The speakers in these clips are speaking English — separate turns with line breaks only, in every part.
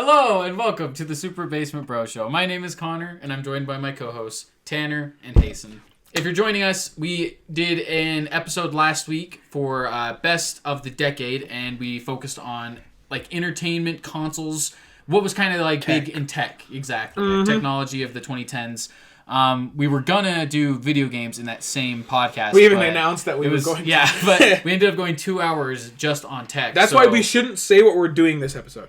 Hello and welcome to the Super Basement Bro Show. My name is Connor and I'm joined by my co-hosts Tanner and Hasten. If you're joining us, we did an episode last week for Best of the Decade, and we focused on like entertainment consoles, what was kind of like
Tech.
big in tech, exactly, technology of the 2010s. We were gonna do video games in that same podcast.
We even announced that we were going to.
Yeah, but we ended up going 2 hours just on tech.
That's why we shouldn't say what we're doing this episode.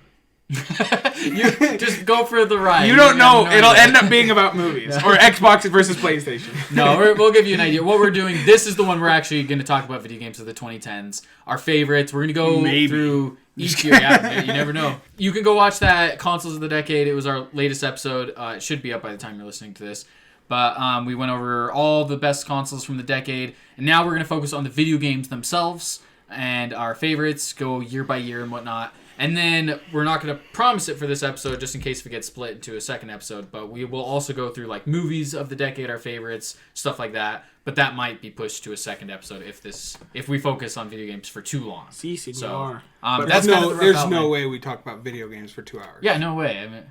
You just go for the ride.
You don't know. It'll
idea.
end up being about movies. Or Xbox versus PlayStation.
No, we'll give you an idea. What we're doing, this is the one we're actually going to talk about video games of the 2010s. Our favorites. We're going to go through each year. Yeah, you never know. You can go watch that Consoles of the Decade. It was our latest episode. It should be up by the time you're listening to this. But we went over all the best consoles from the decade. And now we're going to focus on the video games themselves and our favorites, go year by year and whatnot. And then we're not going to promise it for this episode just in case it gets split into a second episode. But we will also go through like movies of the decade, our favorites, stuff like that. But that might be pushed to a second episode if we focus on video games for too long.
Si, senor.
So,
but
that's
there's no way we talk about video games for 2 hours.
Yeah, no way. I mean,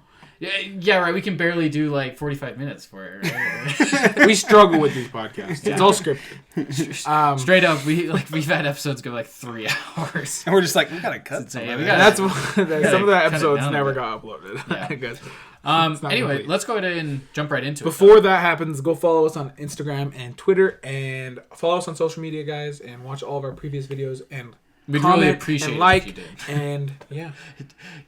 yeah, right. We can barely do like 45 minutes for it. Right?
We struggle with these podcasts. It's all scripted.
Straight up, we've had episodes go like 3 hours.
And we're just like, we gotta cut some
Yeah,
of
we
that.
gotta-
That's some of the
cut it
episodes
down a
never
bit.
got uploaded.
Yeah.
I guess.
Anyway,
complete.
let's go ahead and jump right into it.
Before that happens, go follow us on Instagram and Twitter, and follow us on social media, guys, and watch all of our previous videos and
We'd
comment
really appreciate
and
it
like
if you did.
and yeah.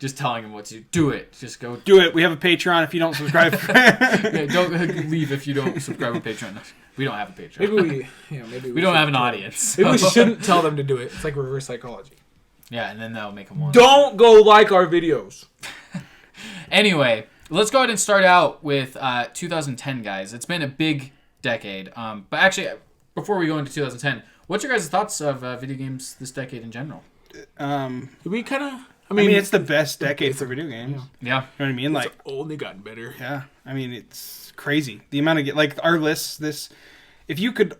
Just telling them what to do it. Just go.
Do it. We have a Patreon if you don't subscribe.
Yeah, don't leave if you don't subscribe to Patreon. We don't have a Patreon.
Maybe
we don't
should
have an
tell-
audience.
Maybe we
so-
shouldn't tell them to do it. It's like reverse psychology.
Yeah, and then that'll make them want.
Don't go like our videos.
Anyway, let's go ahead and start out with 2010, guys. It's been a big decade. But actually, before we go into 2010, what's your guys' thoughts of video games this decade in general?
We kind of.
I mean, it's the best decade for video games.
Yeah.
You know what I mean? Like,
It's only gotten better.
yeah. I mean, it's crazy. The amount of like our lists. If you could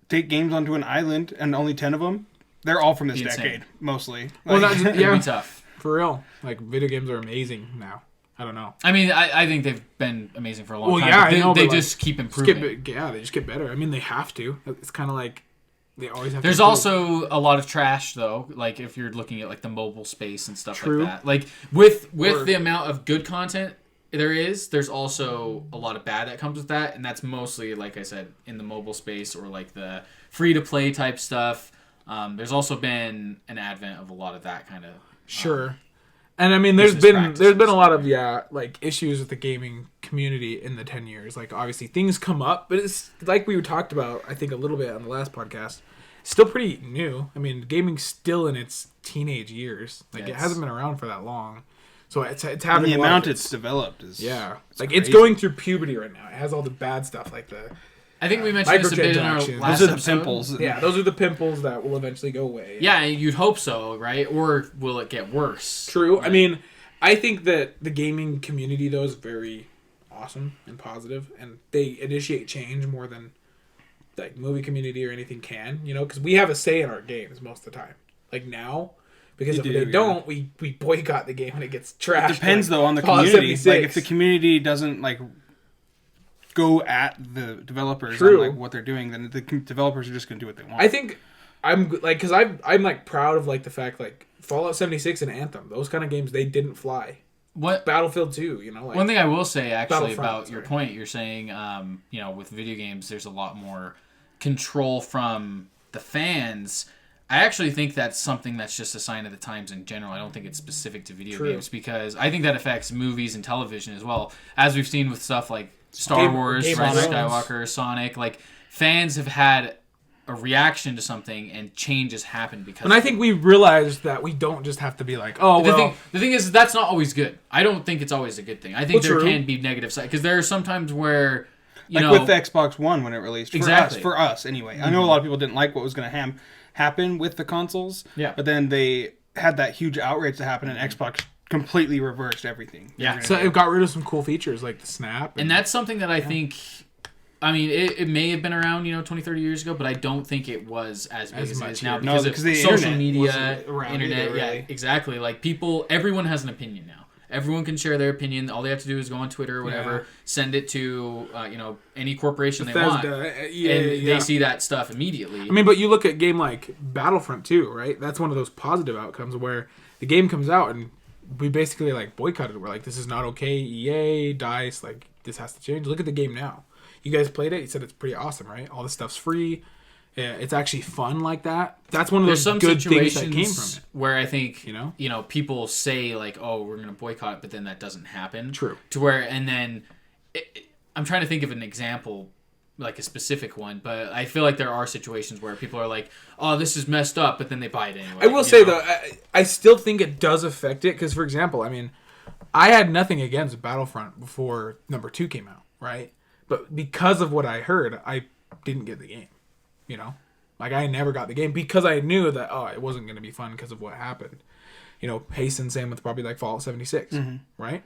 take games onto an island and only 10 of them, they're all from this
Be insane.
decade, mostly.
Well,
Like,
not just,
It'd
yeah,
be tough.
for real. Like video games are amazing now. I don't know.
I mean, I think they've been amazing for a long
Well,
time.
yeah,
but
I know,
They
but, like,
just keep improving.
They just get better. I mean, they have to. It's kind of like they always have.
There's
to improve.
also a lot of trash, though. Like if you're looking at like the mobile space and stuff
True.
like that. Like with
Or-
the amount of good content there's also a lot of bad that comes with that, and that's mostly, like I said, in the mobile space or like the free to play type stuff. There's also been an advent of a lot of that kind of
Sure. And I mean, there's
business
been
practices.
a lot of like issues with the gaming community in the 10 years. Like obviously things come up, but it's like we talked about I think a little bit on the last podcast. Still pretty new. I mean, gaming's still in its teenage years. Like it
Yes.
hasn't been around for that long. So it's
and
having
the
a lot
amount
of
it's developed is
it's
crazy.
going through puberty right now. It has all the bad stuff like the
I think we mentioned this a bit in our
microtransactions.
last
Those are the
episode.
pimples.
yeah, those are the pimples that will eventually go away.
Yeah, you'd hope so, right? Or will it get worse?
True. I mean, I think that the gaming community, though, is very awesome and positive, and they initiate change more than like movie community or anything can, you know, because we have a say in our games most of the time. Like now, because
You
if
do,
they
yeah.
don't, we boycott the game when it gets trashed.
It depends
like
though on the
Fallout
community.
76.
Like if the community doesn't like go at the developers
True.
on like what they're doing, then the developers are just gonna do what they want.
I think I'm like, because I'm like proud of like the fact like Fallout 76 and Anthem, those kind of games, they didn't fly.
What
Battlefield 2, you know, like
one thing I will say actually
Battlefront,
about your
sorry.
point, you're saying, you know, with video games, there's a lot more control from the fans. I actually think that's something that's just a sign of the times in general. I don't think it's specific to video
True.
games because I think that affects movies and television as well, as we've seen with stuff like Star
Game-
Wars,
Game of
Rise of
Thrones.
Skywalker, Sonic. Like fans have had a reaction to something and change has happened because.
And I think we realized that we don't just have to be like, oh, well,
The thing is, that's not always good. I don't think it's always a good thing. I think
Well,
there
true.
can be negative side because there are some times where, you
like
know,
with the Xbox One when it released.
Exactly.
For us anyway. I know a lot of people didn't like what was going to happen with the consoles.
Yeah.
But then they had that huge outrage to happen and Xbox completely reversed everything.
Yeah.
so it got rid of some cool features like the snap.
and that's something that I think. I mean, it may have been around, 20, 30 years ago, but I don't think it was as big as it
much
is now
here.
No,
because
because
of
the
social
internet
media,
wasn't around
internet.
either,
Yeah,
really.
exactly. Like everyone has an opinion now. Everyone can share their opinion. All they have to do is go on Twitter or whatever, send it to any corporation they want, and they see that stuff immediately.
I mean, but you look at a game like Battlefront 2, right? That's one of those positive outcomes where the game comes out and we basically like boycotted it. We're like, this is not okay. EA, DICE, like this has to change. Look at the game now. You guys played it. You said it's pretty awesome, right? All the stuff's free. Yeah, it's actually fun like that. That's one of those good things that came from it.
Where I think people say like, "Oh, we're going to boycott it," but then that doesn't happen.
True.
To where and then I'm trying to think of an example, like a specific one, but I feel like there are situations where people are like, "Oh, this is messed up," but then they buy it anyway.
I will say though, I still think it does affect it because, for example, I mean, I had nothing against Battlefront before number 2 came out, right? But because of what I heard, I didn't get the game. Like I never got the game because I knew that it wasn't going to be fun because of what happened. Hasten, same with probably like Fallout 76, right?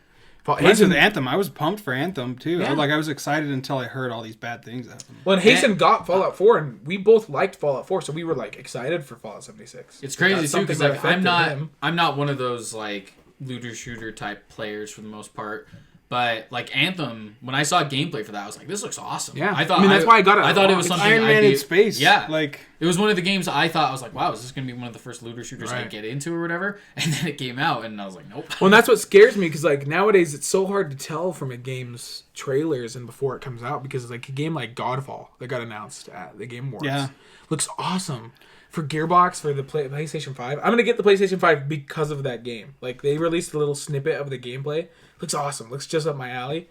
Hasten with Anthem, I was pumped for Anthem too. Yeah. I was excited until I heard all these bad things happen.
Well, and Hasten got Fallout 4, and we both liked Fallout 4, so we were like excited for Fallout 76.
It's crazy too because like I'm not one of those like looter shooter type players for the most part. But like Anthem, when I saw gameplay for that, I was like, "This looks awesome."
Yeah,
I thought
that's why I got it.
I thought it was something
Iron Man in space.
Yeah,
like
it was one of the games I thought I was like, "Wow, is this going to be one of the first looter shooters I get into or whatever?" And then it came out, and I was like, "Nope."
Well, and that's what scares me because like nowadays it's so hard to tell from a game's trailers and before it comes out because like a game like Godfall that got announced at the Game Awards looks awesome. For Gearbox, for the PlayStation 5. I'm going to get the PlayStation 5 because of that game. Like, they released a little snippet of the gameplay. Looks awesome. Looks just up my alley.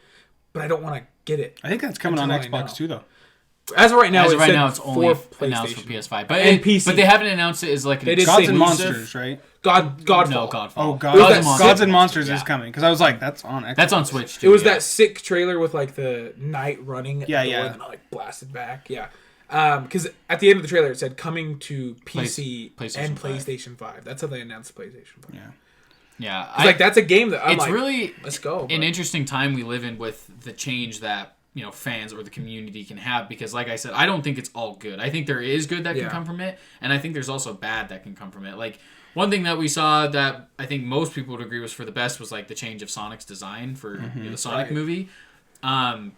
But I don't want to get it.
I think that's coming on Xbox too, though.
As of right now,
it's only announced for PS5. But PC. But they haven't announced it as like an
Gods and Monsters, right?
Godfall.
No, Godfall.
Oh, Gods and Monsters is coming. Because I was like, that's on Xbox.
That's on Switch, too.
It was that sick trailer with, like, the knight running.
Yeah.
And then, like, blasted back. Yeah. Because at the end of the trailer, it said coming to PC and PlayStation 5. That's how they announced PlayStation 5.
Yeah.
Like, that's a game that I'm
it's really
let's go.
An interesting time we live in with the change that fans or the community can have because, like I said, I don't think it's all good. I think there is good that can come from it, and I think there's also bad that can come from it. Like, one thing that we saw that I think most people would agree was for the best was, like, the change of Sonic's design for the Sonic movie.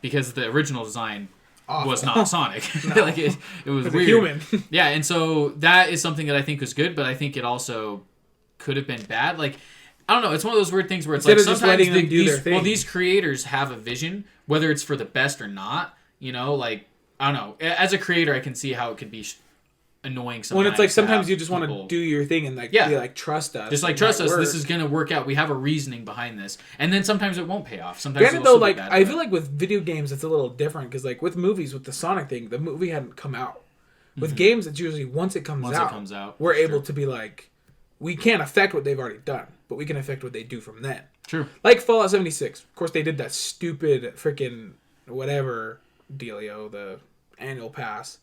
Because the original design was not Sonic. Like it was weird.
Human.
Yeah, and so that is something that I think was good, but I think it also could have been bad. Like, I don't know. It's one of those weird things where it's
instead
like
of sometimes just letting them do their thing.
Well, these creators have a vision, whether it's for the best or not. Like, I don't know. As a creator, I can see how it could be annoying sometimes.
When it's like sometimes you just want to do your thing and like be like, trust us.
Just like trust us. This is gonna work out. We have a reasoning behind this, and then sometimes it won't pay off. Sometimes
granted though, like I feel like with video games it's a little different because like with movies, with the Sonic thing, the movie hadn't come out. With games, it's usually once it comes out, we're able to be like, we can't affect what they've already done, but we can affect what they do from then.
True.
Like Fallout 76. Of course, they did that stupid freaking whatever dealio, the annual pass.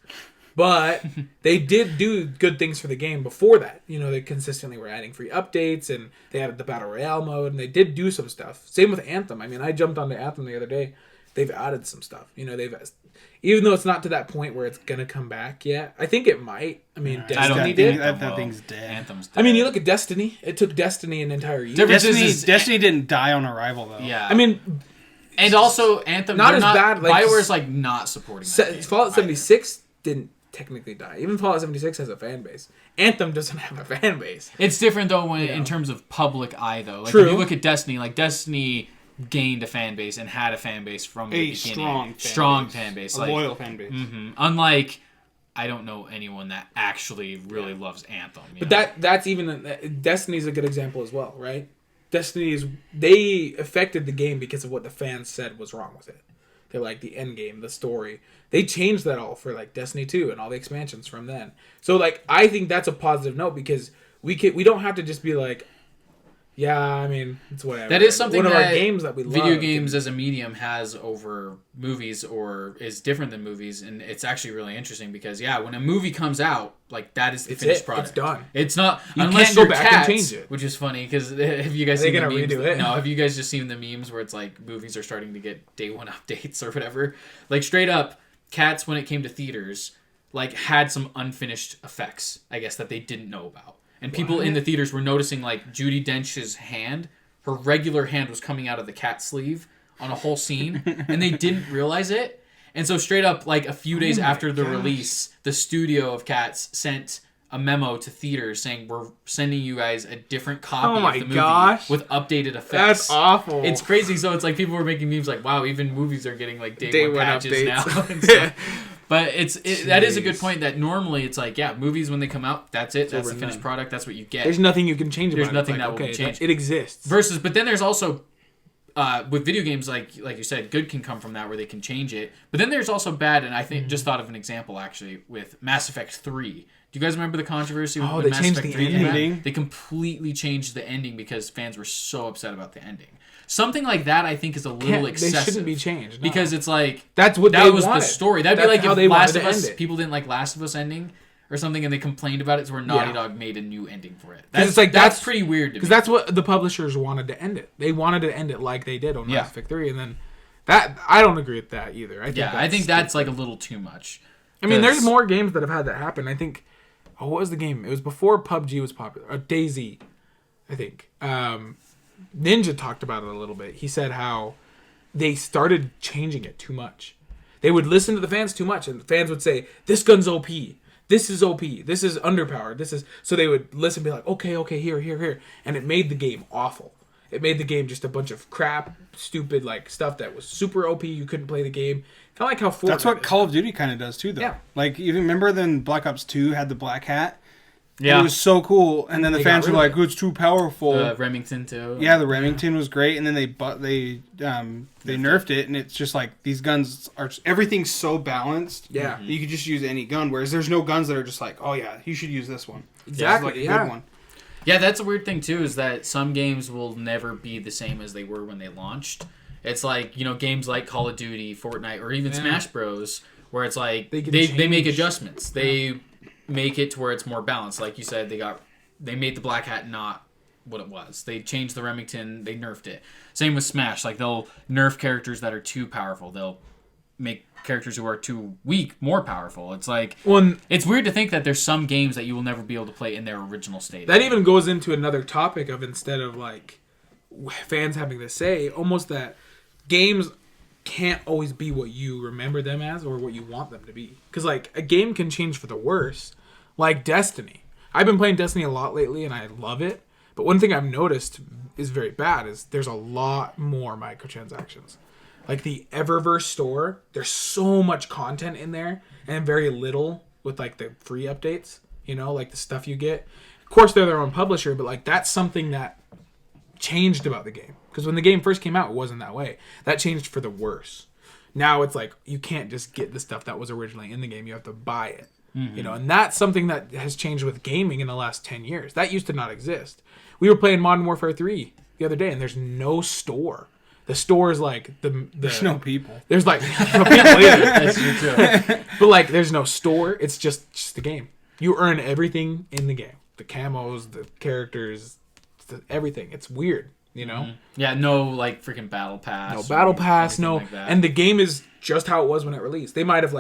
But they did do good things for the game before that. They consistently were adding free updates, and they added the Battle Royale mode, and they did do some stuff. Same with Anthem. I mean, I jumped onto Anthem the other day. They've added some stuff. Even though it's not to that point where it's going to come back yet. I think it might. I mean, Destiny did.
That thing's dead.
Anthem's dead.
I mean, you look at Destiny. It took Destiny an entire year.
Destiny didn't die on arrival, though.
Yeah.
I mean...
And also, Anthem...
Not as bad.
Like, BioWare's, like, not supporting that game
Fallout 76 didn't technically die. Even Fallout 76 has a fan base. Anthem doesn't have a fan base.
It's different, though, in terms of public eye, though. Like,
True.
If you look at Destiny, like, Destiny gained a fan base and had a fan base from the beginning. Strong fan base.
A loyal fan base. Mm-hmm.
Unlike... I don't know anyone that actually really loves Anthem.
But that's even... Destiny's a good example as well, right? They affected the game because of what the fans said was wrong with it. They're like the end game, the story. They changed that all for like Destiny 2 and all the expansions from then. So like I think that's a positive note because we don't have to just be like, yeah, I mean, it's whatever.
That is something
one
that
of our games that we love.
Video games as a medium has over movies or is different than movies, and it's actually really interesting because when a movie comes out, like that is the finished product.
It's done.
It's not
you
unless
can't go
you're
back
Cats,
and change it.
which is funny because have you guys seen the memes?
Redo it?
No, have you guys just seen the memes where it's like movies are starting to get day one updates or whatever? Like straight up, Cats when it came to theaters, like had some unfinished effects, I guess that they didn't know about. And people in the theaters were noticing, like, Judi Dench's hand, her regular hand was coming out of the cat sleeve on a whole scene, and they didn't realize it. And so straight up, like a few days after the release, the studio of Cats sent a memo to theaters saying, we're sending you guys a different copy of the movie with updated effects.
That's awful.
It's crazy. So it's like people were making memes like, wow, even movies are getting like day one patches
updates
now. But that is a good point that normally it's like, yeah, movies when they come out, that's it. That's the finished product. That's what you get.
There's nothing you can change about it.
There's nothing that will be changed.
It exists.
But then there's also, with video games, like you said, good can come from that where they can change it. But then there's also bad, and I think just thought of an example actually with Mass Effect 3. Do you guys remember the controversy with
they
Mass
changed
Effect
the
3
ending?
They completely changed the ending because fans were so upset about the ending. Something like that, I think, is a little excessive.
They shouldn't be changed. No.
Because it's like...
That's what
that
they
was
wanted.
the story. That'd
That's
be like
how
if
they
Last
wanted
of
to
Us...
end it.
People didn't like Last of Us ending or something, and they complained about it, so Naughty Dog made a new ending for it. That's pretty weird to me.
Because that's what the publishers wanted to end it. They wanted to end it like they did on Mass Effect 3, and then... I don't agree with that either.
I think that's like a little too much.
I mean, there's more games that have had that happen. I think... Oh, what was the game? It was before PUBG was popular. DayZ, I think. Ninja talked about it a little bit. He said how they started changing it too much. They would listen to the fans too much, and the fans would say, this gun's OP. This is OP. This is underpowered. This is... So they would listen and be like, okay, here. And it made the game awful. It made the game just a bunch of crap, stupid, like, stuff that was super OP. You couldn't play the game. Kind of like how Fortnite
That's what Call of Duty kind of does, too, though.
Yeah.
Like, you remember then Black Ops 2 had the black hat?
Yeah.
It was so cool. And then the fans were like, it's too powerful.
Remington, too.
Yeah, the Remington was great. And then they nerfed it. And it's just like, these guns are... Everything's so balanced.
Yeah.
That you could just use any gun. Whereas there's no guns that are just like, oh, yeah, you should use this one.
Exactly,
This is like a good one.
Yeah, that's a weird thing, too, is that some games will never be the same as they were when they launched. It's like, games like Call of Duty, Fortnite, or even Smash Bros., where it's like, they make adjustments. They make it to where it's more balanced. Like you said, they made the black hat not what it was. They changed the Remington, they nerfed it. Same with Smash. Like, they'll nerf characters that are too powerful. They'll make characters who are too weak more powerful. It's like, it's weird to think that there's some games that you will never be able to play in their original state.
That even goes into another topic of, instead of like fans having to say, almost that games can't always be what you remember them as or what you want them to be. Because like a game can change for the worse. Like Destiny. I've been playing Destiny a lot lately and I love it. But one thing I've noticed is very bad is there's a lot more microtransactions. Like the Eververse store, there's so much content in there and very little with like the free updates, like the stuff you get. Of course, they're their own publisher, but like that's something that changed about the game. Because when the game first came out, it wasn't that way. That changed for the worse. Now it's like you can't just get the stuff that was originally in the game. You have to buy it. And that's something that has changed with gaming in the last 10 years. That used to not exist. We were playing Modern Warfare 3 the other day, and there's no store. The store is like
there's no people.
There's like no people either. That's true. But like there's no store. It's just the game. You earn everything in the game. The camos, the characters, everything. It's weird,
Yeah, no like freaking battle pass.
No battle pass, no.
Like that.
And the game is just how it was when it released. They might have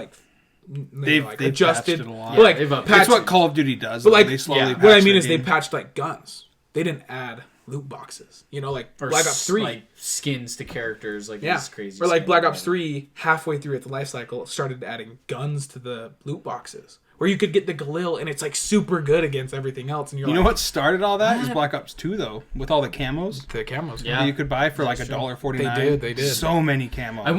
they've adjusted.
patched it a lot.
But, like,
Yeah,
That's what Call of Duty does.
But like
they slowly
what I
patch
mean
their
is they
game.
patched like guns. They didn't add loot boxes. Like
or
Black Ops 3.
like skins to characters, like
Yeah.
these crazy.
Or like
skins.
Black Ops 3, halfway through its life cycle, started adding guns to the loot boxes. Where you could get the Galil, and it's like super good against everything else. And
You know what started all that? Is Black Ops 2, though, with all the camos.
The camos.
Yeah.
That you could buy for like
That's true.
$1.49.
They did.
So many camos.
I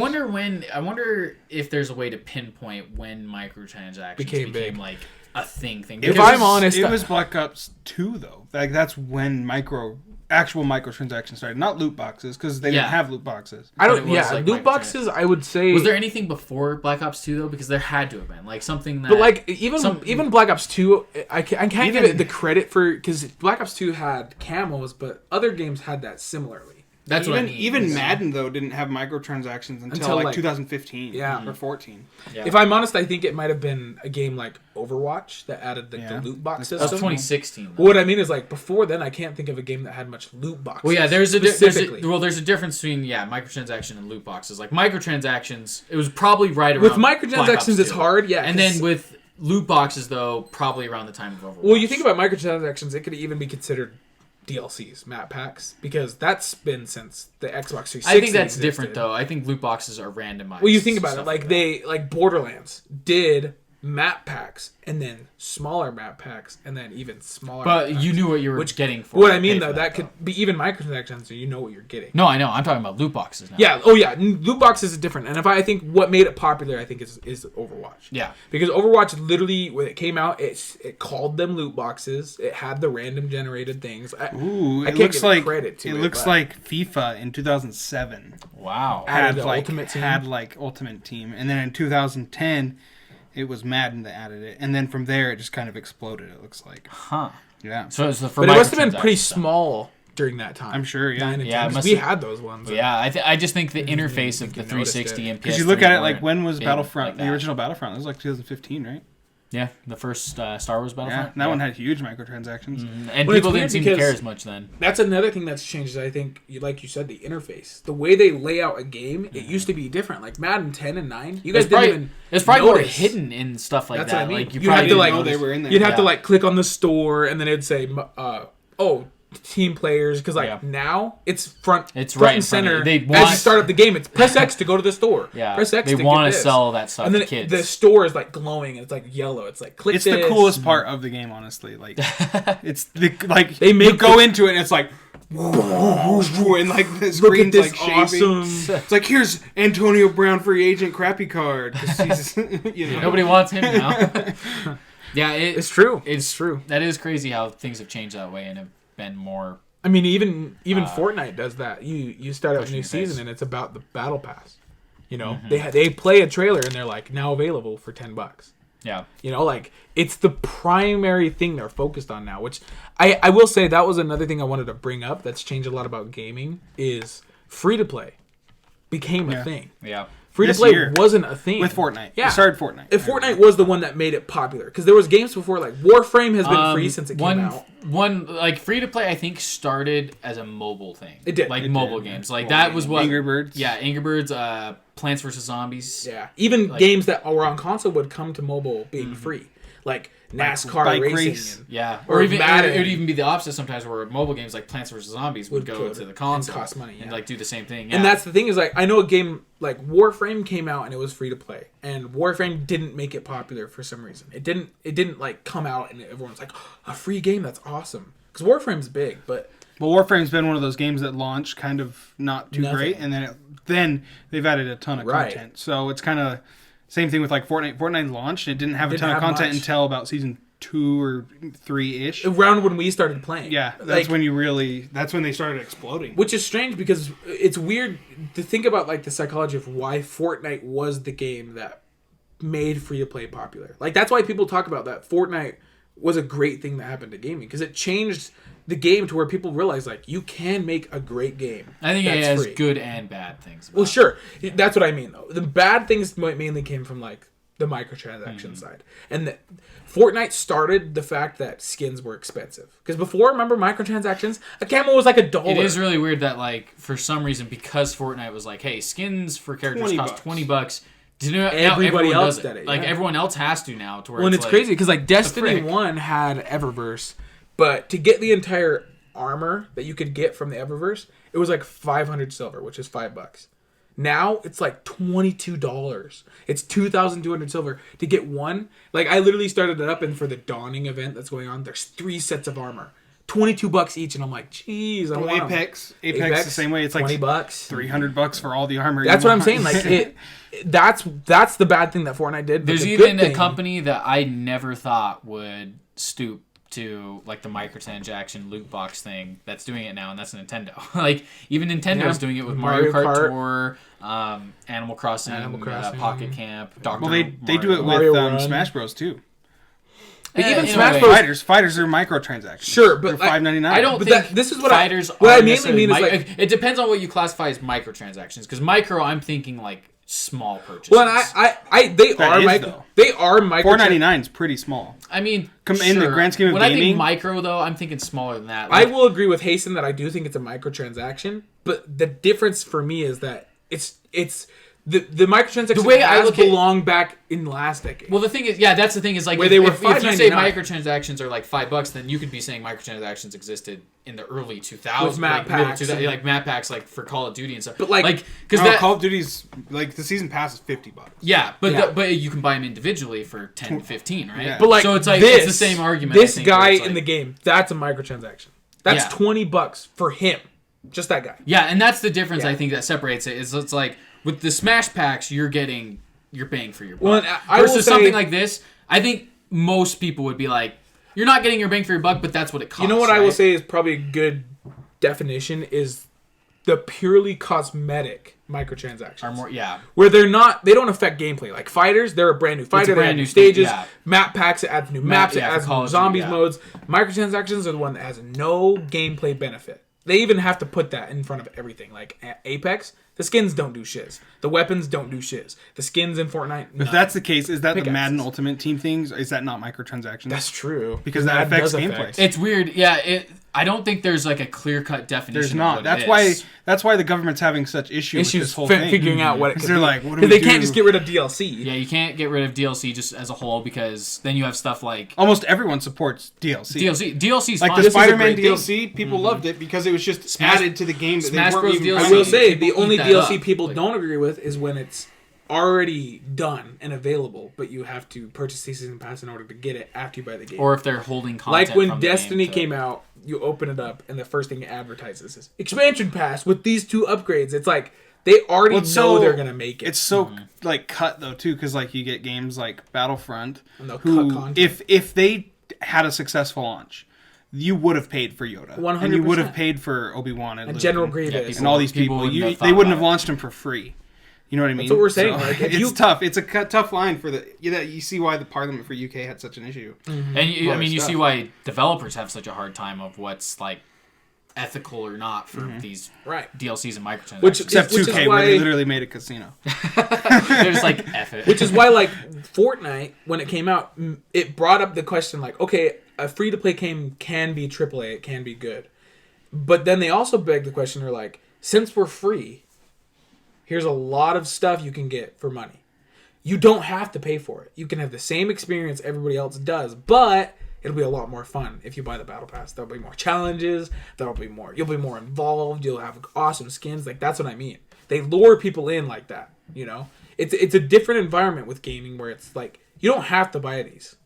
wonder if there's a way to pinpoint when microtransactions became like a thing.
If I'm honest,
it was Black Ops 2 though. Like that's when actual microtransactions started, not loot boxes, because they didn't have loot boxes.
I don't.
But it was, like,
loot boxes. I would say.
Was there anything before Black Ops 2 though? Because there had to have been like something that.
But like even Black Ops 2, I can't give it the credit for, because Black Ops 2 had camos, but other games had that similarly.
That's what I mean.
Even Madden though didn't have microtransactions until like 2015 or 14.
Yeah.
If I'm honest, I think it might have been a game like Overwatch that added the loot box system.
That was 2016.
But what I mean is, like, before then, I can't think of a game that had much loot boxes.
Well, yeah, there's a
specifically.
there's a difference between microtransaction and loot boxes. Like microtransactions, it was probably right around
With
Black Ops
microtransactions,
2.
it's hard, yeah.
And then with loot boxes, though, probably around the time of Overwatch.
Well, you think about microtransactions, it could even be considered DLCs, map packs, because that's been since the Xbox 360.
I think that's
existed.
different though. I think loot boxes are randomized.
Well, you think about it,
stuff
like like Borderlands did map packs and then smaller map packs and then even smaller.
But
map packs.
you knew what you were getting for.
What
it,
I mean
pay
though,
for
that could be even microtransactions, so you know what you're getting.
No, I know. I'm talking about loot boxes now.
Yeah. Oh yeah. Loot boxes is different, and I think what made it popular, I think is Overwatch.
Yeah.
Because Overwatch literally, when it came out, it called them loot boxes. It had the random generated things.
Ooh,
I
it
can't
looks
give
like
credit to
it
it,
looks
but-
like FIFA in 2007
Wow.
Added
had
the Ultimate Team.
had like Ultimate Team, and then in 2010 it was Madden that added it, and then from there it just kind of exploded. It looks like,
Huh.
yeah.
So it's the for
But it must have been pretty
microtransactions stuff.
small during that time.
I'm sure, yeah.
9 and
Yeah,
10,
it
'cause
must
we
have-
had those ones.
Yeah, I just think the interface of the
you noticed
360
it.
and PS3
Because you look at it like
weren't
when was
big
Battlefront,
like
the
that.
original Battlefront? That was like 2015, right?
Yeah, the first Star Wars
Yeah,
Battlefront.
that one had huge microtransactions.
And
Well, it's
people
weird
didn't seem to care
because-
as much then.
That's another thing that's changed. I think, like you said, the interface, the way they lay out a game, it used to be different. Like Madden 10 and 9, you guys didn't even.
It's probably more
notice.
hidden in stuff like
That's
that.
what I mean.
Like you
You
probably
had to,
didn't
like-
know they
notice-
were in there.
You'd have to
Yeah.
like click on the store, and then it'd say, "Oh, team players," because like
Yeah.
now it's front
right
and
in front of
center.
you. They
As you
want-
start up the game, it's press X to go to the store.
Yeah,
press X.
they
to
want
get
to
this.
sell that stuff
And then
to kids.
the store is like glowing, and it's like yellow. It's like click.
It's the
this.
coolest part of the game, honestly. Like, it's the like
They
you
make
go
the-
into it and it's like, and like the
Look at
screen's
this
like shaving.
awesome.
It's like, here's Antonio Brown free agent crappy card. 'Cause he's, you know.
Nobody wants him now. Yeah,
It's true.
It's
true.
That is crazy how things have changed that way and have been more.
I mean, even Fortnite does that. You start up a
pushing
new
your face.
season, and it's about the battle pass. You know,
Mm-hmm.
they play a trailer, and they're like now available for $10.
Yeah.
You know, like it's the primary thing they're focused on now. Which I will say that was another thing I wanted to bring up that's changed a lot about gaming is free to play became a
Yeah.
thing.
Yeah.
Free to
This
play
year.
wasn't a thing
with Fortnite.
Yeah,
It started Fortnite.
If Fortnite was the one that made it popular, because there was games before, like Warframe has been free since it came out.
One like free to play, I think started as a mobile thing.
It did.
like
It
mobile
did.
games. Like
Well,
that was what
Angry Birds.
Yeah, Angry Birds, Plants vs Zombies.
Yeah, even games that were on console would come to mobile being free, like NASCAR
bike
racing.
race.
And
Yeah,
Or
or even
Madden.
it would even be the opposite sometimes, where mobile games like Plants vs Zombies would go
Would
to the
and
console
cost money,
and
yeah.
like do the same thing.
And
Yeah.
that's the thing is like I know a game like Warframe came out and it was free to play, and Warframe didn't make it popular for some reason. It didn't like come out and everyone's like a free game, that's awesome, because Warframe's big, but
Well, Warframe's been one of those games that launched kind of not too
Nothing.
great, and then they've added a ton of
Right.
content. So it's kind of same thing with like Fortnite. Fortnite launched, it didn't have a
Didn't
ton of
have
content
much.
until about season 2 or 3 ish.
around when we started playing,
Yeah, that's
like,
when that's when they started exploding.
which is strange because it's weird to think about like the psychology of why Fortnite was the game that made free to play popular. Like that's why people talk about that Fortnite was a great thing that happened to gaming, because it changed the game to where people realize like you can make a great game.
I think it
that's
has
free.
good and bad things. About
Well, sure, that's what I mean though. The bad things mainly came from like the microtransaction side, and Fortnite started the fact that skins were expensive. Because before, remember microtransactions, a camo was like $1.
It is really weird that like for some reason, because Fortnite was like, hey, skins for characters cost $20. Do you know, now
Everybody
everyone
else
does it.
did it,
Like
yeah.
everyone else has to now. To where
Well, and it's
like,
crazy because like Destiny
frick?
1 had Eververse, but to get the entire armor that you could get from the Eververse, it was like 500 silver, which is $5. Now it's like $22. It's 2,200 silver to get one. Like I literally started it up, and for the Dawning event that's going on, there's 3 sets of armor, $22 each, and I'm like, geez, I
Well,
want 'em.
Apex the same way. It's like
$20.
$300 for all the armor.
That's
you
what I'm
want.
saying. Like that's the bad thing that Fortnite did. But
There's
the
even
good
a
thing-
company that I never thought would stoop to like the microtransaction loot box thing that's doing it now, and that's Nintendo. Like even Nintendo's doing it with Mario Kart Tour, Animal Crossing, Pocket Camp, Dr.
Well, they do it
Mario
with
Run.
Smash Bros too.
But even
in a
Smash
way.
Bros.
Fighters are microtransactions.
Sure, but
they're $5.99.
I don't
But
think
this is what
fighters
what I
are
mainly
necessarily
mean is like
it depends on what you classify as microtransactions. Because micro, I'm thinking like small purchases.
well, and they
That
are
is,
micro.
though.
They are micro.
$4.99 is pretty small.
I mean,
In the grand scheme of
when I
gaming-
think micro, though, I'm thinking smaller than that.
I
Like,
will agree with Hasten that I do think it's a microtransaction, but the difference for me is that it's The microtransactions
The way I look at-
belong back in the last decade.
Well, the thing is, yeah, that's the thing is like
Where
if,
they were
if you say
$5.99.
microtransactions are like $5, then you could be saying microtransactions existed in the early 2000s,
With map packs and-
like map packs, like for Call of Duty and stuff.
But, like
because
No,
that
Call of Duty's like the season pass is $50.
yeah, but
Yeah.
but you can buy them individually for 10, 15, right?
Yeah.
But like,
so it's like
this,
it's the same argument. I
This
think, where
guy
it's like-
in the game, that's a microtransaction. That's
Yeah.
$20 for him. Just that guy.
yeah, and that's the difference.
Yeah.
I think that separates it. Is it's like with the Smash packs, you're paying for your buck.
Well, and I will
Versus
say-
something like this, I think most people would be like, you're not getting your bang for your buck, but that's what it costs.
You know what I will
right?
say is probably a good definition is the purely cosmetic microtransactions.
Are more
where they don't affect gameplay. Like fighters, they're a brand new fighter, they
brand
add new
new
stages,
yeah.
map packs, it adds new maps, it
yeah, for
adds
Call
new
of Duty,
zombies
yeah.
modes. Microtransactions are the one that has no gameplay benefit. They even have to put that in front of everything. Like Apex, the skins don't do shiz. The weapons don't do shiz. The skins in Fortnite,
If that's the case, is that the
Pickaxes.
Madden Ultimate Team things? Is that not microtransactions?
that's true.
Because that affects
does
gameplay.
affect.
It's weird. Yeah, I don't think there's like a clear cut definition.
There's
of
not.
what
That's
it
why.
is.
That's why the government's having such issue with
Issues
this whole thing.
figuring out what it
Because
could
they're
be.
like, what do
'Cause
we
they can't
do?
just get rid of DLC.
Yeah, you can't get rid of DLC just as a whole because then you have stuff like
Almost everyone supports DLC.
DLC's
Like
fine.
the
This is a
Spider-Man
great thing.
DLC, people loved it because it was just
Smash-
added to the game that
Smash
they weren't
Bros.
even
DLC.
I
promoting.
will say
people
the only
eat that
DLC
up.
people
Like-
don't agree with is when it's already done and available, but you have to purchase the season pass in order to get it after you buy the game.
Or if they're holding content
like when
from the
Destiny
game to-
came out, you open it up and the first thing it advertises is expansion pass with these 2 upgrades. It's like they already
Well,
know
it's so-
they're gonna make it.
It's so like cut though too, because like you get games like Battlefront,
And they'll
who
cut content.
if they had a successful launch, you would have paid for Yoda,
100%.
and you would have paid for Obi-Wan
and General Grievous.
people-
and all these people.
wouldn't have
They
thought
wouldn't
about
have launched them for free. You know what I mean?
what we're saying, like, if
it's
you-
tough. It's a tough line for the. You see why the Parliament for UK had such an issue.
And you, I mean, you
stuff.
see why developers have such a hard time of what's like ethical or not for these
right.
DLCs and microtransactions.
Which-
Except
Which is
2K,
why-
where they literally made a casino.
they're just like F it.
Which is why, like, Fortnite, when it came out, it brought up the question, like, okay, a free-to-play game can be AAA, it can be good. But then they also begged the question, they're like, since we're free, here's a lot of stuff you can get for money. You don't have to pay for it. You can have the same experience everybody else does, but it'll be a lot more fun if you buy the Battle Pass. There'll be more challenges, you'll be more involved, you'll have awesome skins. Like, that's what I mean. They lure people in like that, you know? It's a different environment with gaming where it's like, you don't have to buy these,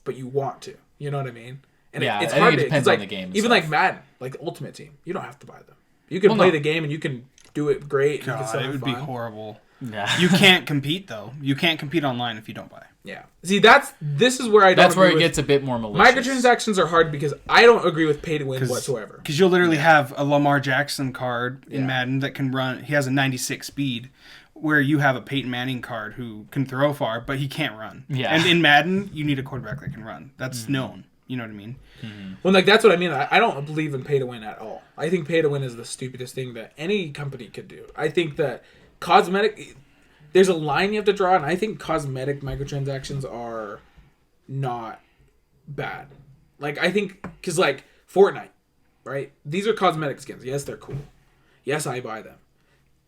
but you want to. You know what I mean? And
Yeah,
it's
I think
hard
it
to,
depends
'cause, like,
on the game and
even
stuff.
like Madden, like the Ultimate Team, you don't have to buy them. You can
Well,
play
no.
the game and you can do it great. And you can
God,
still
it
have
would be
fun.
horrible.
yeah.
You can't compete though. You can't compete online if you don't buy.
Yeah. See, this is where I don't
That's where
agree
it
with-
gets a bit more malicious.
Microtransactions are hard because I don't agree with pay to win whatsoever.
Because you'll literally have a Lamar Jackson card in
Yeah.
Madden that can run. He has a 96 speed, where you have a Peyton Manning card who can throw far, but he can't run.
Yeah.
And in Madden, you need a quarterback that can run. That's
Mm-hmm.
known. You know what I mean?
Well, like that's what I mean. I don't believe in pay to win at all. I think pay to win is the stupidest thing that any company could do. I think that cosmetic, there's a line you have to draw, and I think cosmetic microtransactions are not bad. Like I think because like Fortnite, right? These are cosmetic skins. Yes, they're cool. Yes, I buy them.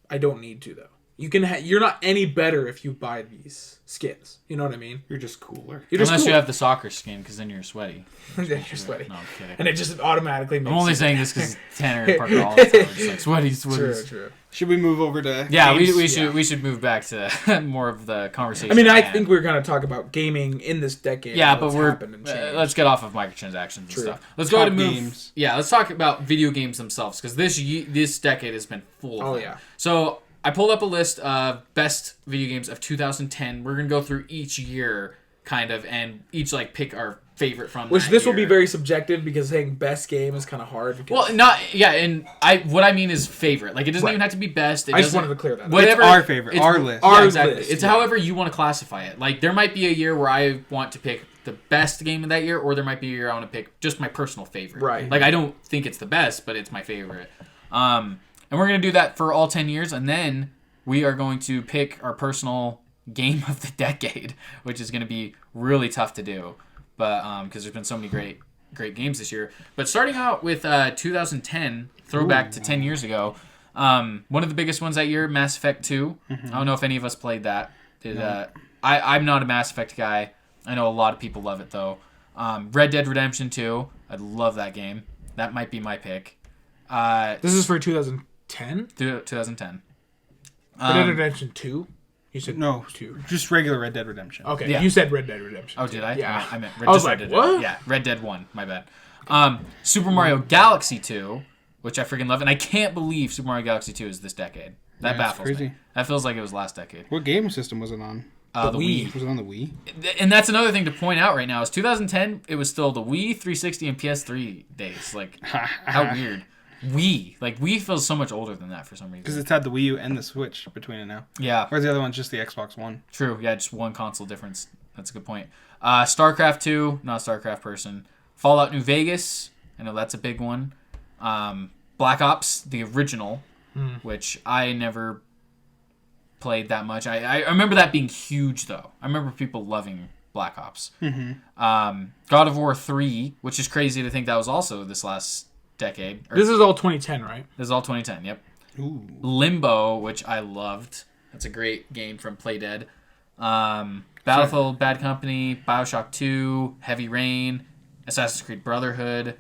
I don't need to though. You can. You're not any better if you buy these skins. You know what I mean?
You're just cooler.
You're just
Unless
cool.
you have the soccer skin, because then you're sweaty.
Then you're sweaty.
No, I'm kidding.
And it just automatically makes
I'm only
you-
saying this because Tanner and Parker all the time are just like sweaty.
True, true.
Should we move over to?
Yeah,
games?
we should move back to more of the conversation.
I mean, I
at hand.
think we're going to talk about gaming in this decade.
Yeah,
and
but
what's
we're
happened and changed.
let's get off of microtransactions and
True.
stuff. Let's go ahead and
Top
move.
games.
Yeah, let's talk about video games themselves because this decade has been full of
Oh,
them.
yeah.
So I pulled up a list of best video games of 2010. We're gonna go through each year, kind of, and each like pick our favorite from.
Which
that
this will be
year.
very subjective because saying best game is kind of hard. Because
Well, not yeah, and what I mean is favorite. Like it doesn't
Right.
even have to be best. It
I just
doesn't-
wanted to clear that up.
Whatever
It's our favorite, our list.
Yeah,
Our
exactly.
list,
It's
yeah.
however you want to classify it. Like there might be a year where I want to pick the best game of that year, or there might be a year I want to pick just my personal favorite.
Right.
Like I don't think it's the best, but it's my favorite. And we're gonna do that for all 10 years, and then we are going to pick our personal game of the decade, which is gonna be really tough to do, but because there's been so many great games this year. But starting out with 2010, throwback to 10 years ago, One of the biggest ones that year, Mass Effect 2. I don't know if any of us played that. I'm not a Mass Effect guy. I know a lot of people love it, though. Red Dead Redemption 2. I love that game. That might be my pick.
This is for 2010?
2010.
Red Dead Redemption 2? You said
No,
2.
just regular Red Dead Redemption.
Okay,
Yeah.
you said Red Dead Redemption.
Oh, did I?
Yeah.
I meant
I was
Red
like,
Dead.
what?
Yeah, Red Dead 1. My bad. Super Mario Galaxy 2, which I freaking love. And I can't believe Super Mario Galaxy 2 is this decade. That
Yeah, it's
baffles me.
crazy.
That feels like it was last decade.
What game system was it on?
The Wii.
Was it on the Wii?
And that's another thing to point out right now is 2010, it was still the Wii, 360, and PS3 days. Like, how weird. Wii. Like, Wii feels so much older than that for some reason.
Because it's had the Wii U and the Switch between it now.
Yeah.
Whereas the other one's just the Xbox One.
True. Yeah, just one console difference. That's a good point. StarCraft 2, not a StarCraft person. Fallout New Vegas. I know that's a big one. Black Ops, the original, which I never played that much. I remember that being huge, though. I remember people loving Black Ops. God of War 3, which is crazy to think that was also this last decade.
This is all 2010, right?
This is all 2010, yep.
Ooh.
Limbo, which I loved. That's a great game from Playdead. Battlefield, Bad Company, Bioshock 2, Heavy Rain, Assassin's Creed Brotherhood,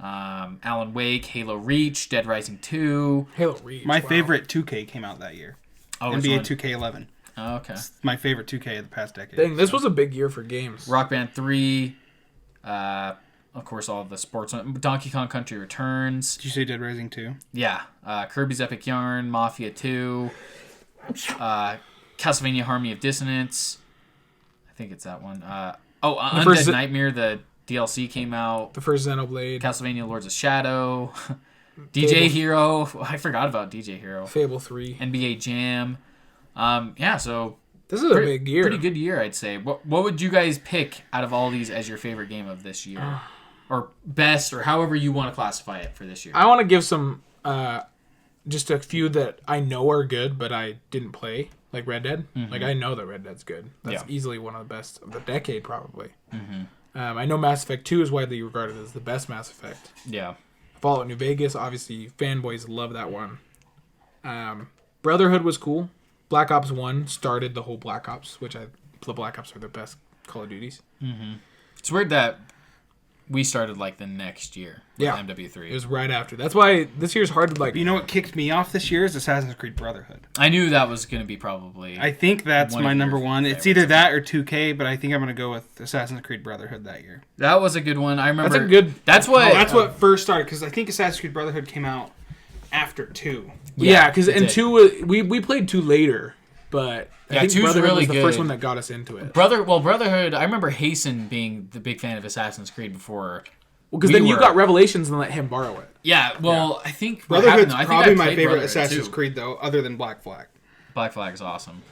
Alan Wake, Halo Reach, Dead Rising 2.
Halo Reach.
My
wow.
favorite 2K came out that year.
Oh, which
NBA
one?
2K11.
Oh, okay.
My favorite 2K of the past decade.
Dang, this was a big year for games.
Rock Band 3. Of course, all of the sports. Donkey Kong Country Returns.
Did you say Dead Rising 2?
Yeah. Kirby's Epic Yarn, Mafia 2. Castlevania Harmony of Dissonance. I think it's that one. Undead
first-
Nightmare, the DLC came out.
The first Xenoblade.
Castlevania Lords of Shadow. DJ Hero. I forgot about DJ Hero.
Fable 3.
NBA Jam. So
This is a big year.
pretty good year, I'd say. What would you guys pick out of all these as your favorite game of this year? Or best, or however you want to classify it for this year?
I want to give some, just a few that I know are good, but I didn't play, like Red Dead. Like, I know that Red Dead's good. That's easily one of the best of the decade, probably. I know Mass Effect 2 is widely regarded as the best Mass Effect.
Yeah.
Fallout New Vegas, obviously, fanboys love that one. Brotherhood was cool. Black Ops 1 started the whole Black Ops, the Black Ops are the best Call of Duties.
It's weird that we started like the next year with MW3.
It was right after. That's why this year's hard to like.
But you know what kicked me off this year is Assassin's Creed Brotherhood.
I knew that was going to be probably...
I think that's
one
my
of your
number one. It's
favorites.
either that or 2K, but I think I'm going to go with Assassin's Creed Brotherhood that year.
That was a good one. I remember...
That's a good.
That's what...
That's what first started, because I think Assassin's Creed Brotherhood came out after 2.
Yeah, because
it
and
did.
2 we played 2 later, but
Yeah,
I think
2's
Brotherhood
really
was the
good.
first one that got us into it.
Brotherhood, I remember Hasten being the big fan of Assassin's Creed before...
Because
we
then you
were-
got Revelations and let him borrow it.
Yeah, well, I think... what
Brotherhood's
happened, though, I think
probably
I
my
played
favorite
Brotherhood,
Assassin's
too.
Creed, though, other than Black Flag.
Black Flag is awesome.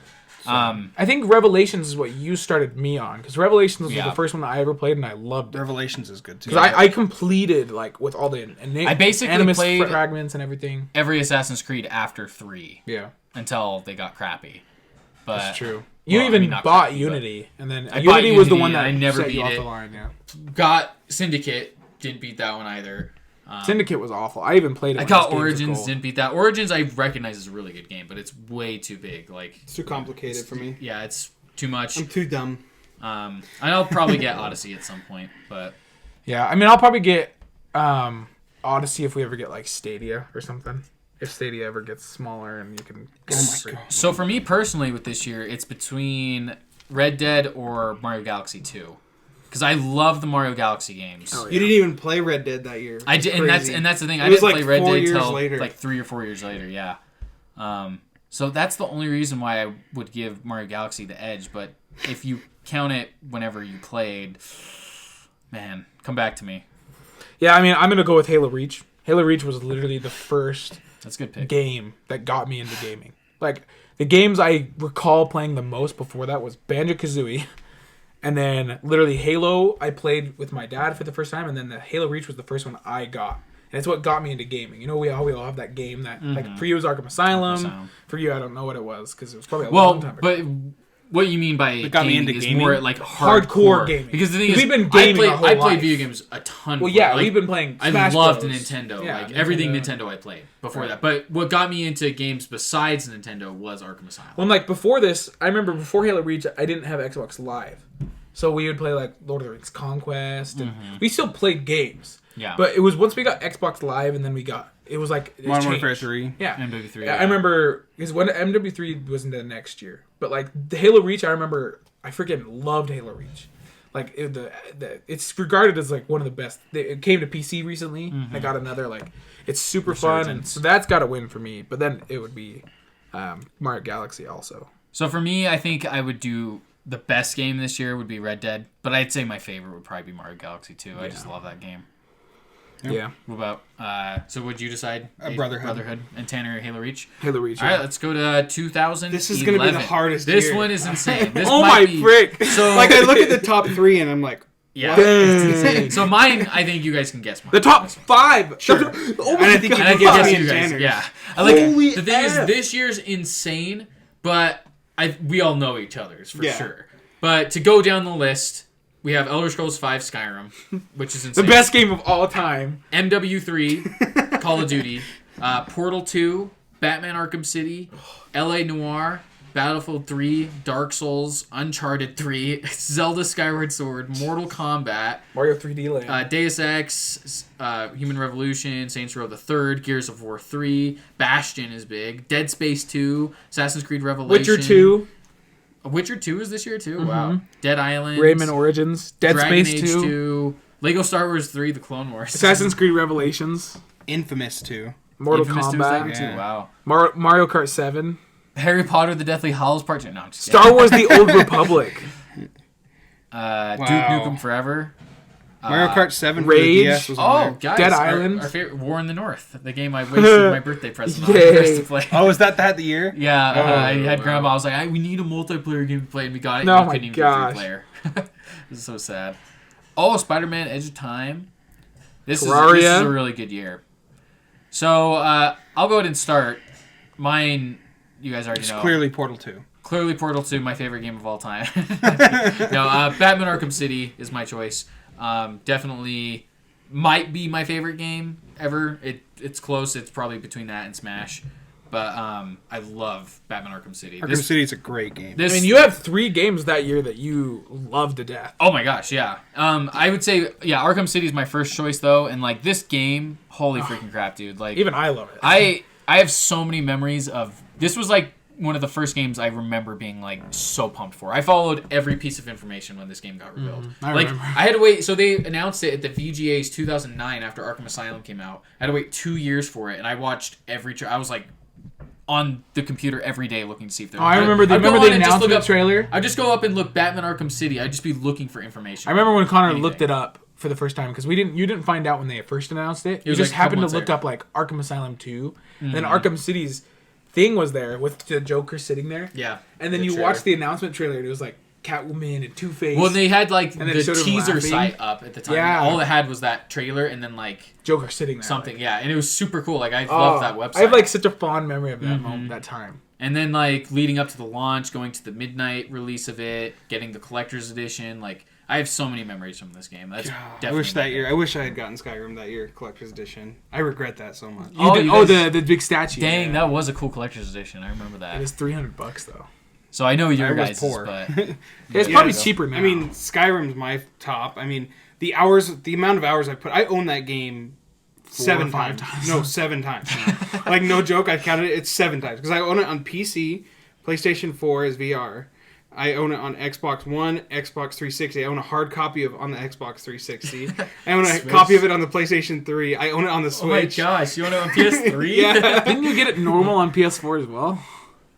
I think Revelations is what you started me on, because Revelations was
Yeah.
the first one that I ever played, and I loved it.
Revelations is good, too.
Because I completed, like, with all the
I basically
Animus
played-
fragments and everything.
Every Assassin's Creed after 3
Yeah,
until they got crappy. But
that's true. You
well, I
even
mean, not
bought
crappy, but-
Unity, and then
I bought
Unity was the
Unity,
one
and
that
I never
set you
beat
off
it.
the line, yeah.
got Syndicate. Didn't beat that one either.
Syndicate was awful. I even played it.
I
when
got
those games were
Origins,
cool.
didn't beat that. Origins I recognize is a really good game, but it's way too big. Like,
It's too complicated for me.
yeah, it's too much.
I'm too dumb.
And I'll probably get Odyssey at some point, but
Yeah, I mean, I'll probably get Odyssey if we ever get like Stadia or something. If Stadia ever gets smaller and you can.
Oh my god.
so for me personally with this year, it's between Red Dead or Mario Galaxy 2. Because I love the Mario Galaxy games.
Oh,
You didn't even play Red Dead that year.
I
It's
did,
crazy.
and that's the thing. I
It was
didn't
like
play Red
4
Dead
years
till
later.
like 3 or 4 years later. Yeah. So that's the only reason why I would give Mario Galaxy the edge. But if you count it whenever you played, man, come back to me.
Yeah, I mean, I'm gonna go with Halo Reach. Halo Reach was literally the first
That's a good pick.
game that got me into gaming. Like the games I recall playing the most before that was Banjo-Kazooie, and then literally Halo I played with my dad for the first time, and then the Halo Reach was the first one I got. And it's what got me into gaming. You know, we all have that game that like for you it was Arkham Asylum.
Asylum.
For you, I don't know what it was because it was probably a
Well,
long time ago.
but what you mean by
got me
gaming
into
is
gaming?
more like
Hardcore gaming.
Because the thing is,
We've been gaming our whole
I played
life.
video games a ton.
Well,
before.
yeah,
Like,
we've been playing
I
Smash
loved
Bros.
Nintendo.
Yeah,
like everything
Nintendo.
Nintendo I played before
Right.
that. But what got me into games besides Nintendo was Arkham Asylum.
Well, like before this, I remember before Halo Reach, I didn't have Xbox Live, so we would play like Lord of the Rings Conquest, and we still played games.
Yeah.
But it was once we got Xbox Live, and then it was like it
Modern
changed.
Warfare 3.
Yeah,
MW3.
Yeah, I remember because when MW3 was in the next year, but like the Halo Reach, I remember I freaking loved Halo Reach. Like it's regarded as like one of the best. It came to PC recently. I got another like it's super fun, and so that's got to win for me. But then it would be Mario Galaxy also.
So for me, I think I would do the best game this year would be Red Dead, but I'd say my favorite would probably be Mario Galaxy 2. I just love that game.
Yeah,
What about so would you decide?
Brotherhood.
And Tanner Halo Reach.
Halo Reach.
All right, let's go to 2000.
This is going to be the hardest
This
year.
one is insane. This
Oh
might
my
be,
frick!
So
Like, I look at the top 3 and I'm like,
yeah.
Dang.
Insane. So mine, I think you guys can guess mine.
The top 5.
Sure.
Oh
And I think
And I
you
can
can
guess
me
you
and
guys.
Tanner's.
Yeah. I like
Holy
the thing is
F.
this year's insane, but we all know each other's for
Yeah.
sure. But to go down the list, we have Elder Scrolls V Skyrim, which is
The
insane.
best game of all time.
MW3, Call of Duty, Portal 2, Batman Arkham City, LA Noire, Battlefield 3, Dark Souls, Uncharted 3, Zelda Skyward Sword, Mortal Kombat,
Mario 3D Land.
Deus Ex, Human Revolution, Saints Row the Third, Gears of War 3, Bastion is big, Dead Space 2, Assassin's Creed Revelation.
Witcher 2.
Witcher 2 is this year too? Wow. Dead Island.
Rayman Origins. Dead
Dragon
Space
Age
2.
2. Lego Star Wars 3, The Clone Wars.
Assassin's Creed Revelations.
Infamous 2.
Mortal
Infamous 2 is that
Kombat.
one too?
Yeah.
Wow.
Mario Kart 7.
Harry Potter, The Deathly Hallows Part 2. No, I'm just
Star Wars The Old Republic.
Duke
Wow.
Nukem Forever.
Mario Kart 7 for
Rage.
the DS was on
Oh,
there.
guys.
Dead
our,
Island.
Our favorite War in the North. The game I wasted my birthday present on for us
Yay.
to play.
Oh, is that the year?
Yeah, I had
wow.
grandma. I was like, we need a multiplayer game to play, and we got it.
Oh
and we
my
couldn't even
gosh.
do 3-player. This is so sad. Oh, Spider-Man: Edge of Time. This is
Terraria.
a really good year. So I'll go ahead and start. Mine, you guys already
It's
know.
clearly Portal 2.
Clearly, Portal 2, my favorite game of all time. No, Batman Arkham City is my choice. Definitely might be my favorite game ever. It's close. It's probably between that and Smash. But I love Batman Arkham City.
Arkham City is a great game.
This,
I mean, you have 3 games that year that you love to death.
oh my gosh, yeah. I would say, yeah, Arkham City is my first choice, though. And, like, this game, holy freaking crap, dude. Like,
Even I love it.
I have so many memories of... This was, like, one of the first games I remember being, like, so pumped for. I followed every piece of information when this game got revealed.
I
Like,
remember.
I had to wait... So they announced it at the VGAs 2009 after Arkham Asylum came out. I had to wait 2 years for it, and I watched every... I was, like, on the computer every day looking to see if there
Oh, I remember the announcement trailer.
I'd just go up and look Batman Arkham City. I'd just be looking for information.
I remember when Connor
Anything.
looked it up for the first time because you didn't find out when they first announced it. You
was
just
like a couple
happened to
months
look
later.
up like Arkham Asylum 2, and then Arkham City's thing was there with the Joker sitting there.
Yeah.
And then
The
you
trailer.
watched the announcement trailer, and it was like Catwoman and Two-Face.
Well, they had like
And then
the
showed him
teaser
laughing.
site up at the time.
Yeah.
All it had was that trailer and then like
Joker sitting there.
something.
like,
Yeah, and it was super cool. Like I
oh,
love that website.
I have like such a fond memory of that moment, that time.
And then like leading up to the launch, going to the midnight release of it, getting the collector's edition. Like I have so many memories from this game. That's definitely.
I wish
my
that year.
pick.
I wish I had gotten Skyrim that year, collector's edition. I regret that so much.
Oh, you guys-
the big statue.
Dang,
yeah.
that was a cool collector's edition. I remember
It
that.
was $300 though.
So I know your
I was
guys'
poor.
but
It's
Yeah,
probably
so-
cheaper now.
I mean, Skyrim's my top. I mean, the amount of hours I put. I own that game 7
or 5
times.
times.
No, 7 times. Like no joke, I counted it. It's 7 times because I own it on PC, PlayStation 4 as VR. I own it on Xbox One, Xbox 360. I own a hard copy on the Xbox 360. I own a
Switch.
copy of it on the PlayStation 3. I own it on the
oh my
Switch.
gosh, you want it on PS3?
Yeah.
didn't you get it normal on PS4 as well?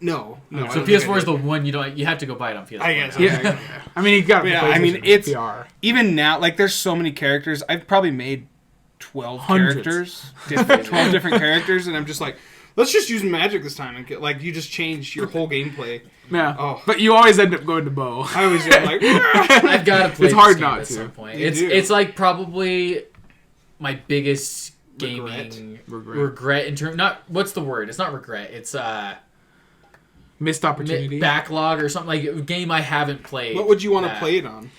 No. I
So
don't think I
PS4 is
did.
the one you have to go buy it on PS4.
I guess.
now.
Yeah. I mean, you got it.
Yeah,
for
I mean,
PlayStation
it's-
VR.
Even now, like, there's so many characters. I've probably made 12
Hundreds.
characters, 12 different characters, and I'm just like, let's just use magic this time and get like you just change your whole gameplay.
Yeah.
Oh.
But you always end up going to Bo.
I was just like,
I've got to play.
It's hard
this game
not
at
to.
some point.
You
It's
do.
it's like probably my biggest gaming
Regret.
regret in terms. Not what's the word? It's not regret. It's
Missed opportunity.
backlog or something, like a game I haven't played.
What would you want to play it on?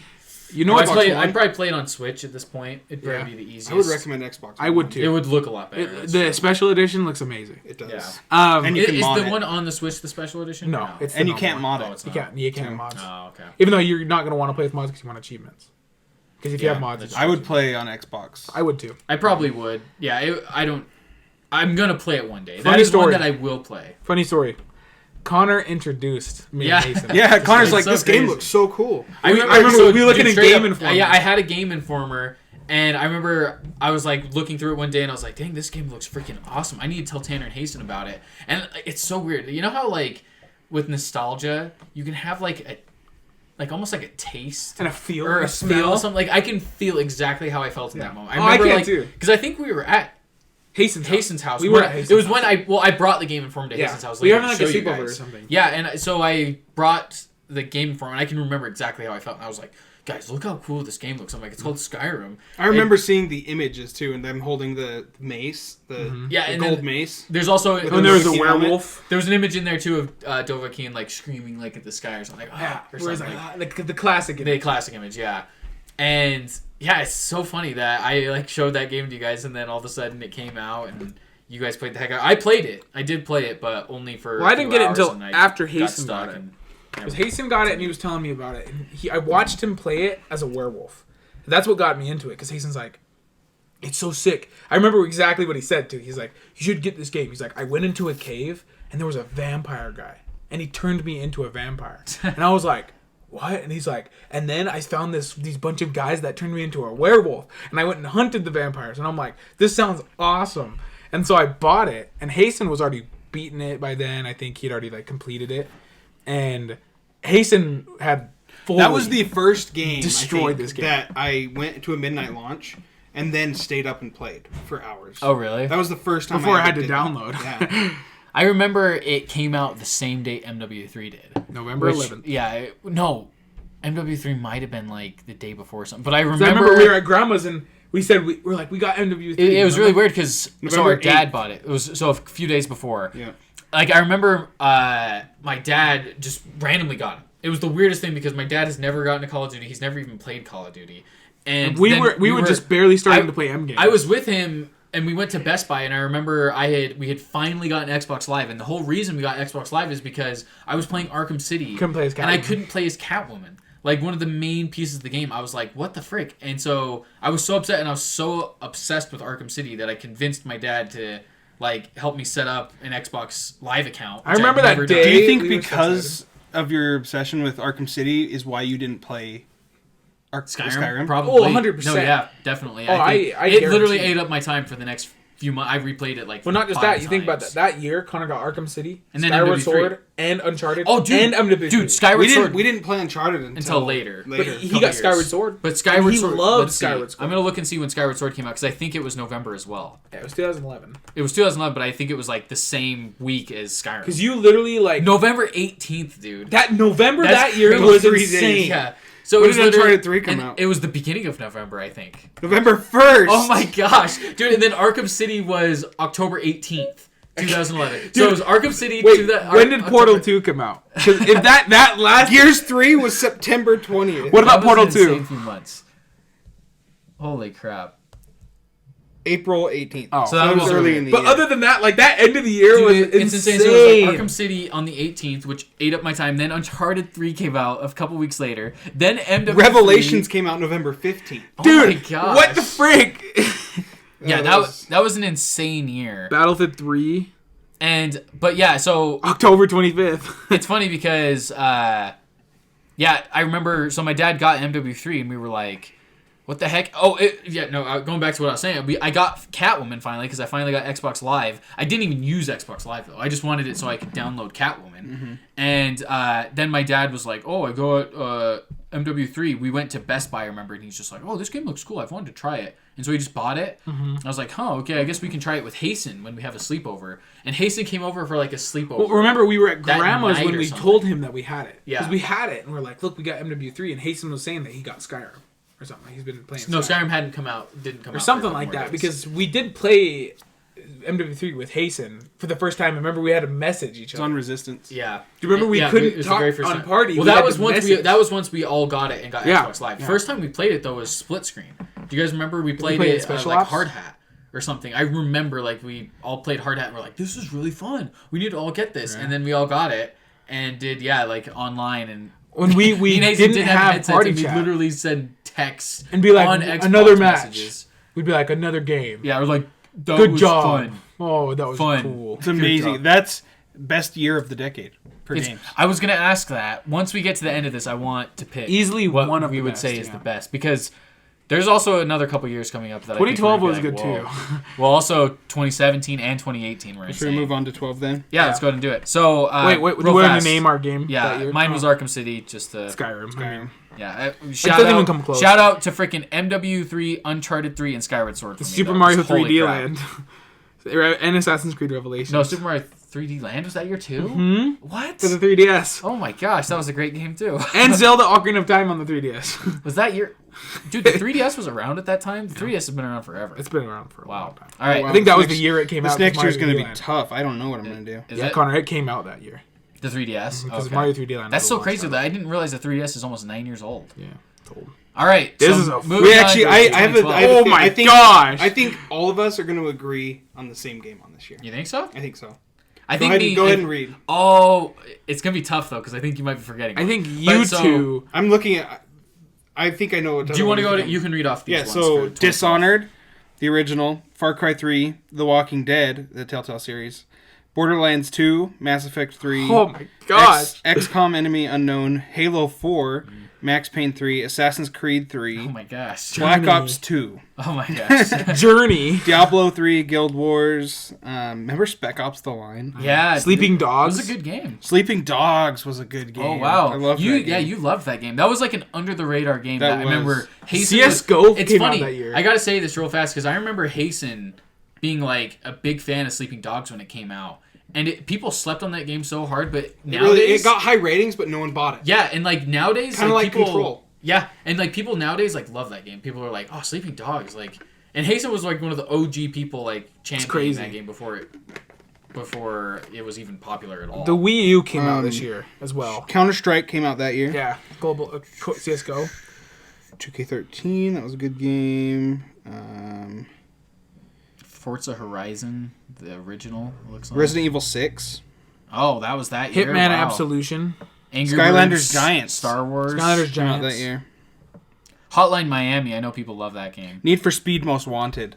You know what?
I'd probably play it on Switch at this point. It'd probably be the easiest.
I would recommend Xbox.
I would too.
It would look a lot better.
The special edition looks amazing.
It does.
Yeah.
And you can
is
mod
the
it.
one on the Switch the special edition?
No, it's the
And you
normal
can't
one.
mod
Oh,
it.
it's
You
not.
can't mods.
Oh, okay.
Even though you're not going to want to play with mods because you want achievements. Because if you
Yeah,
have mods,
that's
it's
I would play on Xbox.
I would too.
I probably would. Yeah, I don't. I'm gonna play it one day.
Funny
That is
story.
one that I will play.
Funny story. Connor introduced me
Yeah.
and Mason.
Yeah, Connor's
It's
like,
so
this game
crazy.
looks so cool.
I remember we looked at a
straight
Game
up,
Informer.
Yeah, I had a Game Informer, and I remember I was like looking through it one day, and I was like, "Dang, this game looks freaking awesome! I need to tell Tanner and Hasten about it." And it's so weird. You know how like with nostalgia, you can have like almost like a taste
And a feel.
or a
smell.
feel, something like I can feel exactly how I felt in that moment.
Oh, I
remember,
can
like,
too.
because I think we were at
Hason's
house.
We were at Hason's
It was
house.
when I brought the Game Informer to
Yeah.
Hason's house.
We were
later
having
to
like a
show you
sleepover or
guys.
something.
Yeah, and so I brought the Game Informer, and I can remember exactly how I felt. And I was like, guys, look how cool this game looks. I'm like, it's called Skyrim.
I remember seeing the images too, and them holding the mace, the
and
gold
then
mace.
There's also
And there was a
Dovahkiin helmet.
werewolf.
there was an image in there too of Dovahkiin like screaming like at the sky or something like
Yeah,
or
whereas
something.
like the classic.
The classic image, yeah. And yeah, it's so funny that I like showed that game to you guys, and then all of a sudden it came out, and you guys played the heck out. I played it. I did play it, but only for.
Well, I didn't get it until
and I
after
got
Hasten
stuck
got it.
and-
Because Hasten got it and he was telling me about it. And I watched him play it as a werewolf. That's what got me into it. Because Hasten's like, it's so sick. I remember exactly what he said too. He's like, you should get this game. He's like, I went into a cave and there was a vampire guy. And he turned me into a vampire. And I was like, what? And he's like, and then I found these bunch of guys that turned me into a werewolf. And I went and hunted the vampires. And I'm like, this sounds awesome. And so I bought it. And Hasten was already beaten it by then. I think he'd already like completed it. And Hasten had fully
That was the first game
destroyed
I think,
this game.
that I went to a midnight launch and then stayed up and played for hours.
Oh really?
That was the first time
before I
ever
had to
did
download.
that. Yeah.
I remember it came out the same day MW3 did.
November
Which-
11th.
Yeah, no, MW3 might have been like the day before or something. But I
'Cause
remember,
I remember we were at grandma's and we said we were like we got MW3.
it was really weird because so
November
our dad
8th.
bought it. It was so a few days before.
Yeah.
Like I remember, my dad just randomly got it. It was the weirdest thing because my dad has never gotten a Call of Duty. He's never even played Call of Duty, and
We
then
were just barely starting
I-
to play M game.
I was with him and we went to Best Buy, and I remember we had finally gotten Xbox Live, and the whole reason we got Xbox Live is because I was playing Arkham City.
Couldn't play as
and I
Catwoman.
couldn't play as Catwoman. Like one of the main pieces of the game, I was like, "What the frick?" And so I was so upset, and I was so obsessed with Arkham City that I convinced my dad to like help me set up an Xbox Live account.
I
which
remember
I'd
that
never
day.
done.
Do you think
we were so
because of your obsession with Arkham City is why you didn't play
Skyrim, probably.
Oh, 100%.
No, yeah, definitely.
Oh,
think
I
it literally
guarantee.
ate up my time for the next few months. I replayed it like.
Well, not just
5
that. You think about
times.
that year, Connor got Arkham City,
And then
Skyward
MW3.
Sword, and Uncharted.
Oh, dude,
and MW3.
dude, Skyward Sword.
We didn't play Uncharted
Until later.
But he
couple
got
years.
Skyward Sword.
But Skyward
he
Sword.
loved
let's see.
Skyward Sword.
I'm gonna look and see when Skyward Sword came out because I think it was November as well.
Yeah, it was 2011.
It was 2011, but I think it was like the same week as Skyrim.
Because you literally like
November 18th, dude.
that November
That's
that year
crazy.
was
3 days.
insane.
Yeah. So
When
it was
did
literally-
Uncharted 3 come
and
out?
It was the beginning of November, I think.
November 1st.
Oh my gosh, dude! And then Arkham City was October 18th, 2011. So it was Arkham City.
Wait,
to the,
when did Portal
October-
2 come out? Because if that last
Gears 3 was September 20th.
What about
That was
Portal
an
2?
insane few months. Holy crap!
April 18th.
Oh,
So that
it was
was
early in the
But
year.
other than that, like that end of the year was
Dude, it's insane.
insane.
So it was like Arkham City on the 18th, which ate up my time. Then Uncharted 3 came out a couple weeks later. Then MW3.
Revelations came out November 15th.
Oh
Dude,
my gosh.
what the frick?
Yeah, that was an insane year.
Battlefield 3,
But yeah, so
October 25th.
it's funny because I remember. So my dad got MW3, and we were like, "What the heck?" Oh, going back to what I was saying, I got Catwoman finally because I finally got Xbox Live. I didn't even use Xbox Live though. I just wanted it so I could download Catwoman.
Mm-hmm.
And then my dad was like, "Oh, I got MW3." We went to Best Buy, I remember, and he's just like, "Oh, this game looks cool. I've wanted to try it." And so he just bought it.
Mm-hmm.
I was like, "Huh, okay. I guess we can try it with Hasten when we have a sleepover." And Hasten came over for like a sleepover.
Well, remember, we were at
That
grandma's
night
when
or
we
something.
told him that we had it.
Yeah.
Because we had it, and we're like, look, we got MW3, and Hasten was saying that he got Skyrim or something. He's been playing
No,
Skyrim.
Skyrim didn't come out.
Or
for a
something
couple
like
more
that,
days.
because we did play MW3 with Hasten for the first time. I remember we had to message each
It's
other.
on Resistance.
Yeah.
Do you remember we
it
couldn't
was the
talk
very first
on
time.
party?
Well,
We
that
had
was
to
once we all got it and got
Yeah.
Xbox Live.
Yeah.
First time we played it though was split screen. Do you guys remember we played
play it
it
Special
like
Ops?
Hard Hat or something? I remember like we all played Hard Hat and we're like, this is really fun. We need to all get this, and then we all got it and did like online and
When we
me and Hazen
didn't
didn't
have
headsets
party
and we
chat.
literally said text
And be like,
on Xbox
another match.
messages.
We'd be like, another game.
Yeah, we're like, that
Good
was
job.
fun.
Oh, that was
Fun.
cool.
It's amazing.
job.
That's best year of the decade for
It's-
games.
I was gonna ask that. Once we get to the end of this, I want to pick
Easily
what
one of
we
the
would
best,
say is
yeah.
the best because there's also another couple years coming up that
2012
I
was
think we're
good
gonna be like,
too.
whoa. Well, also 2017 and 2018 were
Should
insane.
we move on to 12 then?
Yeah, let's go ahead and do it. So
Wait,
real
do we want
fast.
to name our game? that
Yeah,
year?
mine was
Oh,
Arkham City. Just
Skyrim. I mean,
yeah.
doesn't even come close.
Shout out to freaking MW3, Uncharted 3, and Skyward Sword. For me,
Super
though.
Mario
Just holy
3D
crap.
Land. And Assassin's Creed Revelations.
No, Super Mario 3D Land was that year too?
Hmm?
What?
For the 3DS.
Oh my gosh, that was a great game too.
And Zelda Ocarina of Time on the 3DS.
Was that year? Dude, the 3DS was around at that time. The 3DS has been around forever.
It's been around for a long
Wow.
time.
All right.
Wow.
I think that was
This
the year it came
This
out.
next
Mario
year's going to
3D
be
Land.
tough. I don't know what I'm going to do.
Is
Yeah,
it
Connor, it came out that year.
the 3DS?
Because
Okay.
Mario 3D Land.
That's
was
so
a long
crazy
time.
that I didn't realize the 3DS is almost 9 years old.
Yeah, it's old.
All right.
This
so
is a-
moving
We
on
actually,
to
I have a,
2012.
I have a
Oh
thing.
my
I think,
gosh!
I think all of us are going to agree on the same game on this year.
You think so?
I think so.
I
Go
think
ahead,
me-
go ahead and read.
Oh, it's gonna be tough though because I think you might be forgetting.
I
one.
think
But
you
so-
two.
I'm looking at. I think I know what.
Do you want to go to?
to?
You can read off these
Yeah.
ones.
So
for 2012.
Dishonored, the original, Far Cry 3, The Walking Dead, the Telltale series, Borderlands 2, Mass Effect 3.
Oh my gosh!
XCOM Enemy Unknown, Halo 4, Max Payne 3, Assassin's Creed 3,
Oh my gosh.
Black
Journey.
Ops 2,
Oh my gosh.
Journey.
Diablo 3, Guild Wars. Remember Spec Ops: The Line?
Yeah.
Sleeping
It
Dogs.
was a good game.
Sleeping Dogs was a good game.
Oh wow.
I love
you.
that game.
Yeah, you loved that game. That was like an under the radar game.
That
That I remember.
was.
Hasten
CS:GO
It's
came out
funny.
that year.
I gotta say this real fast because I remember Hasten being like a big fan of Sleeping Dogs when it came out, and people slept on that game so hard. But nowadays,
It got high ratings, but no one bought it.
yeah, and like nowadays,
Kinda like
people,
Control.
Yeah, and like people nowadays like love that game. People are like, "Oh, Sleeping Dogs!" Like, and Hasten was like one of the OG people like championing
crazy.
that game before it was even popular at all.
The Wii U came out this year as well.
Counter Strike came out that year.
Yeah, global CS:GO.
2K13, that was a good game.
Forza Horizon, the original, it looks like.
Resident Evil 6.
Oh, that was that year.
Hitman
Wow.
Absolution.
Angry
Skylanders
Birds,
Giants.
Star Wars,
Skylanders
Came out
Giants.
that year.
Hotline Miami. I know people love that game.
Need for Speed Most Wanted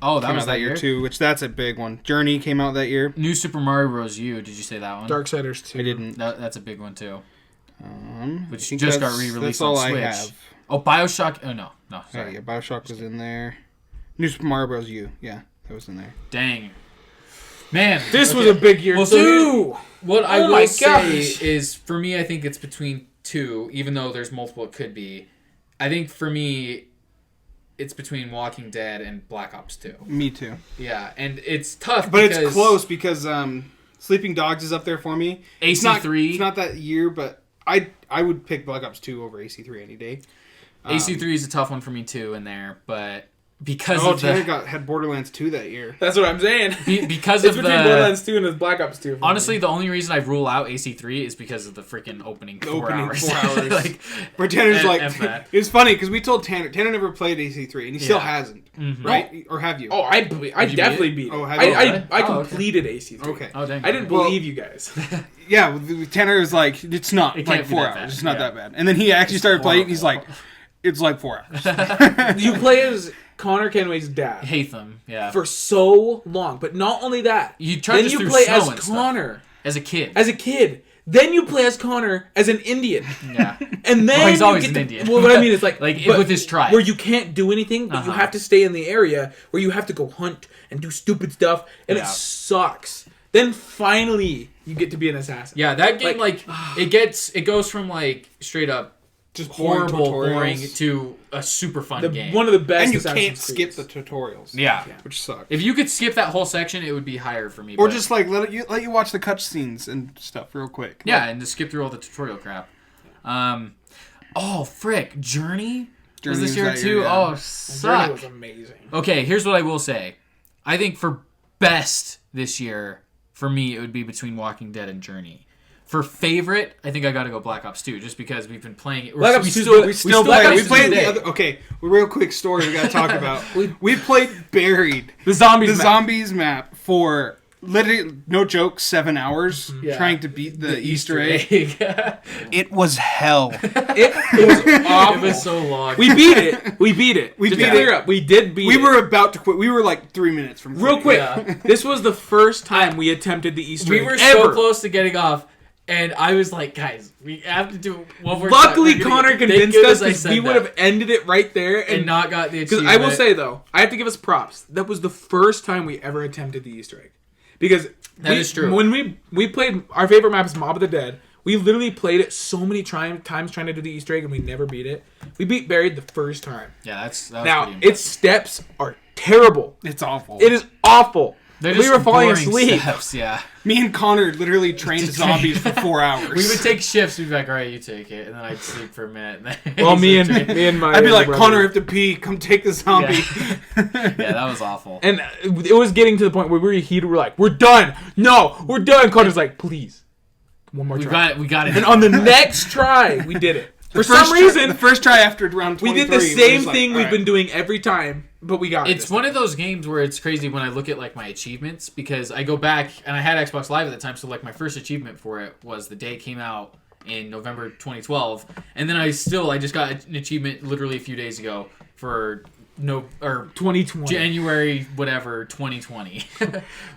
Oh, that
came
was
out that year
year
too, which that's a big one. Journey came out that year.
New Super Mario Bros. U. Did you say that one?
Darksiders 2.
I didn't.
That's a big one too.
Which
just got re-released
That's
on
all
Switch.
I have.
Oh, Bioshock. Oh no,
Oh,
sorry.
yeah, Bioshock was in there. New Super Mario Bros. U. Yeah, that was in there.
Dang. Man,
This was
okay.
a big year
Well, so
too.
What I
Oh my
will say
gosh.
is, for me, I think it's between two, even though there's multiple it could be. I think for me, it's between Walking Dead and Black Ops 2.
Me too.
Yeah, and it's tough
But
because
it's close because Sleeping Dogs is up there for me.
AC3.
It's not that year, but I would pick Black Ops 2 over AC3 any day.
AC3 is a tough one for me too in there, but because
Oh,
of
Tanner
the
had Borderlands 2 that year.
That's what I'm saying.
because
It's
of
between
the
Borderlands 2 and Black Ops 2. for
honestly,
me.
the only reason I rule out AC3 is because of the freaking opening 4
opening
hours.
4 hours.
like,
Where Tanner's
F-
like,
F that.
it's funny because we told Tanner never played AC3 and he still
Yeah.
hasn't,
Mhm.
right? Or have you?
Oh, I
Did you
definitely
beat
beat
it?
it.
Oh, have
I,
you?
I,
Really?
I
Oh, okay.
completed AC3.
Okay.
oh dang.
I didn't
Well-
believe you guys.
Yeah, Tanner was like, it's not
It
like
can't be
4
that
hours.
bad.
It's not
Yeah.
that bad. And then he actually started playing. And he's like, it's like 4 hours.
You play as Connor Kenway's dad
Hatham, yeah.
for so long, but not only that.
You tried
then
this
you
through
play
snow
as
and stuff.
Connor
As a kid.
as a kid. Then you play as Connor as an Indian.
yeah.
And then
Well, he's
you
always
get
an
to-
Indian.
Well, what I mean is like
Like,
but
with his tribe.
where you can't do anything, but you
Uh-huh.
have to stay in the area where you have to go hunt and do stupid stuff, and
Yeah.
it sucks. Then finally you get to be an assassin.
Yeah, that game
Like-
it goes from like straight up
Just boring
horrible,
tutorials.
boring to a super fun game.
One of the best.
And you
Assassin's
can't skip
Creeds.
the tutorials.
yeah.
Which sucks.
If you could skip that whole section, it would be higher for me.
Or
but-
just like let you watch the cutscenes and stuff real quick.
yeah, and to skip through all the tutorial crap. Oh frick, Journey was
Journey
this
was
year
that
too.
year, yeah.
Oh,
Journey
suck.
was amazing.
Okay, here's what I will say. I think for best this year, for me, it would be between Walking Dead and Journey. For favorite, I think I got to go Black Ops 2, just because we've been playing it.
Black Ops 2
We still play. We played the other. Okay, real quick story we got to talk about. We played Buried,
the
zombies map for literally, no joke, 7 hours trying to beat the Easter egg. It was hell.
It was awful.
It was so long.
We beat it. We did beat
it.
We did beat it.
We were about to quit. We were like 3 minutes from quitting.
Real quick, this was the first time we attempted the Easter egg.
We were
ever.
so close to getting off, and I was like, guys, we have to do one more
Luckily,
time.
Connor convinced us because we would have ended it right there
and not got the achievement.
Because I will say, though, I have to give us props. That was the first time we ever attempted the Easter egg. Because
that is true.
When we played, our favorite map is Mob of the Dead. We literally played it so many times trying to do the Easter egg, and we never beat it. We beat Buried the first time.
Yeah, that was
now
pretty
its steps are terrible.
It's awful.
It is awful.
They're
we were falling asleep.
Steps, yeah.
Me and Connor literally trained zombies for 4 hours.
We would take shifts. We'd be like, all right, you take it, and then I'd sleep for a minute. And then
well, me and my.
I'd be like,
brother.
Connor, I have to pee. Come take the zombie.
Yeah, that was awful.
And it was getting to the point where we were heated. We're like, we're done. No, we're done. Connor's like, please, one more try.
We got it.
And on the next try, we did it. For some reason,
the first try after round 23,
we did the same
like,
thing we've been doing every time, but we got it.
It's one of those games where it's crazy when I look at like my achievements, because I go back and I had Xbox Live at the time, so like my first achievement for it was the day it came out in November 2012, and then I just got an achievement literally a few days ago for
2020
January whatever 2020.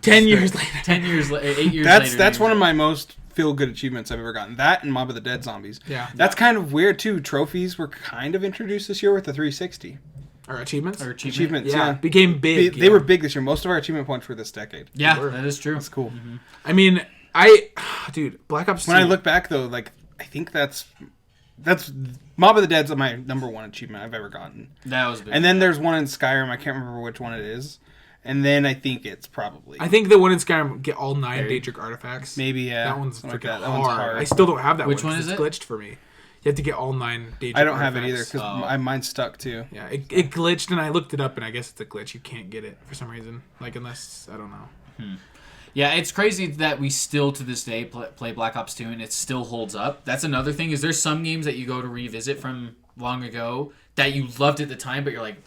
10 years later.
10 years 8 years later.
That's one of my most feel good achievements I've ever gotten. That and Mob of the Dead Zombies.
Yeah.
That's kind of weird too. Trophies were kind of introduced this year with the 360.
Our achievements?
Achievements,
yeah. Became big.
They were big this year. Most of our achievement points were this decade.
Yeah, that is true.
That's cool.
Mm-hmm.
I mean, dude, Black Ops 2.
When I look back though, like I think that's Mob of the Dead's my number one achievement I've ever gotten.
That was big.
And then there's one in Skyrim. I can't remember which one it is. And then I think it's probably...
I think the one in Skyrim, get all 9 Daedric artifacts.
Maybe, yeah.
That one's freaking
that
hard.
one's hard.
I still don't have that
Which
one.
one is
it's
it?
glitched for me. You have to get all 9 Daedric
I don't
artifacts.
have it either because mine's stuck too.
Yeah, it glitched, and I looked it up, and I guess it's a glitch. You can't get it for some reason. Like, unless... I don't know.
Yeah, it's crazy that we still to this day play Black Ops 2 and it still holds up. That's another thing, is there's some games that you go to revisit from long ago that you loved at the time, but you're like,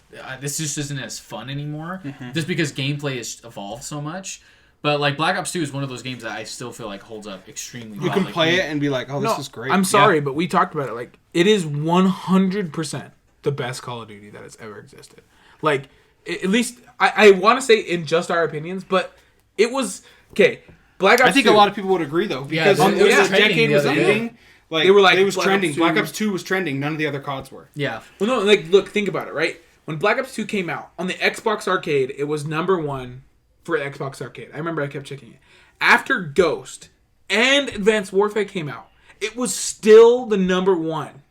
this just isn't as fun anymore, just because gameplay has evolved so much. But like Black Ops 2 is one of those games that I still feel like holds up extremely well.
You can
like,
play it and be like, oh, this is great.
I'm sorry, but we talked about it. Like, it is 100% the best Call of Duty that has ever existed. Like, at least, I want to say in just our opinions, but it was... Okay, Black Ops 2...
I think a lot of people would agree, though. Because
it was
the
trending
decade
the
was
other day.
ending. Like,
They were like,
it was
Black
trending.
Ops 2
Black Ops 2 was trending. None of the other CODs were.
Yeah.
Well, no, like, look, think about it, right? When Black Ops 2 came out, on the Xbox Arcade, it was number 1 for Xbox Arcade. I remember I kept checking it. After Ghost and Advanced Warfare came out, it was still the number 1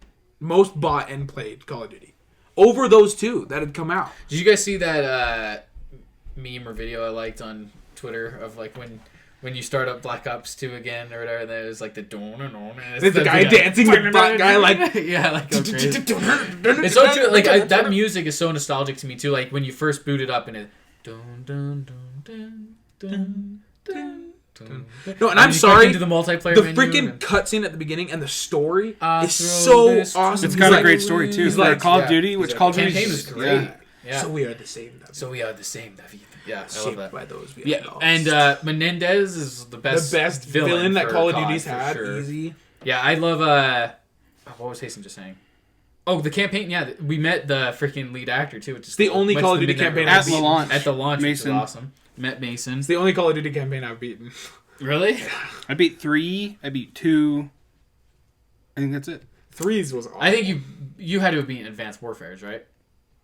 most bought and played Call of Duty. Over those two that had come out.
Did you guys see that meme or video I liked on Twitter of like when you start up Black Ops 2 again or whatever, and then it was like the
It's the guy dancing, the black guy like
yeah, like go crazy. It's so true. Like that music is so nostalgic to me too. Like when you first boot it up and it dun dun dun dun dun dun.
No, and I'm sorry.
Into the multiplayer
the
menu
freaking cutscene at the beginning and the story is
throw
so
this
awesome.
It's got a great story, too.
He's
For
like,
Call of Duty, which Call of Duty
campaign was great. Yeah.
So we are the same.
So we are the same, David. Yeah, I love
Shaped
that.
by those.
Yeah, and Menendez is the best
villain that
for
Call of
COD,
Duty's
for
had.
sure.
Easy.
Yeah, I love. What was Hasten just saying? Oh, the campaign. Yeah, we met the freaking lead actor too, which is
the only
what's
Call of
the
Duty
midnight
campaign
release?
At the launch.
At the launch,
Mason.
which was awesome. Met Mason.
It's the only Call of Duty campaign I've beaten.
Really?
I beat 3. I beat 2. I think that's it.
3's was awesome.
I think you had to have beaten Advanced Warfares, right?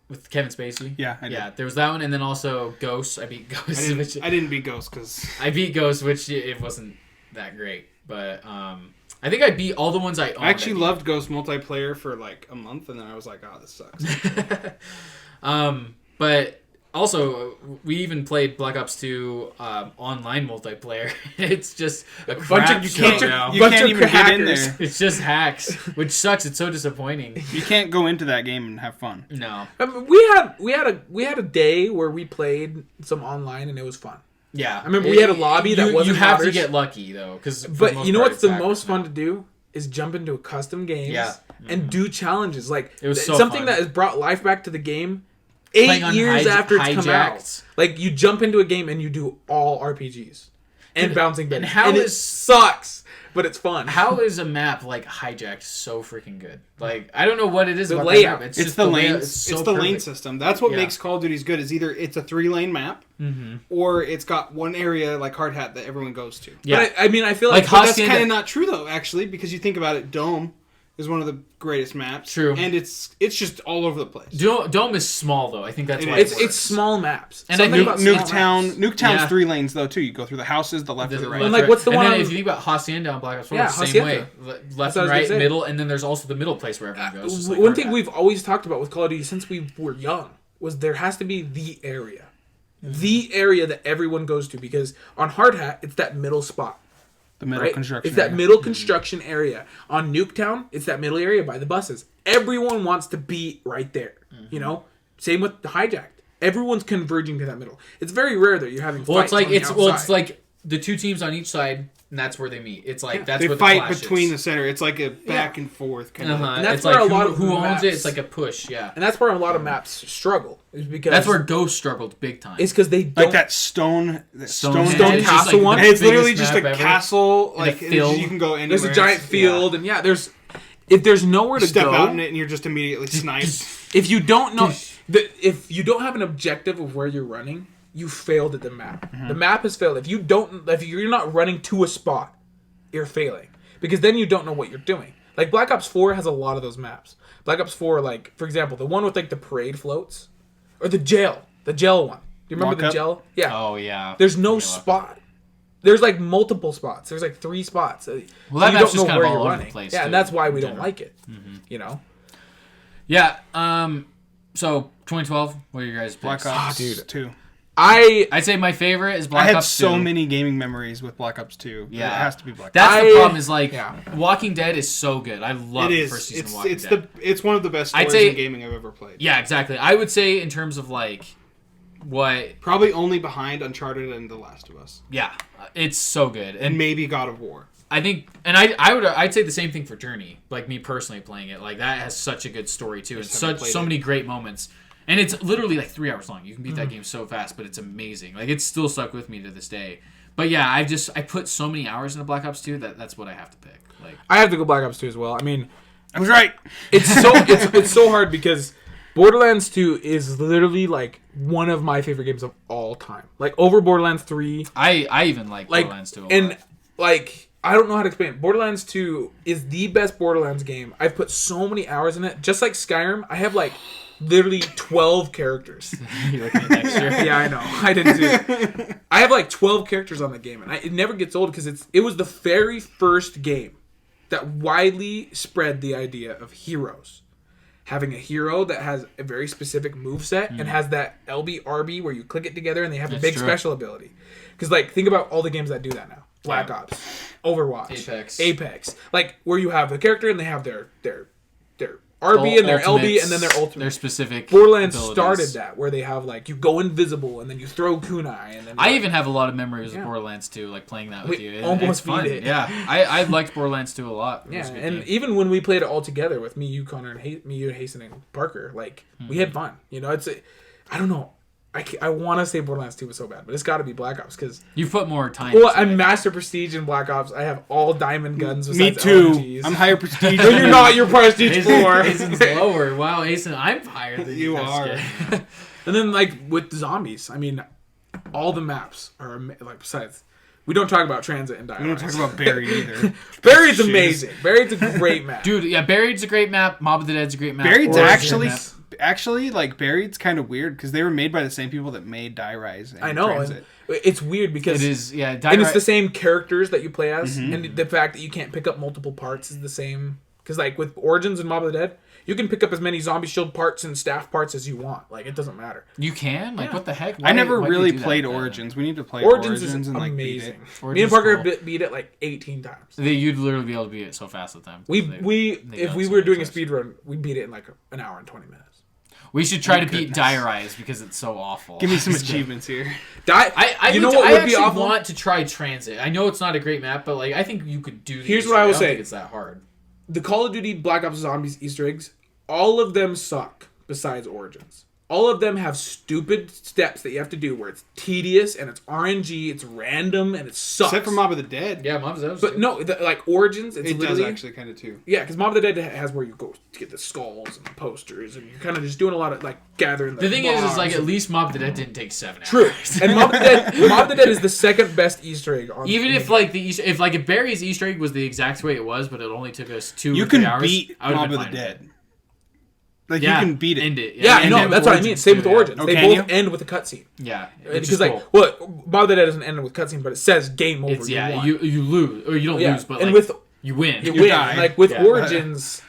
With Kevin Spacey.
Yeah, I did.
Yeah, there was that one, and then also Ghost. I beat Ghost.
I didn't beat Ghost because
I beat Ghost, which it wasn't that great, but I think I beat all the ones I owned.
I actually loved Ghost multiplayer for like a month, and then I was like, oh, this sucks.
But Also, we even played Black Ops 2 online multiplayer. It's just a crap show now.
You can't even get in there.
It's just hacks, which sucks. It's so disappointing.
You can't go into that game and have fun.
No.
I mean, we had a day where we played some online and it was fun.
Yeah.
I remember we had a lobby that wasn't
You have
modders.
to get lucky, though.
But you know what's the most fun to do? Is jump into a custom games and do challenges. Like,
it was so
something
fun.
that has brought life back to the game 8 years after it's come out. Like, you jump into a game and you do all RPGs. And bouncing back. And it sucks, but it's fun.
How is a map like Hijacked so freaking good? Like, I don't know what it is
The
about
layout.
that map.
It's the lanes.
It's
It's the lane system. That's what makes Call of Duty's good. Is either it's a 3-lane map, or it's got one area like Hard Hat that everyone goes to.
Yeah.
But I mean, I feel
Like
like
That's kind of not true though, actually, because you think about it. Dome is one of the greatest maps.
True.
And it's just all over the place.
Dome is small though. I think that's why
it's small maps.
And I think
Nuketown's 3 lanes though too. You go through the houses, the left or the right.
And like, what's the
and
one?
then if you think about Hacienda on Black Ops 4,
Yeah,
it's the same
Hacienda.
way. Left and right, middle, and then there's also the middle place where everyone goes. just like
One
Hard
thing
Hat.
we've always talked about with Call of Duty since we were young was there has to be the area. The area that everyone goes to, because on Hard Hat, it's that middle spot.
The middle
Right?
construction.
It's that
area.
middle construction area. On Nuketown, it's that middle area by the buses. Everyone wants to be right there. You know? Same with the Hijacked. Everyone's converging to that middle. It's very rare that you're having fights on the outside.
it's like the two teams on each side, and that's where they meet. It's like that's
They
where
fight
the clash
between the
is.
center. It's like a back and forth kind of.
And that's
it's
where
like
a lot of
who owns
maps-
it. It's like a push. Yeah,
And that's where a lot of maps struggle. Is because
that's where Ghost struggled big time.
it's because they don't
Like that stone
Stone
castle one?
And it's literally just a
biggest map ever.
castle.
In a
Like
field.
you can go anywhere.
There's a giant field, and there's if there's nowhere to
Step
go,
out in it and you're just immediately sniped.
if you don't know, if you don't have an objective of where you're running, you failed at the map. The map has failed. If you're not running to a spot, you're failing because then you don't know what you're doing. Like Black Ops 4 has a lot of those maps. Black Ops 4, like for example, the one with like the parade floats, or the jail one. Do you remember the
Lockup?
jail? Yeah.
oh yeah,
There's no spot. There's like multiple spots. There's like 3 spots.
Well, that
you
map's
don't
just
know
kind of
where
all
you're
over
running.
the place.
Yeah,
too,
and that's why we
in
don't
general.
like it. You know.
Yeah. So 2012. What are your guys'
Black
picks?
Ops
dude.
2.
I'd say my favorite is Black
I had
Ops
so
2.
many gaming memories with Black Ops 2.
Yeah.
It has to be Black Ops.
That's the problem. Is like
Yeah.
Walking Dead is so good. I love
It
the
is.
first season
It's
of Walking
it's
Dead.
it's one of the best
I'd
stories
say-
in gaming I've ever played.
Yeah, exactly. I would say in terms of like what.
Probably only behind Uncharted and The Last of Us.
Yeah, it's so good,
And
and
maybe God of War.
I think, and I'd say the same thing for Journey. Like me personally playing it, like that has such a good story too, and
haven't played
so
it.
many great moments. And it's literally like 3 hours long. You can beat that game so fast, but it's amazing. Like it's still stuck with me to this day. But yeah, I put so many hours into Black Ops 2 that's what I have to pick. Like
I have to go Black Ops 2 as well. I mean,
I was right.
it's so it's so hard because Borderlands 2 is literally like one of my favorite games of all time. Like over Borderlands 3.
I even like Borderlands 2 a lot.
And like I don't know how to explain it. Borderlands 2 is the best Borderlands game. I've put so many hours in it. Just like Skyrim, I have like literally 12 characters.
You looking at next year?
Yeah, I know. I didn't do it. I have like 12 characters on the game, and it never gets old because it was the very first game that widely spread the idea of heroes. Having a hero that has a very specific moveset and has that LB RB where you click it together and they have a
That's
big
true.
special ability. Because like think about all the games that do that now. Black
Yeah.
Ops, Overwatch,
Apex.
Like where you have the character and they have their RB and their LB
Ultimates,
and then their ultimate.
Their specific
Borderlands
abilities.
started that where they have like you go invisible and then you throw kunai and then
I
like,
even have a lot of memories
Yeah.
of Borderlands 2, like playing that with
We
you.
almost
It's fun.
beat it.
Yeah, I liked Borderlands 2 a lot. It was
yeah,
a good
and
game.
even when we played it all together with me, you, Connor, and me, you, Hasten, and Parker, like we had fun. You know, I don't know. I want to say Borderlands 2 was so bad, but it's got to be Black Ops because
You put more time.
well,
into
I'm
it.
Master Prestige in Black Ops. I have all diamond guns.
Me
besides
too.
LMGs.
I'm higher prestige.
No, you're not. You're Prestige 4.
Hazen's lower. Wow, Hazen, I'm higher than you.
You
I'm
are.
just kidding.
And then like with the zombies, I mean, all the maps are like besides. We don't talk about Transit and Die.
We don't talk about Buried either.
Buried's
Jeez.
amazing. Buried's a great map.
Dude, yeah, Buried's a great map. Mob of the Dead's a great map.
Buried's
Origin's
actually like Buried's kind of weird because they were made by the same people that made Die Rise. And
I know.
Transit.
And it's weird because
It is, yeah.
and it's the same characters that you play as,
Mm-hmm.
and the fact that you can't pick up multiple parts is the same. Because like with Origins and Mob of the Dead, You can pick up as many zombie shield parts and staff parts as you want. Like, it doesn't matter.
You can? Like,
Yeah.
what the heck?
I never
why do
really
they do that
played
with that?
Origins. We need to play
Origins
Origins
is
and like beat
amazing.
it.
Me and
Origins
Parker
cool.
beat it like 18 times.
You'd literally be able to beat it so fast with them.
We
They
if
got
we
so
were
many
doing a
twists.
speed run, we beat it in like an hour and 20 minutes.
We should try to
Oh,
beat
goodness.
Diarize because it's so awful.
Give me some achievements here.
I
you know what would be
actually
awful?
want to try Transit. I know it's not a great map, but like I think you could do. the
Here's
Easter
what I
egg.
will
don't
say.
think it's that hard.
The Call of Duty Black Ops Zombies Easter eggs, all of them suck besides Origins. All of them have stupid steps that you have to do where it's tedious and it's RNG, it's random, and it sucks.
Except for Mob of the Dead.
Yeah, Mom's
But no, like Origins, it's
It does
literally...
actually kind of too.
Yeah, because Mob of the Dead has where you go to get the skulls and the posters, and you're kind of just doing a lot of like gathering
The thing is
logs
like at
and-
least Mob of the Dead didn't take 7 hours.
True. And Mob of the Dead is the second best Easter egg on
Even if like if Barry's Easter egg was the exact way it was, but it only took us 2
You
or 3
can
hours,
beat
I would've
Mob
been
of the
fine with
Dead.
it.
Like
Yeah,
you can beat it.
End it.
Yeah,
end
no,
it with
that's what I mean.
Origins
Same
too,
with
yeah.
Origins.
Oh,
They
can
both
you?
end with a cutscene.
Yeah,
Because like, well, Mob of the Dead doesn't end with cutscene, but it says game over.
it's yeah,
won.
you lose or you don't
Yeah,
lose, but
and
like
with
you win.
you
You
win.
die.
Like with
Yeah.
Origins,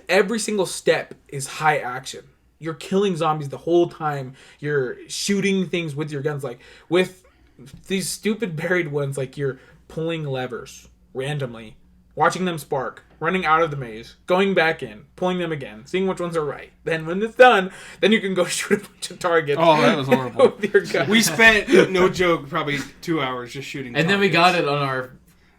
every single step is high action. You're killing zombies the whole time. You're shooting things with your guns. Like with these stupid buried ones, like you're pulling levers randomly, watching them spark, running out of the maze, going back in, pulling them again, seeing which ones are right. Then when it's done, then you can go shoot a bunch of targets.
Oh, that was horrible.
with your gun.
We spent, no joke, probably 2 hours just shooting.
And then we
targets.
got it on our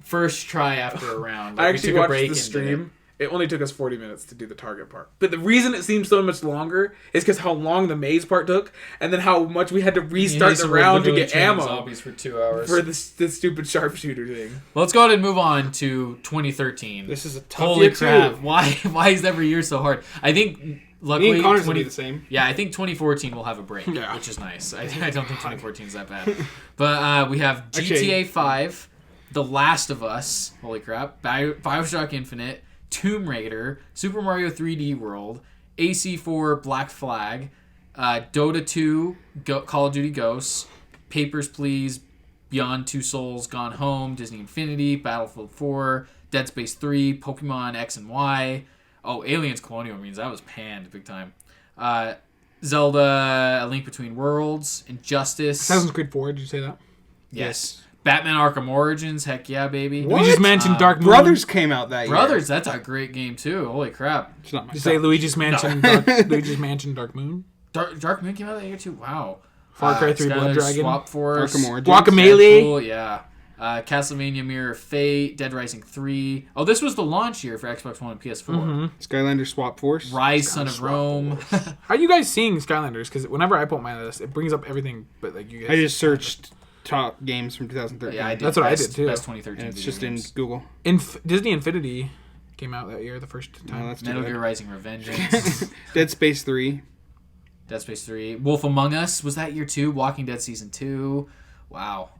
first try after a round. Like,
I
we
actually
took a
watched
break
the
and did
stream. It only took us 40 minutes to do the target part. But the reason it seemed so much longer is because how long the maze part took, and then how much we had to
it.
restart
Yeah,
the
so we're
round to
literally
get
training
ammo
zombies for 2 hours.
for this stupid sharpshooter thing.
Well, let's go ahead and move on to 2013.
This is a tough
Holy
year,
crap!
too.
Why is every year so hard? I think
Me
luckily
and Connors will be the same.
Yeah, I think 2014 will have a break,
Yeah.
which is nice. I don't think 2014 is that bad. But we have GTA 5, The Last of Us, holy crap, Bioshock Infinite, Tomb Raider, Super Mario 3D World, AC4 Black Flag, Dota 2, Call of Duty Ghosts, Papers, Please, Beyond Two Souls, Gone Home, Disney Infinity, Battlefield 4, Dead Space 3, Pokemon X and Y. Oh, Aliens Colonial Marines, that was panned big time. Zelda, A Link Between Worlds, Injustice.
Assassin's Creed 4, did you say that?
Yes. Batman Arkham Origins, heck yeah, baby.
We just mentioned Dark Moon.
Brothers came out that year.
Brothers, that's a great game too. Holy crap.
It's not my
Did you say
top.
Luigi's Mansion, Luigi's Mansion Dark Moon?
Dark Moon came out that year too. Wow.
Far Cry 3 Blood
Skylanders
Dragon.
Swap Force.
Arkham Origins.
Guacamelee.
Cool, yeah. Castlevania Mirror of Fate, Dead Rising 3. Oh, this was the launch year for Xbox One and PS4.
Skylander Swap Force.
Rise, Son of Rome.
How are you guys seeing Skylanders? Because whenever I put my list, it brings up everything but like you guys.
I just searched top games from 2013.
Yeah, I did.
That's what I
best,
did, too.
Best 2013
And it's
video
just in
games.
Google.
Disney Infinity came out that year, the first time.
No, that's too
Metal
bad.
Gear Rising Revengeance.
Dead Space 3.
Dead Space 3. Wolf Among Us was that year too. Walking Dead Season 2. Wow.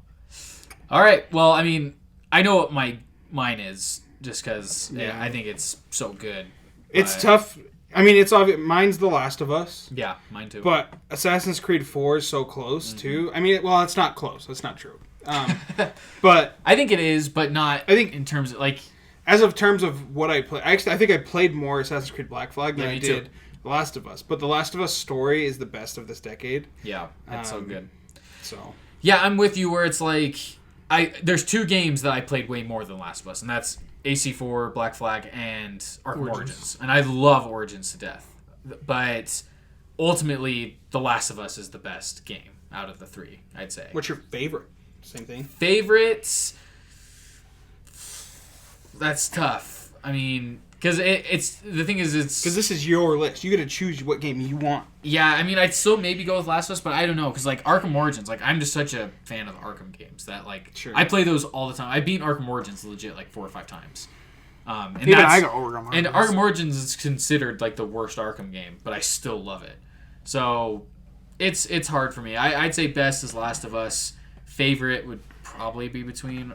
All right. Well, I mean, I know what mine is just because
Yeah.
I think it's so good.
It's
But-
tough. I mean, it's obvious. Mine's The Last of Us.
Yeah, mine too.
But Assassin's Creed 4 is so close, too. I mean, well, it's not close. That's not true. But
I think it is, but not
I think-
in terms of like
as of terms of what I play, I think I played more Assassin's Creed Black Flag than
Yeah,
I
me
did
too.
The Last of Us. But The Last of Us story is the best of this decade.
yeah, it's so good.
So
Yeah, I'm with you where it's like there's two games that I played way more than Last of Us, and that's AC4, Black Flag, and Arkham Origins. And I love Origins to death. But ultimately, The Last of Us is the best game out of the three, I'd say.
what's your favorite? Same thing.
Favorites? That's tough. I mean, because it's the thing is it's
Because this is your list. You got to choose what game you want.
yeah. I mean, I'd still maybe go with Last of Us, but I don't know because like Arkham Origins, like I'm just such a fan of the Arkham games that like
Sure.
I play those all the time. I beat Arkham Origins legit like 4 or 5 times. And
Even
that's,
I got Arkham
and
Origins.
Arkham Origins is considered like the worst Arkham game, but I still love it. So it's hard for me. I'd say best is Last of Us. Favorite would probably be between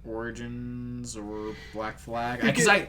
Origins or Black Flag.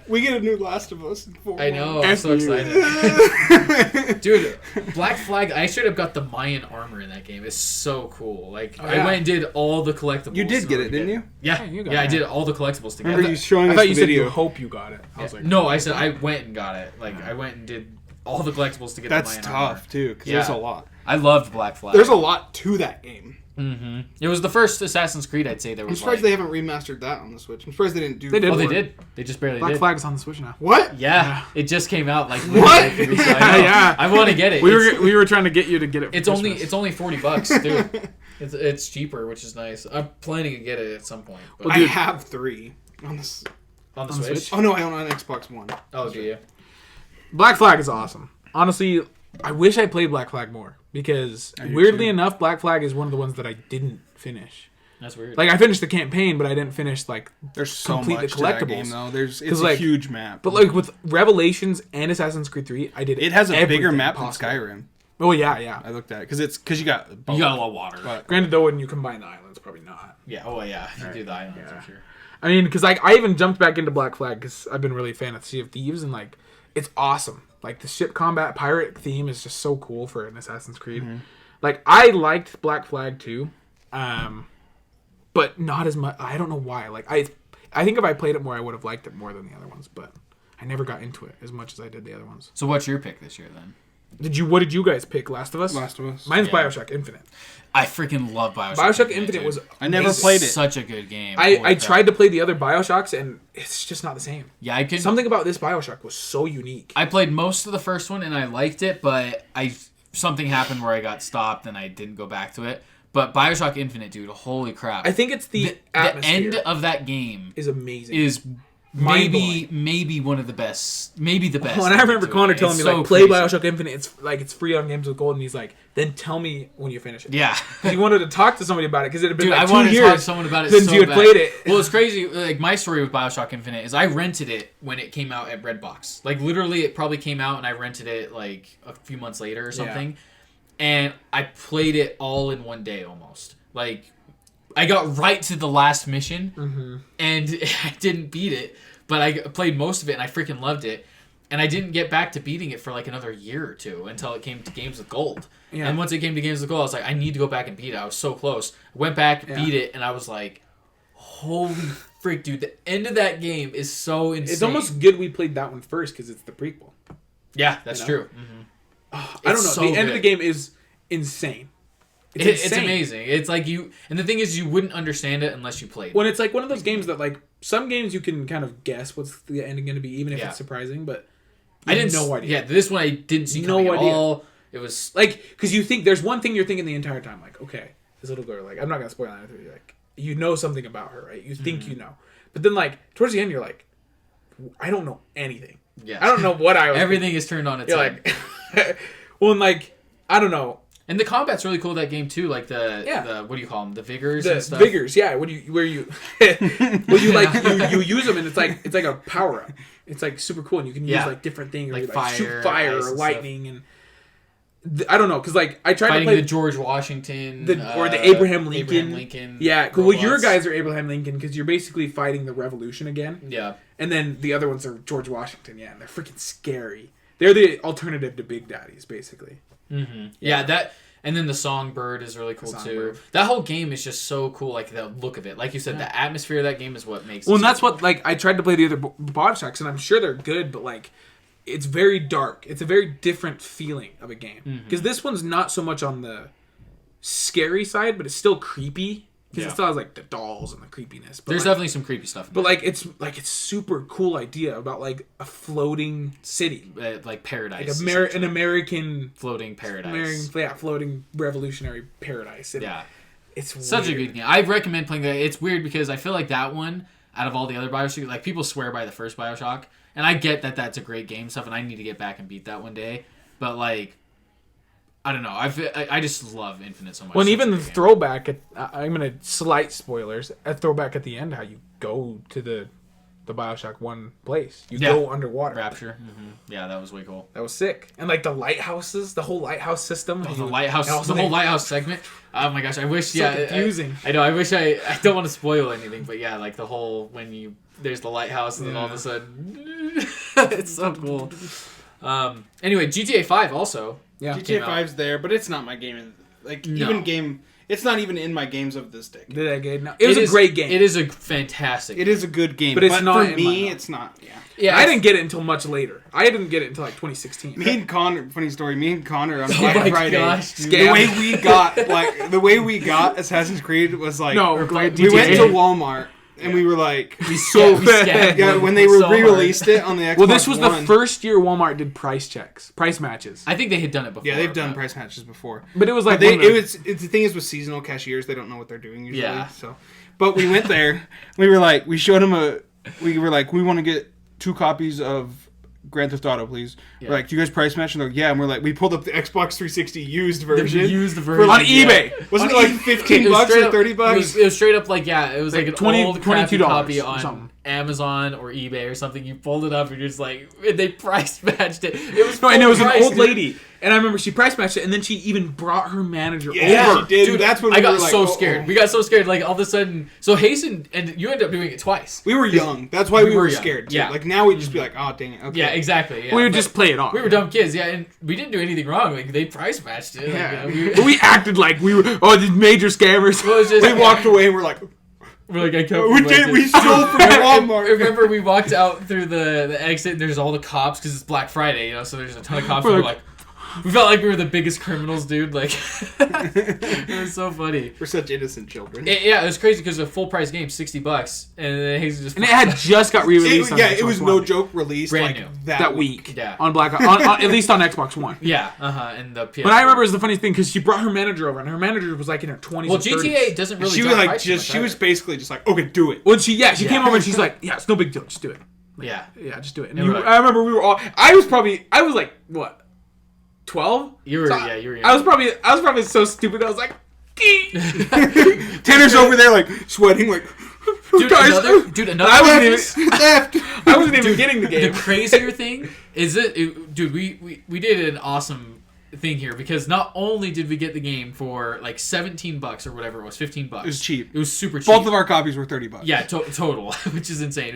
We get a new Last of Us in 4
I know, I'm
months.
so excited. Dude, Black Flag, I straight up got the Mayan armor in that game. It's so cool. Like, I went and did all the collectibles.
You did get it, didn't you?
Yeah,
you got
I
it.
did all the collectibles together.
Remember you showing
I
us
thought
the
you said
video.
you hope you got it. I was like,
No, I said I went and got it. Like, I went and did all the collectibles to get
That's
the Mayan armor.
tough, too, because
Yeah.
there's a lot.
I loved Black Flag.
There's a lot to that game.
Mm-hmm. It was the first Assassin's Creed I'd say there
I'm
was.
surprised they haven't remastered that on the Switch. I'm surprised they didn't do
They did.
Oh, they did. They just barely
Black
did.
Flag's on the Switch now.
What?
Yeah, it just came out like
What?
a few weeks ago. I know.
Yeah.
I want to get it.
We were trying to get you to get it. For
It's only
Christmas.
$40, dude. It's cheaper, which is nice. I'm planning to get it at some point. But
Well,
I
dude-
have 3 on this.
on the
on the
Switch.
Switch?
Oh no, I own it on Xbox One.
Oh, do you?
Black Flag is awesome. Honestly, I wish I played Black Flag more because
I do
weirdly
too.
enough, Black Flag is one of the ones that I didn't finish.
That's weird.
Like I finished the campaign, but I didn't finish like.
There's so
Complete the
much to that
collectibles.
game though. It's
'Cause,
a
like-
huge map.
But like with Revelations and Assassin's Creed 3, I did.
It has a bigger
everything
map
possible.
than Skyrim.
Oh yeah.
I looked at it because you got
you got a lot of water.
But
Granted, though, when you combine the islands, probably not.
Yeah. Oh, yeah. You do the islands
Yeah.
for sure.
I mean, because like I even jumped back into Black Flag because I've been really a fan of Sea of Thieves and like it's awesome. Like the ship combat pirate theme is just so cool for an Assassin's Creed. Like I liked Black Flag too, but not as much. I don't know why. Like I think if I played it more, I would have liked it more than the other ones. But I never got into it as much as I did the other ones.
So, what's your pick this year then?
What did you guys pick? Last of Us.
Last of Us.
Mine's
Yeah.
BioShock Infinite.
I freaking love Bioshock.
BioShock Infinite
dude.
was.
I never
amazing.
played it.
Such a good game.
I
Holy crap.
tried to play the other BioShocks and it's just not the same.
Yeah, I could.
Something about this BioShock was so unique.
I played most of the first one and I liked it, but something happened where I got stopped and I didn't go back to it. But Bioshock Infinite, dude, holy crap!
I think it's the atmosphere
end of that game
is amazing.
is
Mind-blowing.
maybe one of the best, maybe the best.
Oh, and I remember
to
Connor
it.
telling
It's
me
so
like play
crazy.
BioShock Infinite. It's free on Games with Gold, and he's like, then tell me when you finish it.
Yeah.
He wanted to talk to somebody about it because it had been
Dude,
like
I
2
wanted to
years
talk to someone about it
since
so
you had
bad.
played it.
Well, it's crazy. Like my story with Bioshock Infinite is I rented it when it came out at Redbox. Like literally, it probably came out and I rented it like a few months later or something, and I played it all in one day almost. Like I got right to the last mission, and I didn't beat it, but I played most of it and I freaking loved it. And I didn't get back to beating it for like another year or two until it came to Games with Gold.
Yeah.
And once it came to Games with Gold, I was like, I need to go back and beat it. I was so close. Went back,
Yeah.
beat it, and I was like, holy frick, dude. The end of that game is so insane.
It's almost good we played that one first because it's the prequel.
Yeah, that's
you know?
true.
I don't know.
It's so
the end of the
good.
game is insane.
It's
insane.
amazing. It's like and the thing is, you wouldn't understand it unless you played.
When it's like one of those games that like some games you can kind of guess what's the ending going to be, even if
Yeah.
it's surprising. But
I didn't
no idea.
Yeah, this one I didn't see
No
coming at
idea.
all. It was
Like, because you think there's one thing you're thinking the entire time, like, okay, this little girl, like, I'm not gonna spoil anything. Like, you know something about her, right? You think you know, but then like towards the end, you're like, I don't know anything.
yeah.
I don't know what I was.
Everything is turned on its
You're
head.
like, well, and like, I don't know.
And the combat's really cool in that game too. Like the
Yeah.
what do you call them? The vigors
The
and stuff.
vigors, yeah. Where you you use them, and it's like a power up. It's like super cool, and you can
Yeah.
use like different things, or
Like
you, like shoot
fire,
fire
ice
or
and
lightning, and I don't know, because like I tried
Fighting
to play
the George Washington
or the Abraham Lincoln.
Abraham Lincoln.
Yeah, cool. Well, your
robots.
guys are Abraham Lincoln because you're basically fighting the Revolution again,
Yeah.
and then the other ones are George Washington. Yeah, and they're freaking scary. They're the alternative to Big Daddies, basically.
Mm-hmm. Yeah, that. And then the Songbird is really cool too.
Songbird.
That whole game is just so cool. Like the look of it, like you said, the atmosphere of that game is what makes.
Well,
it
and
so
that's
cool.
what like I tried to play the other Bioshocks, and I'm sure they're good, but like it's very dark. It's a very different feeling of a game because this one's not so much on the scary side, but it's still creepy because
Yeah.
it still has like the dolls and the creepiness. But
There's
like,
definitely some creepy stuff.
but like it's super cool idea about like a floating city,
Like paradise,
like an American.
floating paradise.
Floating revolutionary paradise. And
Yeah,
it's
such
weird.
a good game. I recommend playing that. It's weird because I feel like that one, out of all the other Bioshock, like people swear by the first Bioshock, and I get that that's a great game stuff, and I need to get back and beat that one day. But like, I don't know. I just love Infinite so much.
Well, and
Such
even
a
the
good game.
throwback. I'm gonna slight spoilers. A throwback at the end, how you go to the the Bioshock 1 place. You
Yeah.
go underwater.
Rapture. Yeah, that was way cool.
That was sick. And like the lighthouses, the whole lighthouse system.
Oh, the lighthouse, the whole lighthouse segment. Oh my gosh, I wish.
So confusing.
I know. I wish I don't want to spoil anything, but yeah, like the whole there's the lighthouse, and then all of a sudden, it's so cool. Anyway, GTA 5 also.
Yeah.
GTA 5's there, but it's not my game. Like
No.
even game, it's not even in my games of this decade.
Did that game? No. It was a great game.
It is a fantastic.
It is a good game,
But it's not
for
in
me.
my-
It's not. Yeah.
Yeah,
I didn't get it until much later. I didn't get it until like 2016.
Me and Connor, funny story. Me and Connor on
Oh
Black
my
Friday.
gosh, dude.
The way we got Assassin's Creed was like
No,
We're
we
playing
we went
GTA.
to Walmart and we were like,
we scammed
yeah,
them
when they
so hard.
re-released it on the Xbox
Well, this was
One.
the first year Walmart did price matches.
I think they had done it before.
Yeah, they've done
but-
price matches before.
But it was like
But the thing is with seasonal cashiers, they don't know what they're doing usually.
Yeah.
So, but we went there. We showed them we want to get 2 copies of Grand Theft Auto, please.
Yeah.
We're like, do you guys price match? And they're like, yeah. And we're like, we pulled up the Xbox 360 used version.
Used version
on eBay.
Wasn't it
On
like
eBay.
$15
It was straight
or
up-
$30?
It was straight up like it was like an
20
old crappy
$22
copy
or
on
something.
Amazon or eBay or something. You pulled it up and you're just like they price matched it. It was
No, and it was an
full
old
price, dude.
lady. And I remember she price matched it, and then she even brought her manager
Yeah,
over.
she did.
Dude,
That's when
I
we
got
were like,
so
oh,
scared.
oh.
We got so scared. Like all of a sudden, so Hasten and you ended up doing it twice.
We were young. That's why we were
young.
scared. Too.
Yeah.
Like now we'd just be like, oh dang it. Okay.
Yeah, exactly. Yeah.
We would
But
just play it on.
we were dumb kids. Yeah, and we didn't do anything wrong. Like they price matched it.
Yeah.
Like, you know,
But we acted like we were, these major scammers.
it was just,
We walked away and we're like,
We're like, I can't.
we stole from Walmart.
Remember, we walked out through the exit, and there's all the cops because it's Black Friday, you know. So there's a ton of cops. And we're like, we felt like we were the biggest criminals, dude. Like, it was so funny.
We're such innocent children.
Yeah, it was crazy because a full price game, $60, and then Hazen just
And it had just got re-released.
It was no joke released
Brand
like
new.
that week.
Yeah.
On at least on Xbox One.
yeah, and the PS4.
But I remember it was the funniest thing because she brought her manager over, and her manager was like in her 20s.
Well,
or 30s.
GTA doesn't really.
She was
drop
like
prices
just
much
she was
either.
basically just like, okay, do it.
Well, she came
Yeah.
over and she's like, yeah, it's no big deal, just do it.
Yeah.
Yeah, just do it. And
And we're like-
I remember we were all. I was like what, 12?
You were,
So
yeah, you were.
I was probably so stupid. I was like,
Tanner's over there like sweating like,
Dude,
guys,
another.
I wasn't even.
left.
I wasn't even getting the
The
game.
crazier thing is dude, we did an awesome thing here because not only did we get the game for like $17 or whatever it was, $15.
It was cheap.
It was super cheap.
Both of our copies were $30.
Yeah, total, which is insane.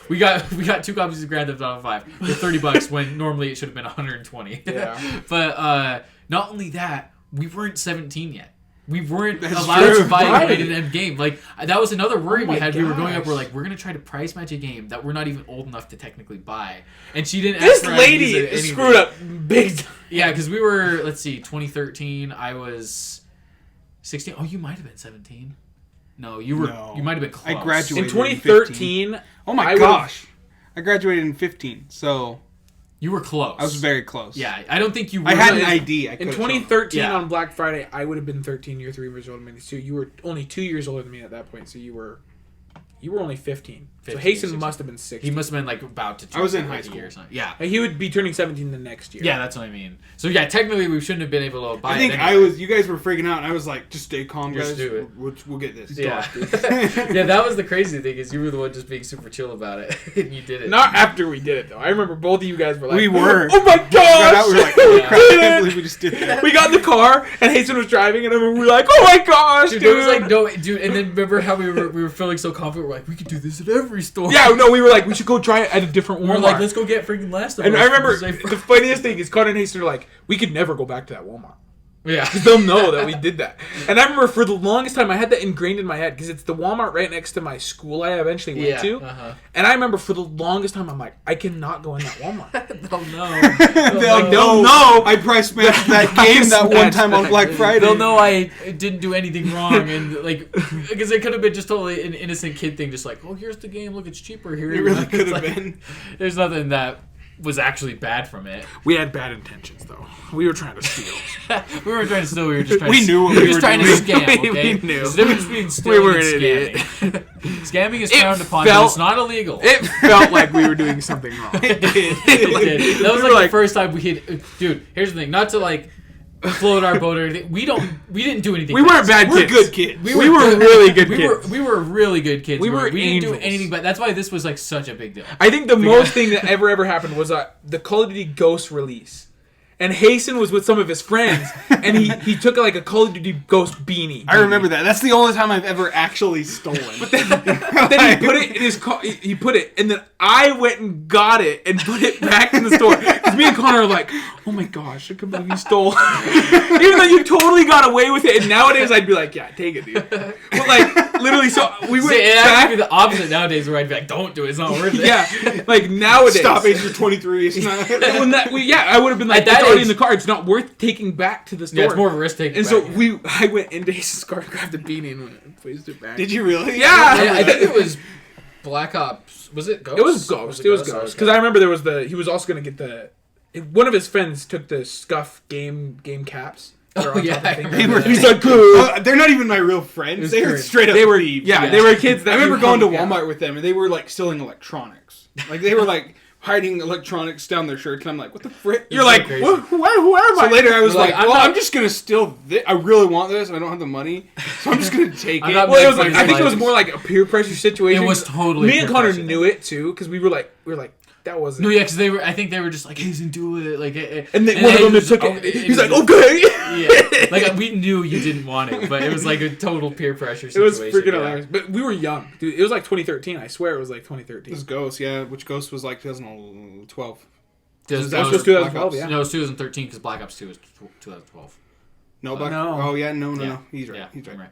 We got 2 copies of Grand Theft Auto 5 for $30 when normally it should have been $120.
Yeah.
But not only that, we weren't 17 yet. We weren't
That's
allowed
true.
to buy a
Right.
rated M game. Like that was another worry
Oh
we
my
had. We were going up.
gosh.
We're like, we're gonna try to price match a game that we're not even old enough to technically buy. And she didn't.
This
ask for IDs or
lady
anything.
screwed up big time.
Yeah, because we were. Let's see, 2013. I was 16. Oh, you might have been 17. No, you were.
No.
You might have been close.
I graduated.
In 2013,
Oh my
I would've-
gosh. I graduated in 15, so
You were close.
I was very close.
Yeah, I don't think you were.
I had an
in-
ID. I
in
could've shown.
2013
Yeah.
on Black Friday, I would have been 13. You're 3 years older than me. So you were only 2 years older than me at that point. So you were only 15. So
15,
Hasten
16.
must have been
He
16.
must have been like about to.
I was in
turn
high
30
school.
or something. Yeah.
He would be turning 17 the next year.
Yeah, that's what I mean. So yeah, technically we shouldn't have been able to buy
I think
it. Anyway.
you guys were freaking out, and I was like, just stay calm,
Just
guys.
do it.
We'll get this.
Yeah. Yeah, that was the crazy thing is you were the one just being super chill about it, and you did it.
Not after we did it though. I remember both of you guys were like,
We were.
Oh my
We got out, we were like,
gosh!
holy crap, I can't believe we just did that.
We got in the car and Hasten was driving, and I remember we were like, "Oh my gosh,
Dude,
dude!"
there was like no dude, and then remember how we were feeling so confident. We're like, we could do this at every store.
Yeah, no, we were like, we should go try it at a different Walmart.
we're like, let's go get freaking Last of Us.
and I remember
Just like-
the funniest thing is Connor and Hasten are like, we could never go back to that Walmart.
yeah,
They'll know that we did that. And I remember for the longest time, I had that ingrained in my head because it's the Walmart right next to my school I eventually went
yeah.
to. And I remember for the longest time, I'm like, I cannot go in that Walmart.
They'll know.
They'll know. I price matched that game that one
Smashed
time on
that
Black
game.
Friday.
They'll know I didn't do anything wrong, and like, because it could have been just totally an innocent kid thing, just like, oh, here's the game, look, it's cheaper here.
It really
It's
could have
like,
been.
There's nothing that was actually bad from it.
We had bad intentions, though. We were trying to steal.
We weren't trying to steal. We were just trying.
We
to,
knew what
we
we
were just
were
trying
doing.
to scam.
We
Okay,
knew.
There's a difference between stealing
were
and
an idiot.
scamming. Scamming is
It
frowned upon,
felt-
but it's not illegal.
It felt like we were doing something wrong.
It did. That was
We were
like
like-
the first time we hit. Dude, here's the thing. Not to like float our boat or anything. We didn't do anything.
We weren't bad
We're
kids.
good kids.
We were really good kids.
We were really good kids.
We were
We didn't do
angels.
anything, but that's why this was like such a big deal.
I think the most thing that ever happened was the Call of Duty Ghost release. And Hasten was with some of his friends, and he took like a Call of Duty Ghost beanie.
I remember that. That's the only time I've ever actually stolen.
Then he put it in his car. He put it, and then I went and got it and put it back in the store. Because me and Connor are like, oh my gosh, I can't believe you stole. Even though you totally got away with it. And nowadays I'd be like, yeah, take it, dude. But like, literally, so we went
It
back.
would be the opposite nowadays, where I'd be like, "Don't do it. It's not worth it."
Yeah, like nowadays.
Stop age for 23. It's not.
I would have been like,
At that
it's already
age-
in the car. It's not worth taking back to the store.
Yeah, it's more of a risk taking.
And so I went into Hasten's car and grabbed the beanie and placed it back.
Did you really?
Yeah.
I think it was Black Ops. Was it Ghost?
It was Ghost. It was Ghost. Because I remember there was he was also going to get one of his friends took the Scuff game caps.
Oh, yeah, I remember
They were,
that.
He's like, cool.
they're not even my real friends. They were
crazy.
straight up
They were,
thieves.
yeah, they were kids.
I remember
you
going to
hung-
Walmart with them, and they were like stealing electronics. Like they were like hiding electronics down their shirts, and I'm like, "What the frick?"
You're
so
like,
crazy.
who am I?
So later I was
You're
like,
like,
"Well,
I'm
I'm just gonna steal this. I really want this, and I don't have the money, so I'm just gonna take
I'm
it."
not
Well, it was
Like,
like I think it was
like-
more like a peer pressure situation.
It was totally
Me and
peer
Connor
pressure.
knew it too because we were like that wasn't.
No, yeah, because they were. I think they were just like, "Hey, do it." Like,
And one of them
was-
took
oh,
it. He's like, okay.
Yeah, like we knew you didn't want it, but it was like a total peer pressure
It
situation.
was freaking
yeah.
hilarious. But we were young, dude. It was like 2013. I swear it was like
This
2013.
is Ghost, yeah, which Ghost was like 2012.
Does-
That was
no,
just 2012, yeah.
No, it was 2013 because Black Ops 2 was 2012.
No, Black.
No.
Oh yeah, no.
Yeah.
He's right.
Yeah,
He's right.
I'm right.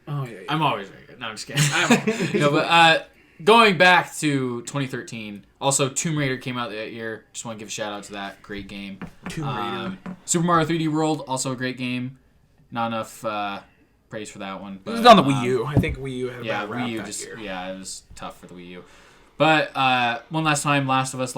Oh yeah.
I'm always very good. No, I'm just kidding. No, but going back to 2013, also Tomb Raider came out that year. Just want to give a shout out to that. Great game.
Tomb Raider.
Super Mario 3D World, also a great game. Not enough praise for that one. But,
It was on the Wii U. I think Wii U had a
Yeah,
bad rap
Wii U
that
just
year.
it was tough for the Wii U. But one last time, Last of Us,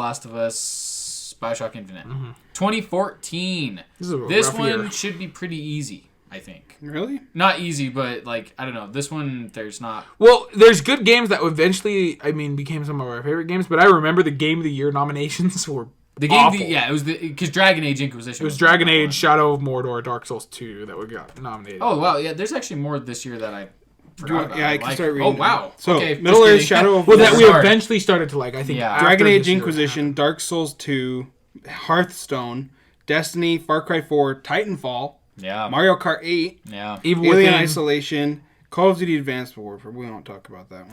BioShock Infinite, 2014.
This is a
This
rough
one
year.
should be pretty easy, I think.
Really?
Not easy, but like I don't know. This one, there's not.
Well, there's good games that eventually, became some of our favorite games. But I remember the Game of the Year nominations were
The game,
awful.
it was because Dragon Age Inquisition.
It was Dragon
the
Age,
one.
Shadow of Mordor, Dark Souls 2 that we got nominated.
Oh wow, yeah. There's actually more this year that I forgot about.
Yeah, I can
Like,
start
oh
reading.
wow.
So
okay,
Middle
just
Earth,
kidding.
Shadow of
well, that we
Sorry.
eventually started to like. I think
Yeah.
after
Dragon Age
this year.
Inquisition, Dark Souls 2, Hearthstone, Destiny, Far Cry 4, Titanfall,
Yeah.
Mario Kart 8,
Yeah.
Evil
Alien
Within.
Isolation, Call of Duty Advanced Warfare. We won't talk about that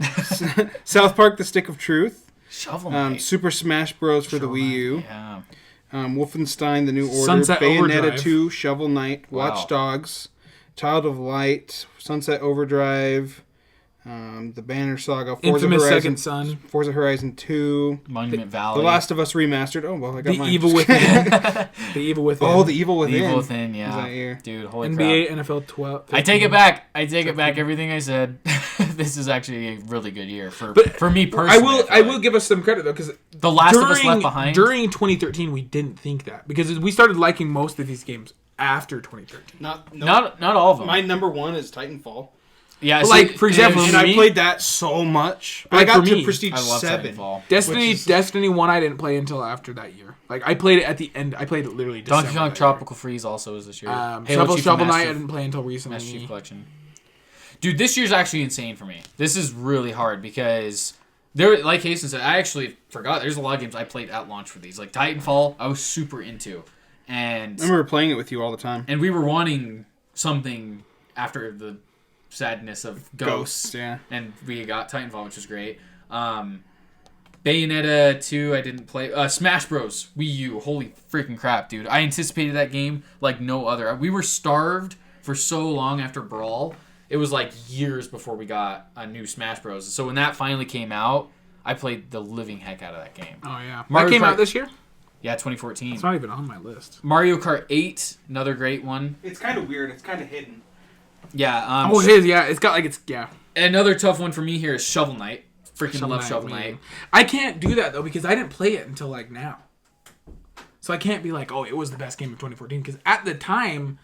one. South Park: The Stick of Truth,
Shovel Knight.
Super Smash Bros. For the Wii U,
Yeah.
Wolfenstein: The New Order,
Sunset
Bayonetta
Overdrive.
2, Shovel Knight,
Wow.
Watch Dogs, Child of Light, Sunset Overdrive, The Banner Saga,
Infamous
Horizon,
Second Son.
Forza Horizon 2,
Monument
The
Valley.
Last of Us Remastered. Oh well, I got
The
mine.
Evil Within. The Evil Within.
Oh, The Evil Within.
Evil Within. Yeah.
that year.
Dude, holy
NBA,
crap.
NFL 12.
I take it back. I take it back. Everything I said. This is actually a really good year for me personally.
I will give us some credit though because
The Last of Us Left Behind.
during 2013 we didn't think that because we started liking most of these games after 2013.
not all of them.
My number one is Titanfall,
yeah,
But, like, for example,
and
For
I
me-
played that so much.
Like,
I got
for
to
me,
Prestige
I love
7.
Titanfall.
Destiny 1 I didn't play until after that year. Like I played it at the end. I played it literally December
Donkey Kong
that
Tropical Freeze also was this year.
year.
Halo Chief
Shovel
and
Knight I
Master
didn't play until
Master
recently.
Chief Collection. Dude, this year's actually insane for me. This is really hard because there, like Hasten said, I actually forgot. There's a lot of games I played at launch for these. Like Titanfall, I was super into, and
I remember playing it with you all the time.
we were wanting something after the sadness of Ghosts,
Yeah.
and we got Titanfall, which was great. Bayonetta 2, I didn't play. Smash Bros. Wii U, holy freaking crap, dude! I anticipated that game like no other. We were starved for so long after Brawl. It was like years before we got a new Smash Bros. So when that finally came out, I played the living heck out of that game.
Oh yeah,
Mario
that came
Kart-
out this year.
Yeah, 2014.
It's not even on my list.
Mario Kart 8, another great one.
It's kind of weird. It's kind of hidden.
Yeah.
Oh, it is. Yeah, it's got
Another tough one for me here is Shovel Knight. Freaking love Shovel Knight.
I can't do that though because I didn't play it until like now. So I can't be like, oh, it was the best game of 2014 because at the time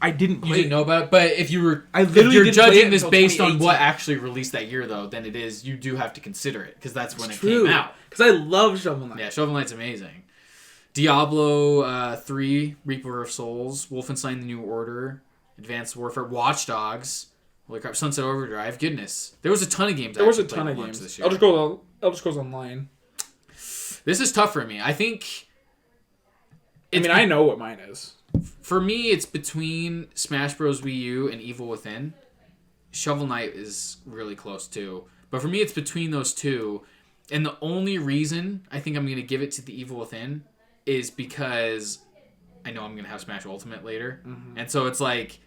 I didn't play
You didn't
it.
know about it, but if you were,
I
if
literally
you're
didn't play
judging
it
this
until
based on
2018.
what actually released that year, though, then it is you do have to consider it because that's when it
True.
came out.
Because I love Shovel Knight.
Yeah, Shovel Knight's amazing. Diablo 3, Reaper of Souls, Wolfenstein: The New Order, Advanced Warfare, Watch Dogs, holy crap, Sunset Overdrive. Goodness, there was a ton of games.
There was a ton of games
this year.
Elder Scrolls Online.
This is tough for me. I think.
I know what mine is.
For me, it's between Smash Bros. Wii U and Evil Within. Shovel Knight is really close too. But for me, it's between those two. And the only reason I think I'm going to give it to the Evil Within is because I know I'm going to have Smash Ultimate later. Mm-hmm. And so it's like,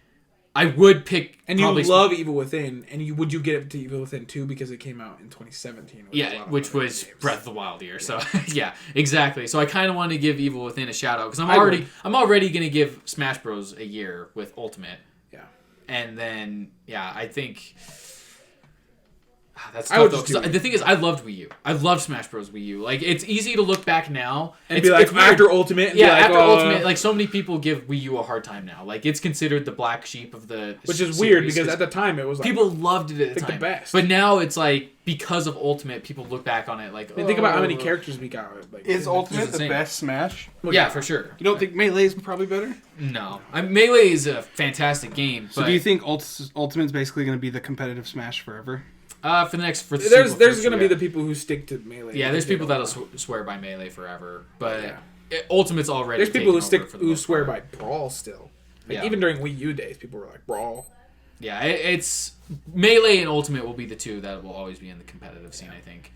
I would pick...
And you love Evil Within. And would you get it to Evil Within 2 because it came out in 2017?
Yeah, which was games. Breath of the Wild year. So, yeah, exactly. So I kind of want to give Evil Within a shout out. Because I'm already going to give Smash Bros. A year with Ultimate.
Yeah.
And then, I think... That's tough, though. The thing is, I loved Wii U. I loved Smash Bros. Wii U. Like, it's easy to look back now
and be like, after Ultimate. And
after Ultimate. Like, so many people give Wii U a hard time now. Like, it's considered the black sheep of the
Which is weird, because at the time, it was like...
People loved it at the time.
the best.
But now, it's like, because of Ultimate, people look back on it like,
think about how many characters we got. Like,
is Ultimate the best Smash?
Yeah, for sure.
You don't think Melee is probably better?
No. Melee is a fantastic game.
So do you think Ultimate's basically going to be the competitive Smash forever?
For the
there's going to be the people who stick to Melee.
Yeah, there's people that'll swear by Melee forever, but Ultimate's already.
There's people who swear by Brawl still. Like, even during Wii U days, people were like Brawl.
Yeah, it's Melee and Ultimate will be the two that will always be in the competitive scene, I think.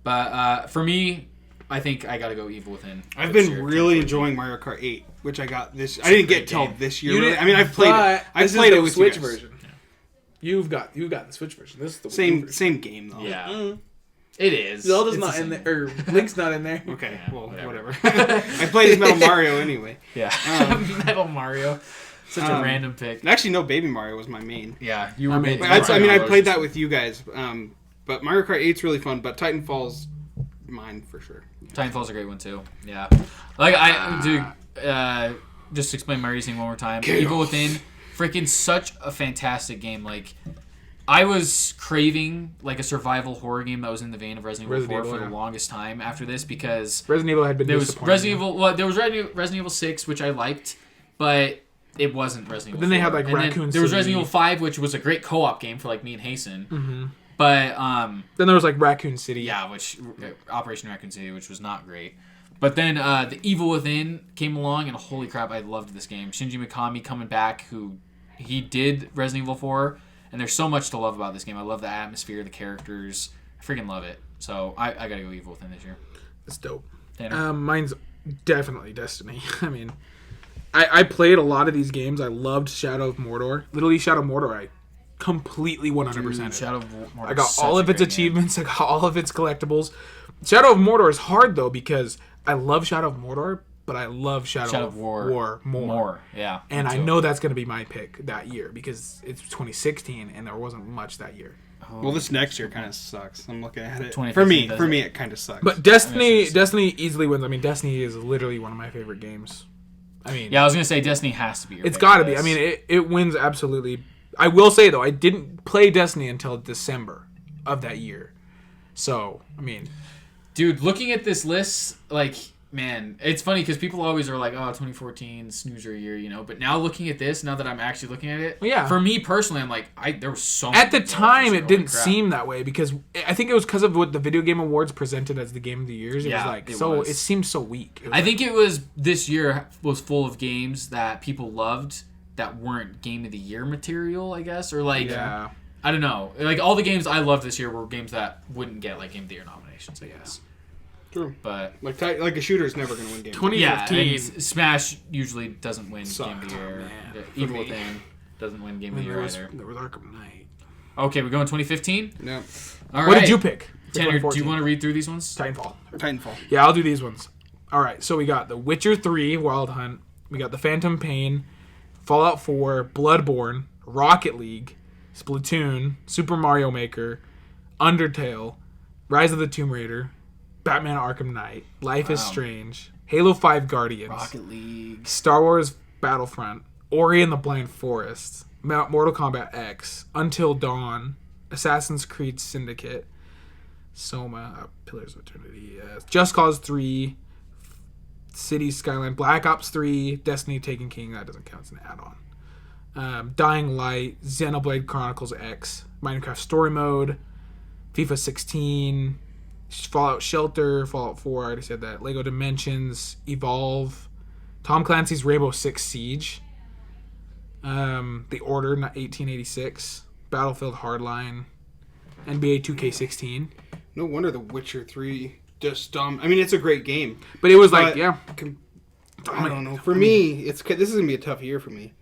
But for me, I think I got to go Evil Within.
I've been really enjoying Mario Kart 8, which I got this. I didn't get till this year. Really. I mean, I've played it. I played it with
Switch version. You've got the Switch version. This is the
same game though.
Yeah, it is.
Zelda's not in there, or Link's not in there.
Okay, well, whatever. I played as Metal Mario anyway.
Yeah, Metal Mario. Such a random pick.
Actually, no, Baby Mario was my main.
Yeah, you were main.
I played that with you guys. But Mario Kart 8's really fun. But Titanfall's mine for sure.
Titanfall's a great one too. Yeah, like I do. Just explain my reasoning one more time. Evil Within. Freaking such a fantastic game. Like, I was craving like a survival horror game that was in the vein of Resident Evil 4 for the longest time after this, because
Resident Evil had been disappointing.
There was Resident Evil 6, which I liked, but it wasn't Resident Evil 4.
Then they had like Raccoon City.
There was Resident Evil 5, which was a great co-op game for like me and Hasten.
Mm-hmm.
But
then there was like Raccoon City.
Yeah, Operation Raccoon City, which was not great. But then the Evil Within came along, and holy crap, I loved this game. Shinji Mikami coming back, he did Resident Evil 4, and there's so much to love about this game. I love the atmosphere, the characters. I freaking love it. So I gotta go Evil Within this year.
It's dope. Mine's definitely Destiny. I mean, I played a lot of these games. I loved Shadow of Mordor. Literally, Shadow of Mordor, I completely 100%.
Shadow of Mordor.
I got all of its achievements. I got all of its collectibles. Shadow of Mordor is hard, though, because I love Shadow of Mordor, but I love Shadow of War more.
Yeah.
And I know that's going to be my pick that year, because it's 2016 and there wasn't much that year.
Well, this next year kind of sucks. I'm looking at it. For me, it kind of sucks.
But Destiny easily wins. I mean, Destiny is literally one of my favorite games. I mean,
yeah, I was going to say Destiny has to be your
It's got to be. I mean, it wins absolutely. I will say, though, I didn't play Destiny until December of that year. So, I mean,
dude, looking at this list, like, man, it's funny because people always are like, oh, 2014, snoozer year, you know. But now looking at this, now that I'm actually looking at it, for me personally, I'm like, there was so
at the time, it didn't seem that way, because I think it was because of what the Video Game Awards presented as the Game of the Years. It was like, it seemed so weak.
I think it was, this year was full of games that people loved that weren't Game of the Year material, I guess, or like, I don't know. Like, all the games I loved this year were games that wouldn't get like Game of the Year nominations, I guess.
True,
but
like a shooter's never going to win Game.
2015,
Smash usually doesn't win Game of the Year. Evil Within doesn't win Game of the Year either.
There was Arkham Knight.
Okay, we're going 2015.
Yeah.
All right.
What did you pick?
Tanner, do you want to read through these ones?
Titanfall. Yeah, I'll do these ones. All right, so we got The Witcher 3, Wild Hunt. We got The Phantom Pain, Fallout 4, Bloodborne, Rocket League, Splatoon, Super Mario Maker, Undertale, Rise of the Tomb Raider, Batman Arkham Knight, Life is Strange, Halo 5 Guardians,
Rocket League,
Star Wars Battlefront, Ori and the Blind Forest, Mortal Kombat X, Until Dawn, Assassin's Creed Syndicate, Soma, Pillars of Eternity, Just Cause 3, Cities Skyline, Black Ops 3, Destiny Taken King, that doesn't count as an add-on. Dying Light, Xenoblade Chronicles X, Minecraft Story Mode, FIFA 16, Fallout Shelter, Fallout 4, I already said that, Lego Dimensions, Evolve, Tom Clancy's Rainbow Six Siege, The Order 1886, Battlefield Hardline, NBA 2K16.
No wonder The Witcher 3 just I mean, it's a great game.
But it was
But
like, yeah.
I don't know. For me, this is going to be a tough year for me.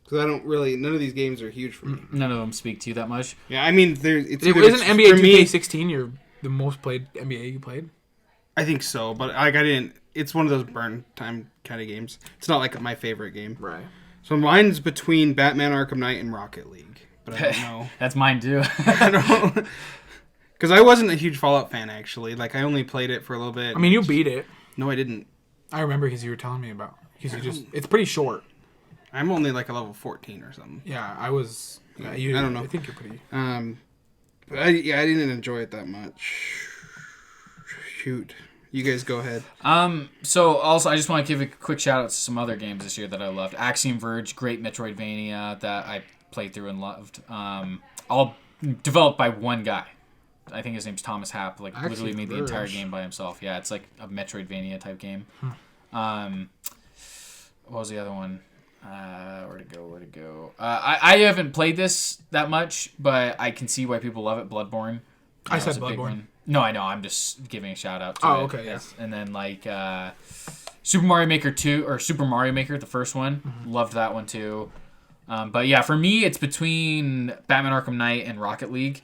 Because none of these games are huge for me.
None of them speak to you that much.
Yeah, I mean,
Isn't NBA 2K16 the most played NBA you played?
I think so, but it's one of those burn time kind of games. It's not like my favorite game.
Right.
So mine's between Batman Arkham Knight and Rocket League. But I don't know.
That's mine too.
I don't know. Because I wasn't a huge Fallout fan, actually. Like, I only played it for a little bit.
I mean, you beat it.
No, I didn't.
I remember because you were telling me about. Because it's pretty short.
I'm only like a level 14 or something.
Yeah, I was.
I don't know.
I think you're pretty.
But I didn't enjoy it that much. Shoot. You guys go ahead.
So also, I just want to give a quick shout out to some other games this year that I loved. Axiom Verge, great Metroidvania that I played through and loved. All developed by one guy. I think his name's Thomas Happ. Like, literally made the entire game by himself. Yeah, it's like a Metroidvania type game. What was the other one? Where'd it go? I haven't played this that much, but I can see why people love it. Bloodborne.
I said Bloodborne.
No, I know. I'm just giving a shout out to it.
Oh, okay, yeah.
And then like Super Mario Maker 2 or Super Mario Maker, the first one.
Mm-hmm.
Loved that one too. But yeah, for me, it's between Batman Arkham Knight and Rocket League.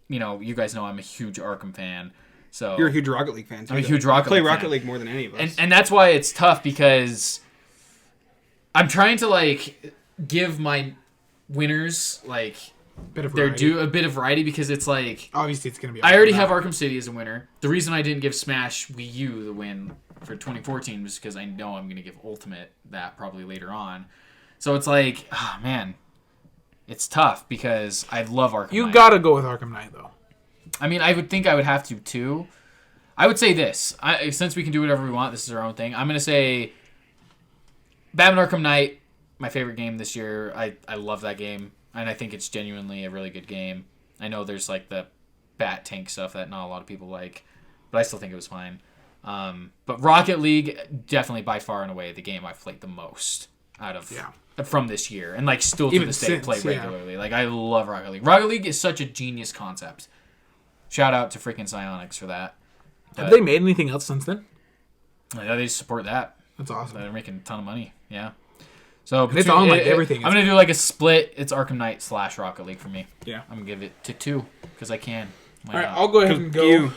You know, you guys know I'm a huge Arkham fan. So
You're a huge Rocket League fan too.
I'm a huge Rocket League fan.
I play Rocket League more than any of us.
And that's why it's tough because I'm trying to like give my winners like a bit of variety because it's like
obviously it's gonna be.
I already have Arkham City as a winner. The reason I didn't give Smash Wii U the win for 2014 was because I know I'm gonna give Ultimate that probably later on. So it's like, oh man, it's tough because I love Arkham Knight.
You gotta go with Arkham Knight though.
I mean, I would think I would have to too. I would say this. Since we can do whatever we want, this is our own thing. I'm going to say Batman Arkham Knight, my favorite game this year. I love that game, and I think it's genuinely a really good game. I know there's like the Bat Tank stuff that not a lot of people like, but I still think it was fine. But Rocket League, definitely by far and away the game I've played the most out of from this year, and like still to this day play regularly. Like I love Rocket League. Rocket League is such a genius concept. Shout out to freaking Psyonix for that.
Have they made anything else since then?
Yeah, they support that.
That's awesome.
They're making a ton of money. Yeah. So
it's on like everything.
I'm gonna do like a split. It's Arkham Knight / Rocket League for me.
Yeah.
I'm gonna give it to 2 because I can.
All right, I'll go ahead and go.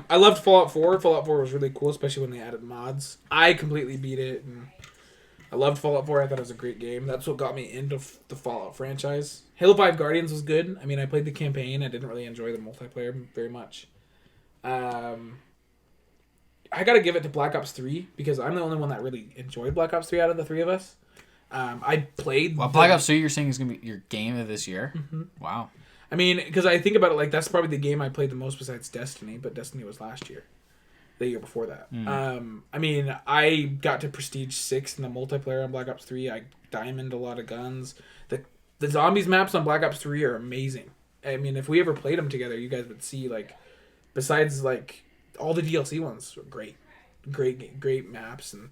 I loved Fallout 4. Fallout 4 was really cool, especially when they added mods. I completely beat it, and I loved Fallout 4. I thought it was a great game. That's what got me into the Fallout franchise. Halo 5 Guardians was good. I mean, I played the campaign. I didn't really enjoy the multiplayer very much. I got to give it to Black Ops 3 because I'm the only one that really enjoyed Black Ops 3 out of the three of us. I played...
Black Ops 3 you're saying is going to be your game of this year?
Mm-hmm.
Wow.
I mean, because I think about it, like, that's probably the game I played the most besides Destiny, but Destiny was last year. The year before that. I mean, I got to Prestige 6 in the multiplayer on Black Ops 3. I diamonded a lot of guns. The zombies maps on Black Ops 3 are amazing. I mean, if we ever played them together, you guys would see, like, besides, like, all the DLC ones are great. Great maps. And,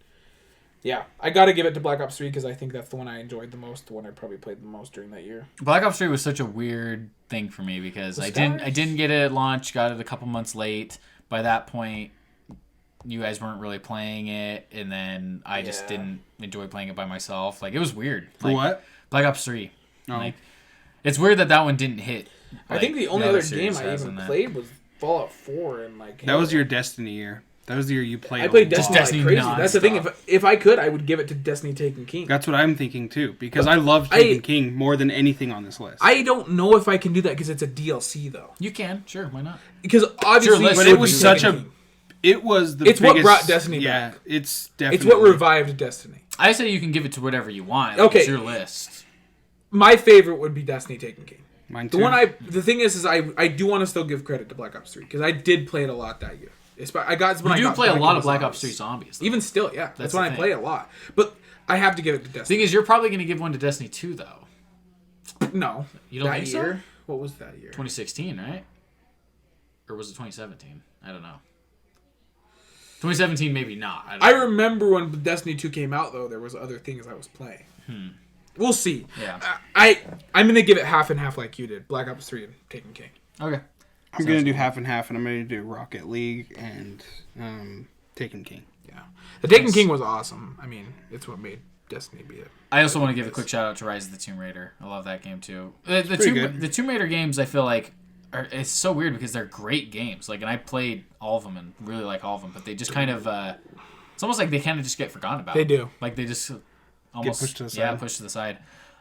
yeah, I got to give it to Black Ops 3 because I think that's the one I enjoyed the most, the one I probably played the most during that year.
Black Ops 3 was such a weird thing for me because I didn't get it at launch, got it a couple months late. By that point, you guys weren't really playing it, and then I just didn't enjoy playing it by myself. Like, it was weird. Like,
what?
Black Ops 3.
Oh.
Like, it's weird that one didn't hit.
Like, I think the only other game I even played was Fallout 4 and like.
That was your Destiny year. That was the year you played.
I played Destiny like crazy.
Non-stop.
That's the thing. If I could, I would give it to Destiny Taken King.
That's what I'm thinking too, because I love Taken King more than anything on this list.
I don't know if I can do that because it's a DLC though.
You can, sure, why not?
Because obviously,
but it was such a. It was the.
It's biggest, what brought Destiny back.
It's definitely.
It's what revived Destiny.
I say you can give it to whatever you want. Like,
okay,
it's your list.
My favorite would be Destiny Taken King.
Mine too.
The thing is I do want to still give credit to Black Ops 3 because I did play it a lot that year. I got when
You
I
do
got
play a
back
lot
into
of Black Ops
zombies.
3 Zombies. Though.
Even still, yeah. That's
the
when I
thing.
play a lot. But I have to give it to Destiny.
Thing is, you're probably going to give one to Destiny 2, though.
No.
You don't
that
think so?
year? What was that year?
2016, right? Or was it 2017? I don't know. 2017, maybe not. I don't
I
know.
remember when Destiny 2 came out, though, there was other things I was playing. We'll see.
Yeah.
I'm going to give it half and half like you did. Black Ops 3 and Taken King.
Okay.
I'm going to do half and half, and I'm going to do Rocket League and Taken King.
Yeah. The Taken King was awesome. I mean, it's what made Destiny be it.
I also want to give a quick shout out to Rise of the Tomb Raider. I love that game too. The Tomb Raider games, I feel like, it's so weird because they're great games. Like, and I played all of them and really like all of them, but they just kind of, it's almost like they kind of just get forgotten about.
They do.
Like they just almost
pushed to the side.
Yeah, pushed to the side.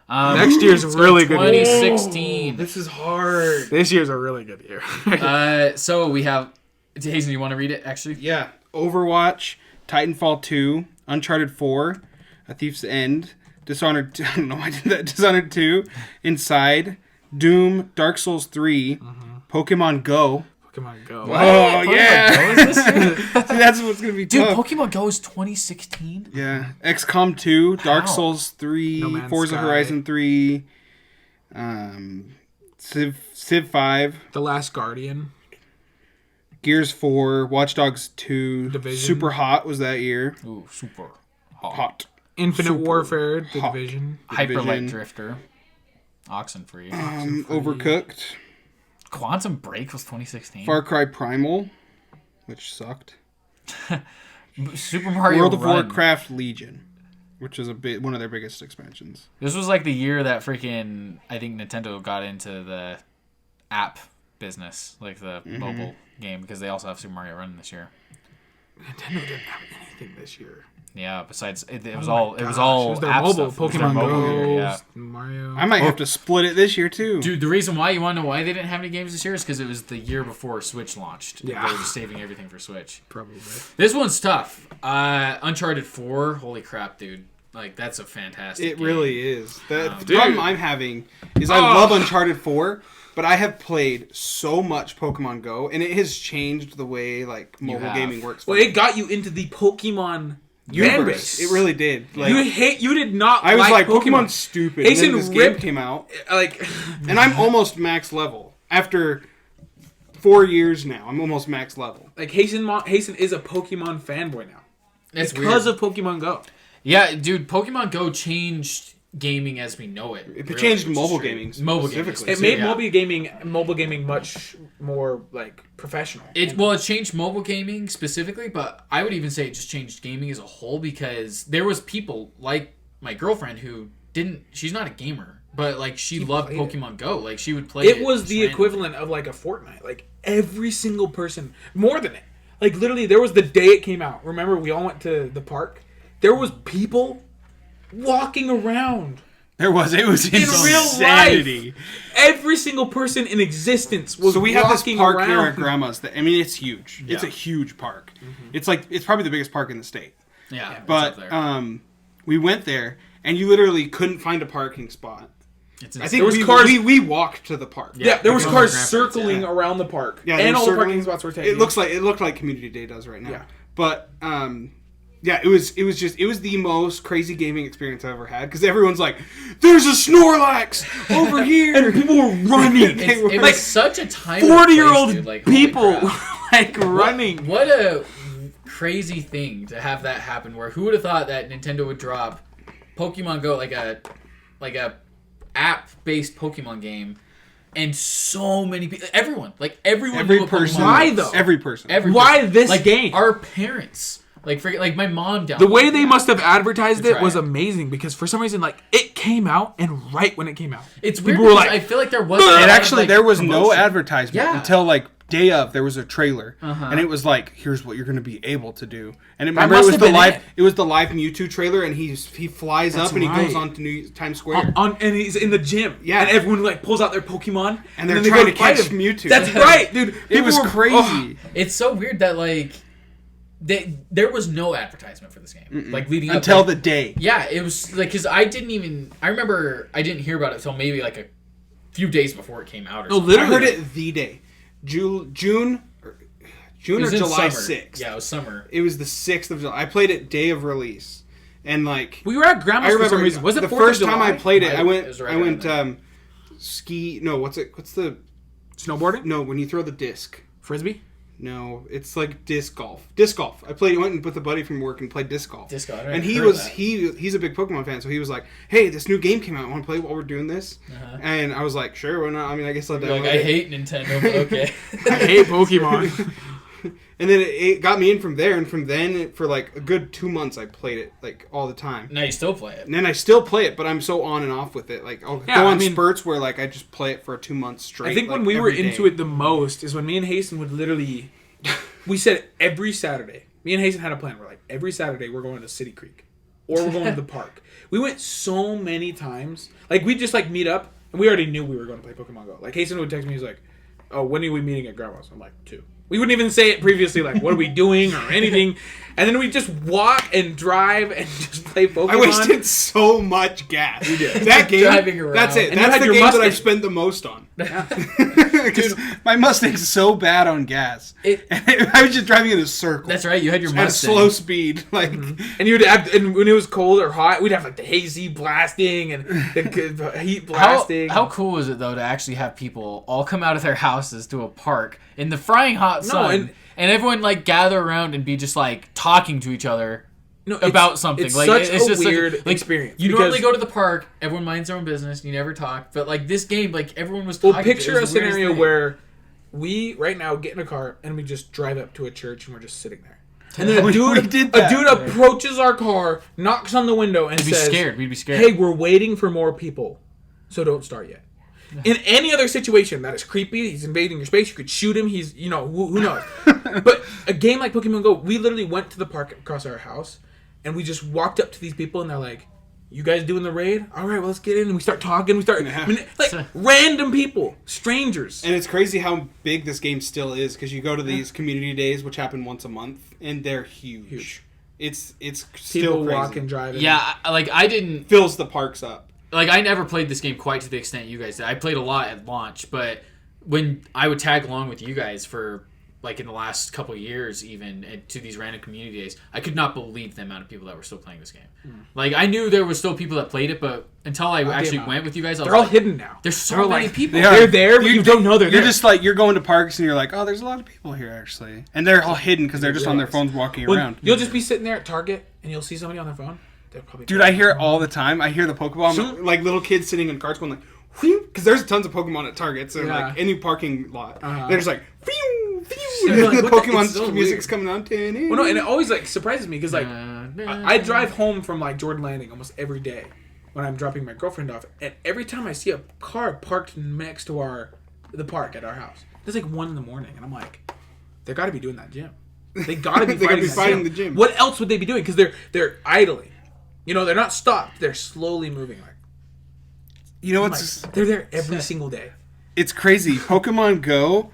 Next year's really good.
2016.
This is hard. This year's a really good year.
So we have Hazen. You want to read it? Actually,
Yeah. Overwatch, Titanfall 2, Uncharted 4, A Thief's End, Dishonored 2, I don't know why I did that, Dishonored 2, Inside, Doom, Dark Souls 3, Pokemon Go.
Pokemon Go.
Oh,
Pokemon
yeah.
Go is this year?
See, that's what's going to be
Dude,
tough.
Pokemon Go is 2016.
Yeah. XCOM 2, Dark
How?
Souls 3,
No Man's
Forza
Sky.
Horizon 3, Civ 5,
The Last Guardian.
Gears 4, Watch Dogs 2,
Division.
Super Hot was that year.
Ooh, super hot.
Hot.
Infinite
Super
Warfare. The
hot.
Division.
Hyper Light
Division.
Drifter. Oxenfree.
Overcooked.
Quantum Break was 2016.
Far Cry Primal, which sucked.
Super Mario
World of
Run.
Warcraft Legion, which is one of their biggest expansions.
This was like the year that freaking I think Nintendo got into the app business, like the mobile game, because they also have Super Mario Run this year.
Nintendo didn't have anything this year.
Yeah, besides it was
Oh
all
my
it was
gosh,
all
it was their
app
mobile.
stuff. It was their
Pokemon
mobile
Go.
year, yeah.
Mario.
I might have to split it this year too.
Dude, the reason why you want to know why they didn't have any games this year is because it was the year before Switch launched.
Yeah.
They were just saving everything for Switch.
Probably.
This one's tough. Uncharted 4, holy crap, dude. Like, that's a fantastic
It
game.
really is. The
Dude.
problem I'm having is I love Uncharted 4, but I have played so much Pokemon Go, and it has changed the way like mobile
have.
gaming works. For
Well,
me.
it got you into the Pokemon fan
Universe.
base.
It really did. Like,
You did not.
I was like,
Pokemon.
Pokemon's stupid.
Hasten
And then this game
ripped-
came out,
Like,
and I'm almost max level after 4 years now. I'm almost max level.
Hasten is a Pokemon fanboy now.
It's
because
weird.
of Pokemon Go.
Yeah, dude, Pokemon Go changed gaming as we know it.
It
really,
changed
which is
mobile
true.
gaming
Mobile gaming.
specifically.
It made
yeah.
mobile gaming much more like professional.
It changed mobile gaming specifically, but I would even say it just changed gaming as a whole because there was people like my girlfriend who she's not a gamer, but like she loved
played
Pokemon Go. Like she would play it.
It was the
randomly.
equivalent of like a Fortnite. Like every single person, more than it. Like literally, there was the day it came out. Remember, we all went to the park. There was people walking around.
It was
real
insanity.
Every single person in existence was.
So we have this
walking
park
around.
here at Grandma's. I mean, it's huge. It's a huge park. It's probably the biggest park in the state.
Yeah, it's
But
up there.
we went there, and you literally couldn't find a parking spot.
It's
I
insane.
think
There was
we,
cars-
we walked to the park.
Yeah, there was
because
cars
of my grandparents,
circling
yeah.
around the park,
Yeah,
and
they were
all the
circling.
parking spots were taken.
It looked like Community Day does right now.
Yeah.
But yeah, it was the most crazy gaming experience I've ever had because everyone's like, "There's a Snorlax over here,"
and people were running.
They were
it
like
was such a time.
40-year-old
like, holy
people
crap.
like running.
What a crazy thing to have that happen. Where who would have thought that Nintendo would drop Pokemon Go like a app-based Pokemon game, and so many people, everyone
every
knew what
person.
Pokemon
Why,
was.
though?
Every person.
Every
Why
person.
this
like,
game?
Our parents, like my mom down.
The way they must have advertised
That's
it was
right.
amazing because for some reason, like it came out and right when it came out,
It's weird
people were
because
like,
I feel like there wasn't. a lot
It
of,
actually
like,
there was no
promotion.
advertisement
Yeah.
until like day of. There was a trailer,
Uh-huh.
and it was like, "Here's what you're going to be able to do." And
That
remember, it
must
was
have
the
been
live.
it.
It was the live Mewtwo trailer, and he flies
That's
up and he goes
right.
on to Times Square.
and he's in the gym,
Yeah.
and everyone like pulls out their Pokemon,
And they're
then they
trying
go
to catch
fight him.
Mewtwo.
That's right, dude.
It
People
was
were-
crazy.
oh.
It's so weird that like there was no advertisement for this game like leading up
until
like,
the day.
Yeah, it was like because I remember I didn't hear about it until maybe like a few days before it came out. Or
No,
something.
I
literally,
heard it the day, June June or July
summer.
6th.
Yeah, it was summer.
It was the 6th of July. I played it day of release, and like
We were at Grandma's
I
for some
remember
reason. Was it
the
4th of
first time
July?
I played it?
It was right
I went
around
ski. No, what's the
Snowboarding?
no when you throw the disc?
Frisbee?
No, it's like disc golf. Disc golf. I went with a buddy from work and played disc golf.
Disc golf.
And he's a big Pokemon fan, so he was like, "Hey, this new game came out. Want to play while we're doing this?"
Uh-huh.
And I was like, "Sure, why not?" I mean, I guess I'll
Like,
download
I
it.
hate Nintendo, but okay.
I hate Pokemon.
And then it got me in from there, and from then for like a good 2 months, I played it like all the time.
Now you still play it.
And then I still play it, but I'm so on and off with it. Like I'll
Yeah,
go
I
on
mean-
spurts where like I just play it for 2 months straight.
I think when
like,
we were
every
into
day.
it the most is when me and Hasten would literally... We said every Saturday. Me and Hasten had a plan. We're like, every Saturday we're going to City Creek. Or we're going to the park. We went so many times. Like, we'd just, like, meet up. And we already knew we were going to play Pokemon Go. Like, Hasten would text me. He's like, oh, when are we meeting at Grandma's? I'm like, 2. We wouldn't even say it previously, like, what are we doing or anything. And then we just walk and drive and just play Pokemon.
I wasted so much gas. You
did.
That game.
Driving around.
That's it.
And you
That's
had
the
your
game that
Mustang.
I've spent the most on. Because my Mustang's so bad on gas. I was just driving in a circle.
That's right. You had your
At
Mustang.
slow speed, like
And you'd have, and when it was cold or hot, we'd have like the hazy blasting and the heat blasting.
How cool is it though to actually have people all come out of their houses to a park in the frying hot sun, and everyone like gather around and be just like talking to each other about something.
It's
like
such
it's
a
just
weird
like,
experience.
You
because-
normally go to the park, everyone minds their own business, you never talk. But like this game, like everyone was talking.
Well, picture
It
a
was the weirdest
scenario
thing.
where we right now get in a car and we just drive up to a church and we're just sitting there. And then a
We
dude,
did that.
approaches our car, knocks on the window, and
We'd be
says,
scared. We'd be scared.
"Hey, we're waiting for more people, so don't start yet." In any other situation, that is creepy. He's invading your space. You could shoot him. He's, who knows? But a game like Pokemon Go, we literally went to the park across our house, and we just walked up to these people, and they're like, "You guys doing the raid? All right, well, let's get in." And we start talking. Like random people, strangers.
And it's crazy how big this game still is because you go to these community days, which happen once a month, and they're huge. It's still
People
crazy.
walking, driving.
Yeah, I didn't.
Fills the parks up.
Like, I never played this game quite to the extent you guys did. I played a lot at launch, but when I would tag along with you guys for, like, in the last couple of years even, to these random community days, I could not believe the amount of people that were still playing this game. Like, I knew there was still people that played it, but until I actually
amount.
went with you guys, I was
They're all
like,
hidden now.
there's so
They're
many
like-
people.
They are.
They're there, but you don't know they're
You're
there.
just like, you're going to parks and you're like, oh, there's a lot of people here actually. And they're all hidden because they're just on their phones walking
Well,
around.
You'll just be sitting there at Target, and you'll see somebody on their phone. They're probably
Dude, I hear it all the time. I hear the Pokemon, like little kids sitting in carts going like, because there's tons of Pokemon at Targets or
Yeah.
like any parking lot.
Uh-huh.
They're just like, phew, phew,
You're like,
the
what the-
Pokemon
it's so
music's
weird.
coming on.
Well, no, and it always like surprises me because like I drive home from like Jordan Landing almost every day when I'm dropping my girlfriend off, and every time I see a car parked next to the park at our house, it's like 1 a.m, and I'm like, they got to be doing that gym. They got to be
They gotta
fighting,
be
that
fighting
gym.
the gym.
What else would they be doing? Because they're idling. They're not stopped. They're slowly moving. Like,
You know what's
they're there every single day.
it's crazy. Pokemon Go,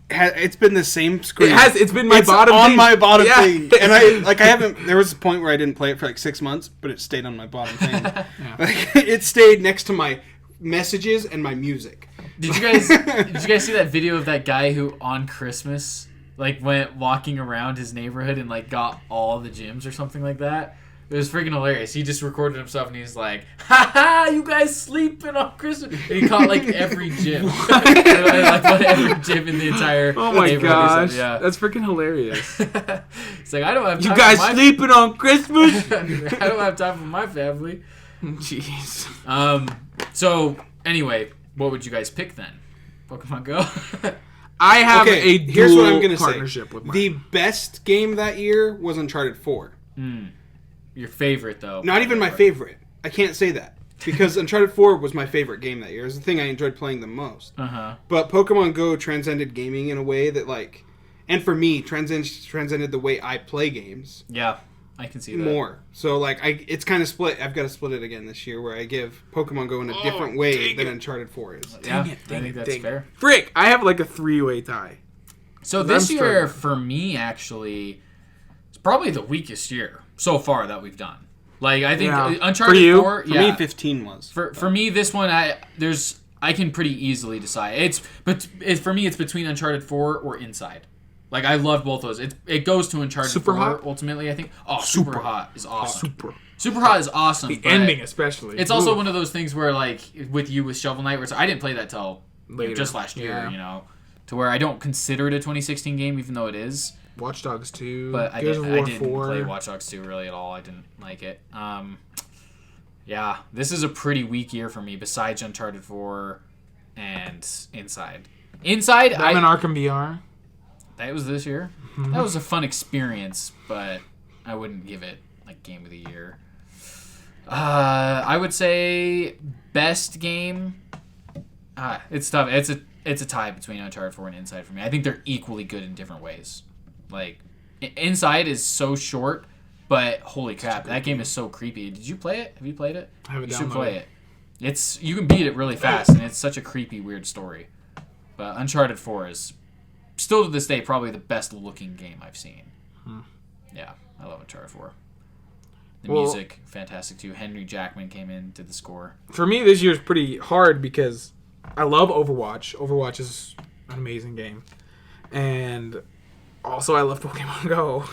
it's been the same screen.
It's been my
It's
bottom
on
thing.
my bottom
Yeah.
thing, and I haven't. There was a point where I didn't play it for like 6 months, but it stayed on my bottom thing. Like, it stayed next to my messages and my music.
Did you guys see that video of that guy who on Christmas like went walking around his neighborhood and like got all the gyms or something like that? It was freaking hilarious. He just recorded himself and he's like, "Ha ha, you guys sleeping on Christmas?" And he caught like every gym, like every gym in the entire.
Oh my
neighborhood or
gosh,
something, yeah.
that's freaking hilarious.
It's like I don't have
You
time
guys
for my
sleeping on Christmas?
I don't have time for my family.
Jeez.
So anyway, what would you guys pick then? Pokemon Go.
I have
Okay,
a
here's what I'm
dual
gonna
partnership
say.
with mine.
The best game that year was Uncharted 4.
Your favorite though?
Not even my favorite. I can't say that because Uncharted 4 was my favorite game that year. It was the thing I enjoyed playing the most. But Pokemon Go transcended gaming in a way that like, and for me, transcended the way I play games
Yeah, I can see that.
more. So like, it's kind of split. I've got to split it again this year where I give Pokemon Go in a different way than Uncharted 4 is.
Yeah,
Dang it,
I think that's fair.
Frick, I have like a 3-way tie.
So
I'm
this year
struggling.
for me actually, it's probably the weakest year so far that we've done. Like I think
Yeah.
Uncharted
For you?
4.
For
Yeah.
me, 15 was.
For me, this one I can pretty easily decide. For me, it's between Uncharted 4 or Inside. Like, I love both those. It goes to Uncharted
Super
4,
Hot?
ultimately, I think. Oh, Super Hot is awesome.
Super.
Hot is awesome.
The
but
ending, especially.
It's also one of those things where, like, with you with Shovel Knight, where I didn't play that till
Later.
just last year,
Yeah.
to where I don't consider it a 2016 game, even though it is.
Watch Dogs 2.
But I
Gears of
didn't
War 4.
play Watch Dogs 2 really at all. I didn't like it. Yeah, this is a pretty weak year for me, besides Uncharted 4 and Inside. Inside,
Batman Arkham VR.
that was this year. That was a fun experience, but I wouldn't give it like Game of the Year. I would say best game. It's tough. It's a tie between Uncharted 4 and Inside for me. I think they're equally good in different ways. Like Inside is so short, but holy crap, that game is so creepy. Did you play it? Have you played it?
I have it
You should
downloaded.
play it. You can beat it really fast, and it's such a creepy, weird story. But Uncharted 4 is still to this day probably the best looking game I've seen. Yeah, I love Uncharted 4. The music, fantastic too. Henry Jackman came in, did the score.
For me, this year's pretty hard because I love Overwatch. Overwatch is an amazing game. And also I love Pokemon Go.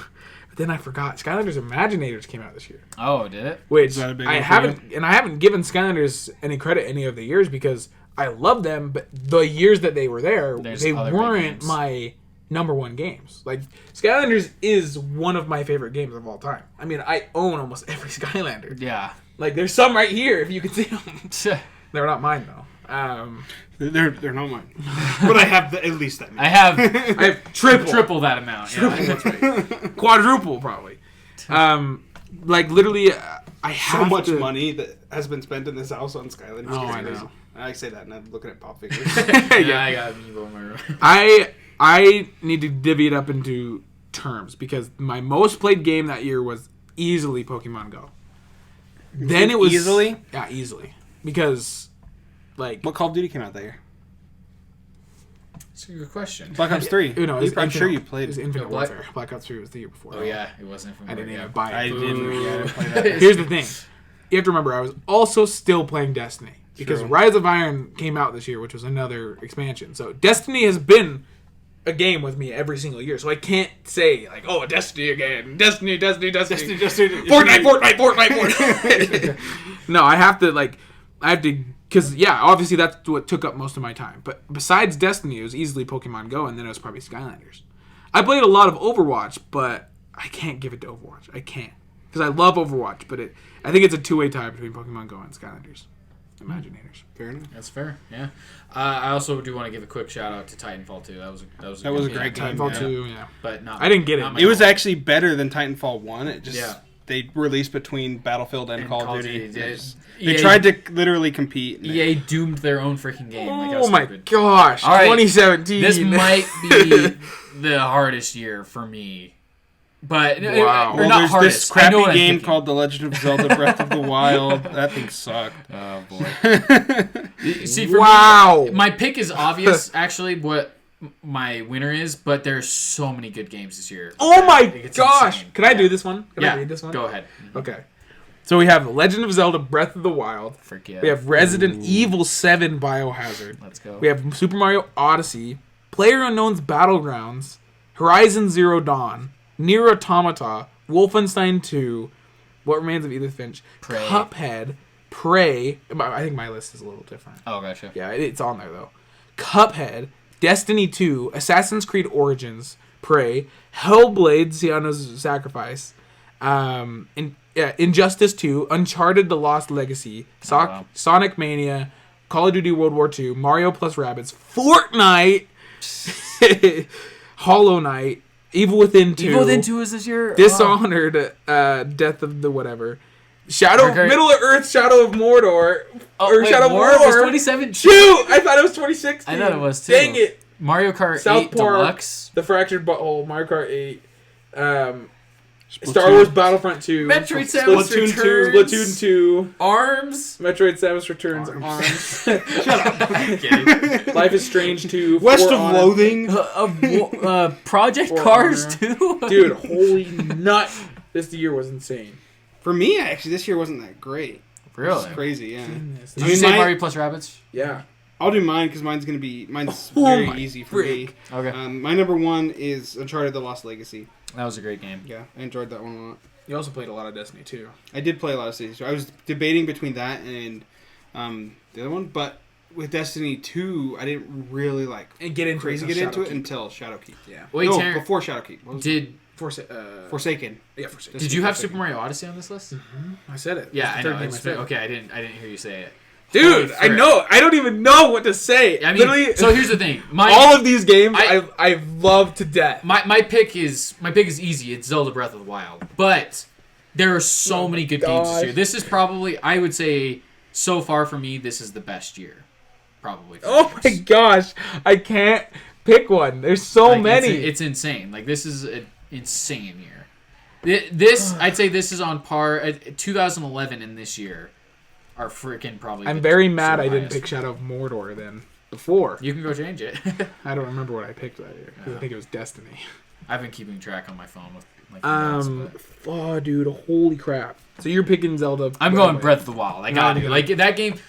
But then I forgot. Skylanders Imaginators came out this year.
Oh, did it?
Which
Is that a big
I
one for
haven't, and I haven't given Skylanders any credit any of the years because I love them, but the years that they were there,
There's
they
other big
weren't
games.
my number one games. Like Skylanders is one of my favorite games of all time. I mean, I own almost every Skylander.
Yeah.
Like there's some right here if you can see them. They're not mine though.
They're not mine, but I have at least that many.
I have
I have triple,
that amount. Yeah.
that's right. Quadruple probably. Like literally, I have
So much
to,
money that has been spent in this house on Skylanders.
Oh,
It's
I
crazy.
know.
I say that and I'm looking at pop figures.
Yeah, I got Amiibo in my room.
I need to divvy it up into terms because my most played game that year was easily Pokemon Go. Then it was
Easily?
Yeah, easily because like
What Call of Duty came out that year?
That's a good question.
Black Ops 3.
you know,
I'm sure you played
it was
it.
Infinite
What?
Warfare. Black Ops 3 was the year before.
Oh yeah, it wasn't from.
I didn't
yeah.
even buy it.
I
Boo.
didn't play that.
Here's the thing. You have to remember, I was also still playing Destiny. Because
True.
Rise of Iron came out this year, which was another expansion. So Destiny has been a game with me every single year. So I can't say, like, oh, Destiny again. Destiny. Fortnite. No, I have to, because, yeah, obviously that's what took up most of my time. But besides Destiny, it was easily Pokemon Go, and then it was probably Skylanders. I played a lot of Overwatch, but I can't give it to Overwatch. I can't. Because I love Overwatch, but I think it's a two-way tie between Pokemon Go and Skylanders. Imaginators.
Fair enough.
That's fair. Yeah. I also do want to give a quick shout out to Titanfall 2. That was a
was a
good
great game.
Titanfall
Yeah.
2, yeah.
but not.
I didn't get it.
not my
It was
fault.
actually better than Titanfall 1. It just
Yeah.
they released between Battlefield and Call of Duty. They
EA
tried to literally compete. and
EA doomed their own freaking game. Like, how
Oh my
stupid.
gosh.
All right.
2017.
This might be the hardest year for me. But
Wow.
or
Well,
not
there's
hardest.
this
I know
crappy
what I'm
game
thinking.
called The Legend of Zelda: Breath of the Wild. That thing sucked.
Oh boy. See, for
Wow.
me, my pick is obvious. Actually, what my winner is, but there's so many good games this year.
Oh my
It's
gosh.
insane.
Can I do this one? Can I
Yeah.
read this one?
Go ahead.
Okay. So we have The Legend of Zelda Breath of the Wild.
Forget.
We have Resident Evil 7 Biohazard.
Let's go.
We have Super Mario Odyssey, PlayerUnknown's Battlegrounds, Horizon Zero Dawn, Nier Automata, Wolfenstein 2, What Remains of Edith Finch,
Prey.
Cuphead, Prey. I think my list is a little different.
Oh, gotcha.
Yeah, it's on there though. Cuphead, Destiny 2, Assassin's Creed Origins, Prey, Hellblade: Senua's Sacrifice, Injustice 2, Uncharted: The Lost Legacy,
wow.
Sonic Mania, Call of Duty World War II, Mario plus Rabbids, Fortnite, Hollow Knight, Evil Within 2,
Evil Within 2 is this year.
Dishonored, Death of the whatever, Shadow
Okay.
Middle of Earth, Shadow of Mordor, or
wait,
Shadow of
War was
War.
2017.
Shoot! I thought it was 2016.
I thought it was too.
Dang it!
Mario Kart
South
8
Park,
Deluxe.
The Fractured Butthole, Mario Kart 8, Star Wars Battlefront 2,
Metroid Samus
Splatoon 2,
Returns.
Splatoon 2,
Arms.
Metroid Samus Returns,
Arms.
Arms,
Shut up. I'm kidding.
Life is Strange 2,
West
For
of
Honor.
Loathing.
Project
For
Cars
Honor.
2.
Dude, holy nut! This year was insane.
For me, actually, this year wasn't that great.
Really?
It's crazy, yeah.
Did
I
you
mean,
say
my-
Mario plus Rabbids?
Yeah.
I'll do mine because mine's very easy for me.
Okay.
My number 1 is Uncharted: The Lost Legacy.
That was a great game.
Yeah, I enjoyed that one a lot.
You also played a lot of Destiny too.
I did play a lot of Cities. I was debating between that and the other one, but with Destiny 2, I didn't really
get into
it until Shadowkeep.
Yeah.
Wait,
before Shadowkeep.
Forsaken. Yeah, Forsaken.
Did you have Super Mario Odyssey on this list?
Mm-hmm. I said it.
Yeah,
I
know. Okay, I didn't hear you say it.
Dude, I know. I don't even know what to say.
I mean,
literally.
So here's the thing.
All of these games, I love to death.
My pick is easy. It's Zelda Breath of the Wild. But there are so many good games this year. This is probably, I would say, so far for me, this is the best year. Probably.
My gosh, I can't pick one. There's so many.
It's insane. This is an insane year. I'd say this is on par. 2011 and this year are freaking probably.
I'm very mad I didn't pick Shadow of Mordor then before.
You can go change it.
I don't remember what I picked that year because I think it was Destiny.
I've been keeping track on my phone with
oh, dude, holy crap! So you're picking Zelda?
I'm going Breath of the Wild. I got to that game.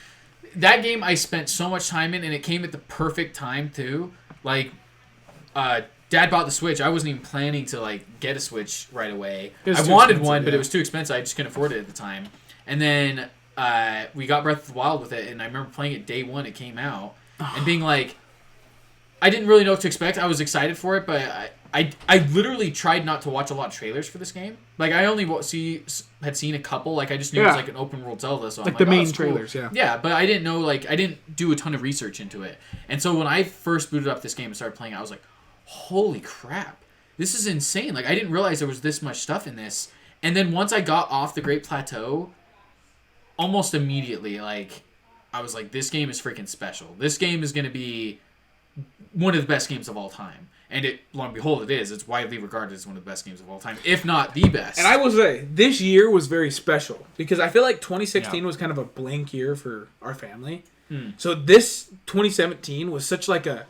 That game I spent so much time in, and it came at the perfect time too. Dad bought the Switch. I wasn't even planning to get a Switch right away. I wanted one, but it was too expensive. I just couldn't afford it at the time. And then we got Breath of the Wild with it, and I remember playing it day one it came out, and being like, I didn't really know what to expect. I was excited for it, but I literally tried not to watch a lot of trailers for this game. I only had seen a couple. I just knew it was an open world Zelda. So I'm
the main
cool.
trailers, yeah.
Yeah, but I didn't know, I didn't do a ton of research into it. And so when I first booted up this game and started playing it, I was like, holy crap. This is insane. I didn't realize there was this much stuff in this. And then once I got off the Great Plateau, almost immediately, I was like, this game is freaking special. This game is going to be one of the best games of all time. And lo and behold, it is. It's widely regarded as one of the best games of all time, if not the best.
And I will say, this year was very special because I feel like 2016 was kind of a blank year for our family. So this 2017 was such a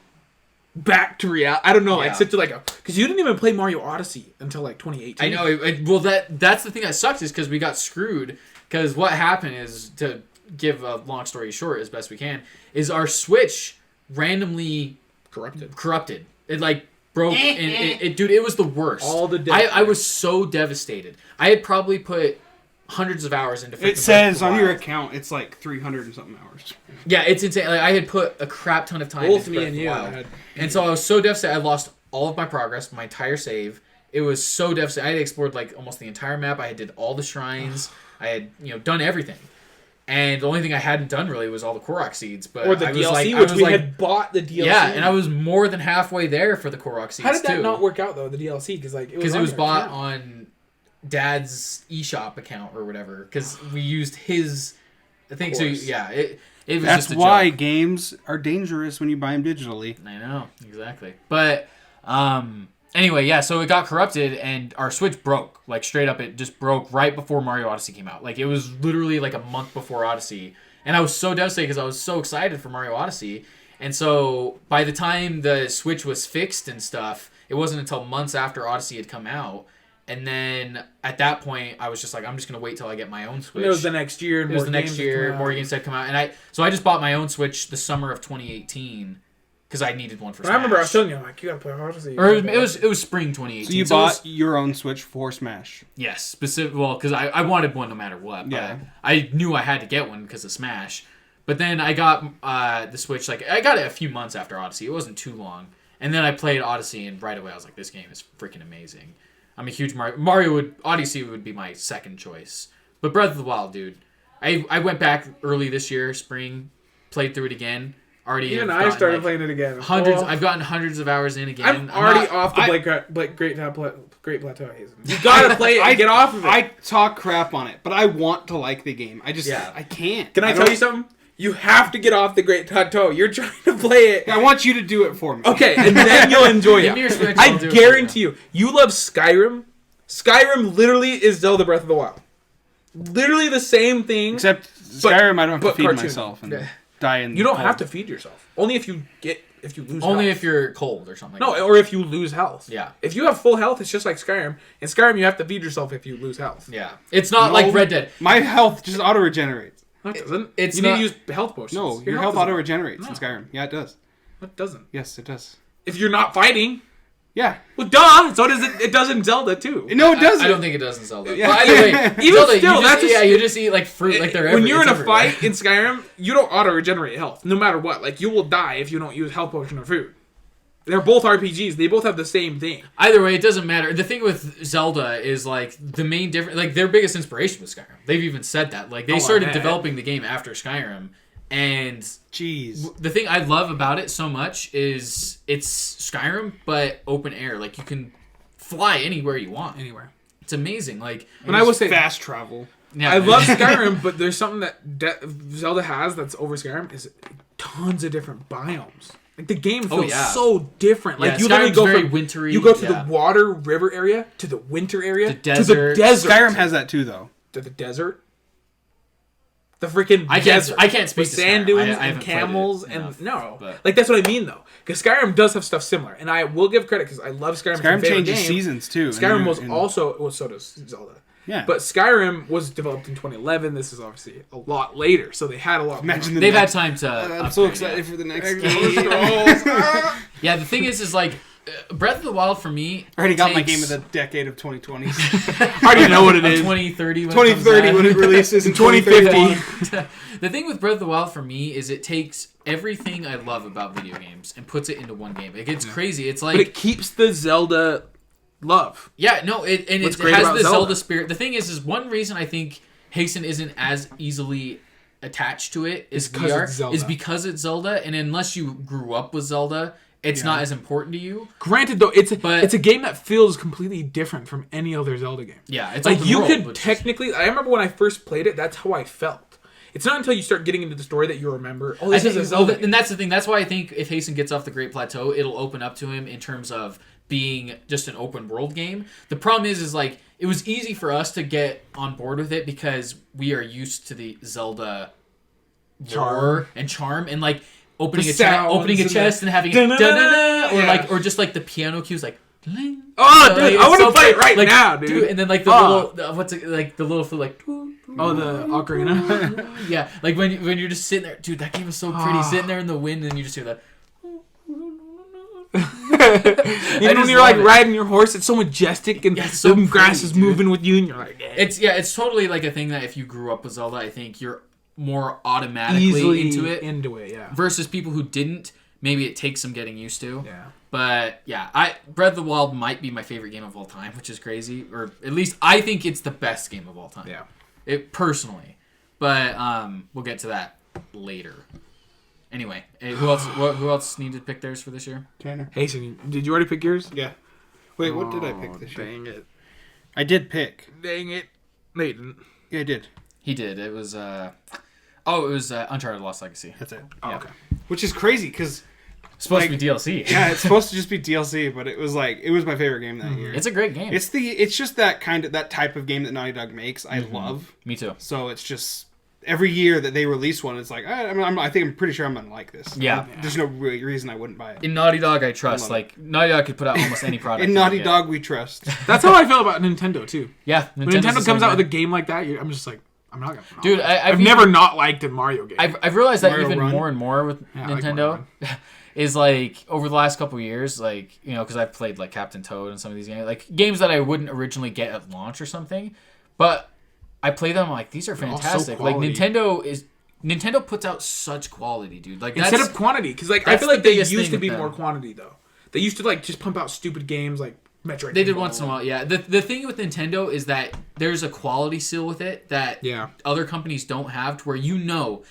back to reality. I don't know.
Yeah.
It's such because you didn't even play Mario Odyssey until 2018.
I know. Well, that's the thing that sucks is because we got screwed. Because what happened is, to give a long story short as best we can, is our Switch randomly corrupted. It broke and dude, it was the worst.
All the
I was so devastated. I had probably put hundreds of hours into
it says on your account it's 300 and something hours.
Yeah, it's insane. I had put a crap ton of time
both
into
me and you
and so I was so devastated. I lost all of my progress, my entire save. It was so devastating. I had explored almost the entire map. I did all the shrines. I had done everything. And the only thing I hadn't done really was all the Korok seeds. But
or the DLC, which we had bought the DLC.
Yeah, and I was more than halfway there for the Korok seeds.
How did that not work out though? The DLC because
it was bought on Dad's eShop account or whatever. Because we used his. I think so. Yeah, it was.
That's
just a
why
joke.
Games are dangerous when you buy them digitally.
I know exactly, but anyway, yeah. So it got corrupted, and our Switch broke. Straight up, it just broke right before Mario Odyssey came out. It was literally a month before Odyssey. And I was so devastated because I was so excited for Mario Odyssey. And so by the time the Switch was fixed and stuff, it wasn't until months after Odyssey had come out. And then at that point, I was just I'm just going to wait till I get my own Switch.
And it was the next year. And
it was the next year. More games had come out. And so I just bought my own Switch the summer of 2018. Because I needed one for Smash.
I remember I was telling you, you gotta play Odyssey.
Or it was spring 2018.
So you bought your own Switch for Smash?
Yes, because I wanted one no matter what. But yeah. I knew I had to get one because of Smash. But then I got the Switch, I got it a few months after Odyssey. It wasn't too long. And then I played Odyssey, and right away I was like, this game is freaking amazing. I'm a huge Odyssey would be my second choice. But Breath of the Wild, dude. I went back early this year, spring, played through it again.
Even I started playing it again.
Hundreds. I've gotten hundreds of hours in again.
I'm already off the Great Plateau. You gotta play it and get off of it.
I talk crap on it, but I want to like the game. I can't.
Can I tell you something? You have to get off the Great Plateau. You're trying to play it.
I want you to do it for me.
Okay, and then you'll enjoy it. I guarantee you. You love Skyrim. Skyrim literally is Zelda Breath of the Wild. Literally the same thing.
Except Skyrim, I don't have to feed myself and die in.
You don't have to feed yourself. Only if you lose.
Only
health.
if you're cold or something.
Or if you lose health.
Yeah.
If you have full health, it's just like Skyrim. In Skyrim, you have to feed yourself if you lose health.
Yeah. It's not like Red Dead.
My health just auto regenerates.
No, it doesn't.
It's
you
not-
need to use health potions.
No, your health auto regenerates in Skyrim. Yeah, it does.
It doesn't.
Yes, it does.
If you're not fighting,
Yeah.
well, duh. So does it. It does in Zelda too.
No, it doesn't.
I don't think it does in Zelda.
Yeah.
Well, either way,
Even
Zelda,
still,
you just eat like fruit, like they're
when you're in a
everywhere.
fight in Skyrim, you don't auto regenerate health, no matter what. Like you will die if you don't use health potion or food. They're both RPGs. They both have the same thing.
Either way, it doesn't matter. The thing with Zelda is like the main difference. Like their biggest inspiration was Skyrim. They've even said that. Like they started developing the game after Skyrim, and
Jeez.
the thing I love about it so much is it's Skyrim but open air. Like you can fly anywhere you want.
Anywhere.
It's amazing. Like
And I will say,
fast travel.
yeah,
I love Skyrim, but there's something that Zelda has that's over Skyrim is tons of different biomes. Like the game feels so different. Like
Yeah,
you literally
Skyrim's
go
very
from
wintry.
You go to
Yeah.
the water river area to the winter area
The
to the
desert.
desert.
Skyrim has that too, though.
to the desert. The freaking
I can't.
desert
I can't speak
with
to
sand
Skyrim.
dunes
I
and
haven't played it
camels
enough,
and no,
but-
like that's what I mean though. Because Skyrim does have stuff similar, and I will give credit because I love Skyrim. It's my
Skyrim
favorite
changes
game.
seasons too.
Skyrim
and-
was
and-
also so does Zelda.
Yeah.
But Skyrim was developed in 2011. This is obviously a lot later, so they had a lot.
Imagine
more.
the
They've had
next-
time to.
I'm so
upgrade,
excited
yeah.
for the next
Elder
game.
Scrolls.
Yeah, the thing is like Breath of the Wild for me.
I already got my
takes-
game of the decade of 2020.
I already know what it is.
2030 when
2030 when it releases in
2050.
The thing with Breath of the Wild for me is it takes everything I love about video games and puts it into one game. It gets crazy. It's
But
like
it keeps the Zelda love.
yeah, no, it
What's
it
great
has
about
the Zelda
Zelda
spirit. The thing is one reason I think Hasten isn't as easily attached to it as
It's 'cause
we are
it's Zelda.
is because it's Zelda, and unless you grew up with Zelda, it's not as important to you.
Granted, though, it's
But-
a game that feels completely different from any other Zelda game.
Yeah, it's
Like
open
you
world,
could
which is-
technically. I remember when I first played it. That's how I felt. It's not until you start getting into the story that you remember. Oh,
I
this
think,
is a Zelda.
and that's the thing. That's why I think if Hasten gets off the Great Plateau, it'll open up to him in terms of being just an open world game. The problem is like it was easy for us to get on board with it because we are used to the Zelda lore and charm and like opening
The
a chest,
sounds and
chest
the
and having
da-na-na-na,
da-na-na, or
yeah.
like or just like the piano cues like. Ding.
Oh, dude,
Like,
I want to
it's
play
so
it right
like,
now, dude.
And then like the
Oh.
little what's it like the little flute like.
Oh, the ocarina.
Yeah, like when you're just sitting there, dude. That game is so pretty.
Ah.
Sitting there in the wind, and you just hear that.
Even when you're like riding your horse, it's so majestic, and
Yeah, it's so
the grass
pretty,
is
dude.
moving with you, and you're like, yeah.
It's totally like a thing that if you grew up with Zelda, I think you're more automatically
easily
into it.
yeah.
Versus people who didn't, maybe it takes some getting used to.
Yeah.
But yeah, Breath of the Wild might be my favorite game of all time, which is crazy. Or at least I think it's the best game of all time.
Yeah.
It personally. But we'll get to that later. Anyway, who else needed to pick theirs for this year?
Tanner.
Hey, so did you already pick yours?
Yeah. Wait, what did I pick this year?
Dang it.
I did pick.
Dang it. No, you didn't.
Yeah, I did.
He did. It was Uncharted Lost Legacy.
That's it.
Oh,
Yeah.
okay.
Which is crazy because
Supposed
Like-
to be DLC.
yeah, it's supposed to just be DLC, but it was my favorite game that year.
It's a great game.
It's just that type of game that Naughty Dog makes. I love.
Me too.
So it's just every year that they release one, it's like I think I'm pretty sure I'm gonna like this.
Yeah.
There's no reason I wouldn't buy it.
In Naughty Dog, I trust.
love
Like Naughty Dog could put out almost any product.
In
you
Naughty
get.
Dog, we trust.
That's how I feel about Nintendo, too.
Yeah,
When
Nintendo's
Nintendo
the
comes
same
out with
way.
a game like that, I'm just like, I'm not gonna.
Dude,
I've never not liked a Mario game.
I've realized that
Mario
even
Run?
more and more with
Yeah, I like
Nintendo
Mario
is like over the last couple of years, like because I've played like Captain Toad and some of these games, like games that I wouldn't originally get at launch or something, but I play them. I'm like, these are
all so
fantastic. Like
quality.
Nintendo puts out such quality, dude. Like
Instead
that's
of quantity, because like I
that's
feel
the
like they
biggest
used
thing
to be
with
more
them.
quantity though. They used to like just pump out stupid games like Metroid.
they did
Pinball.
once in a while. Yeah, the thing with Nintendo is that there's a quality seal with it that
Yeah.
other companies don't have. To where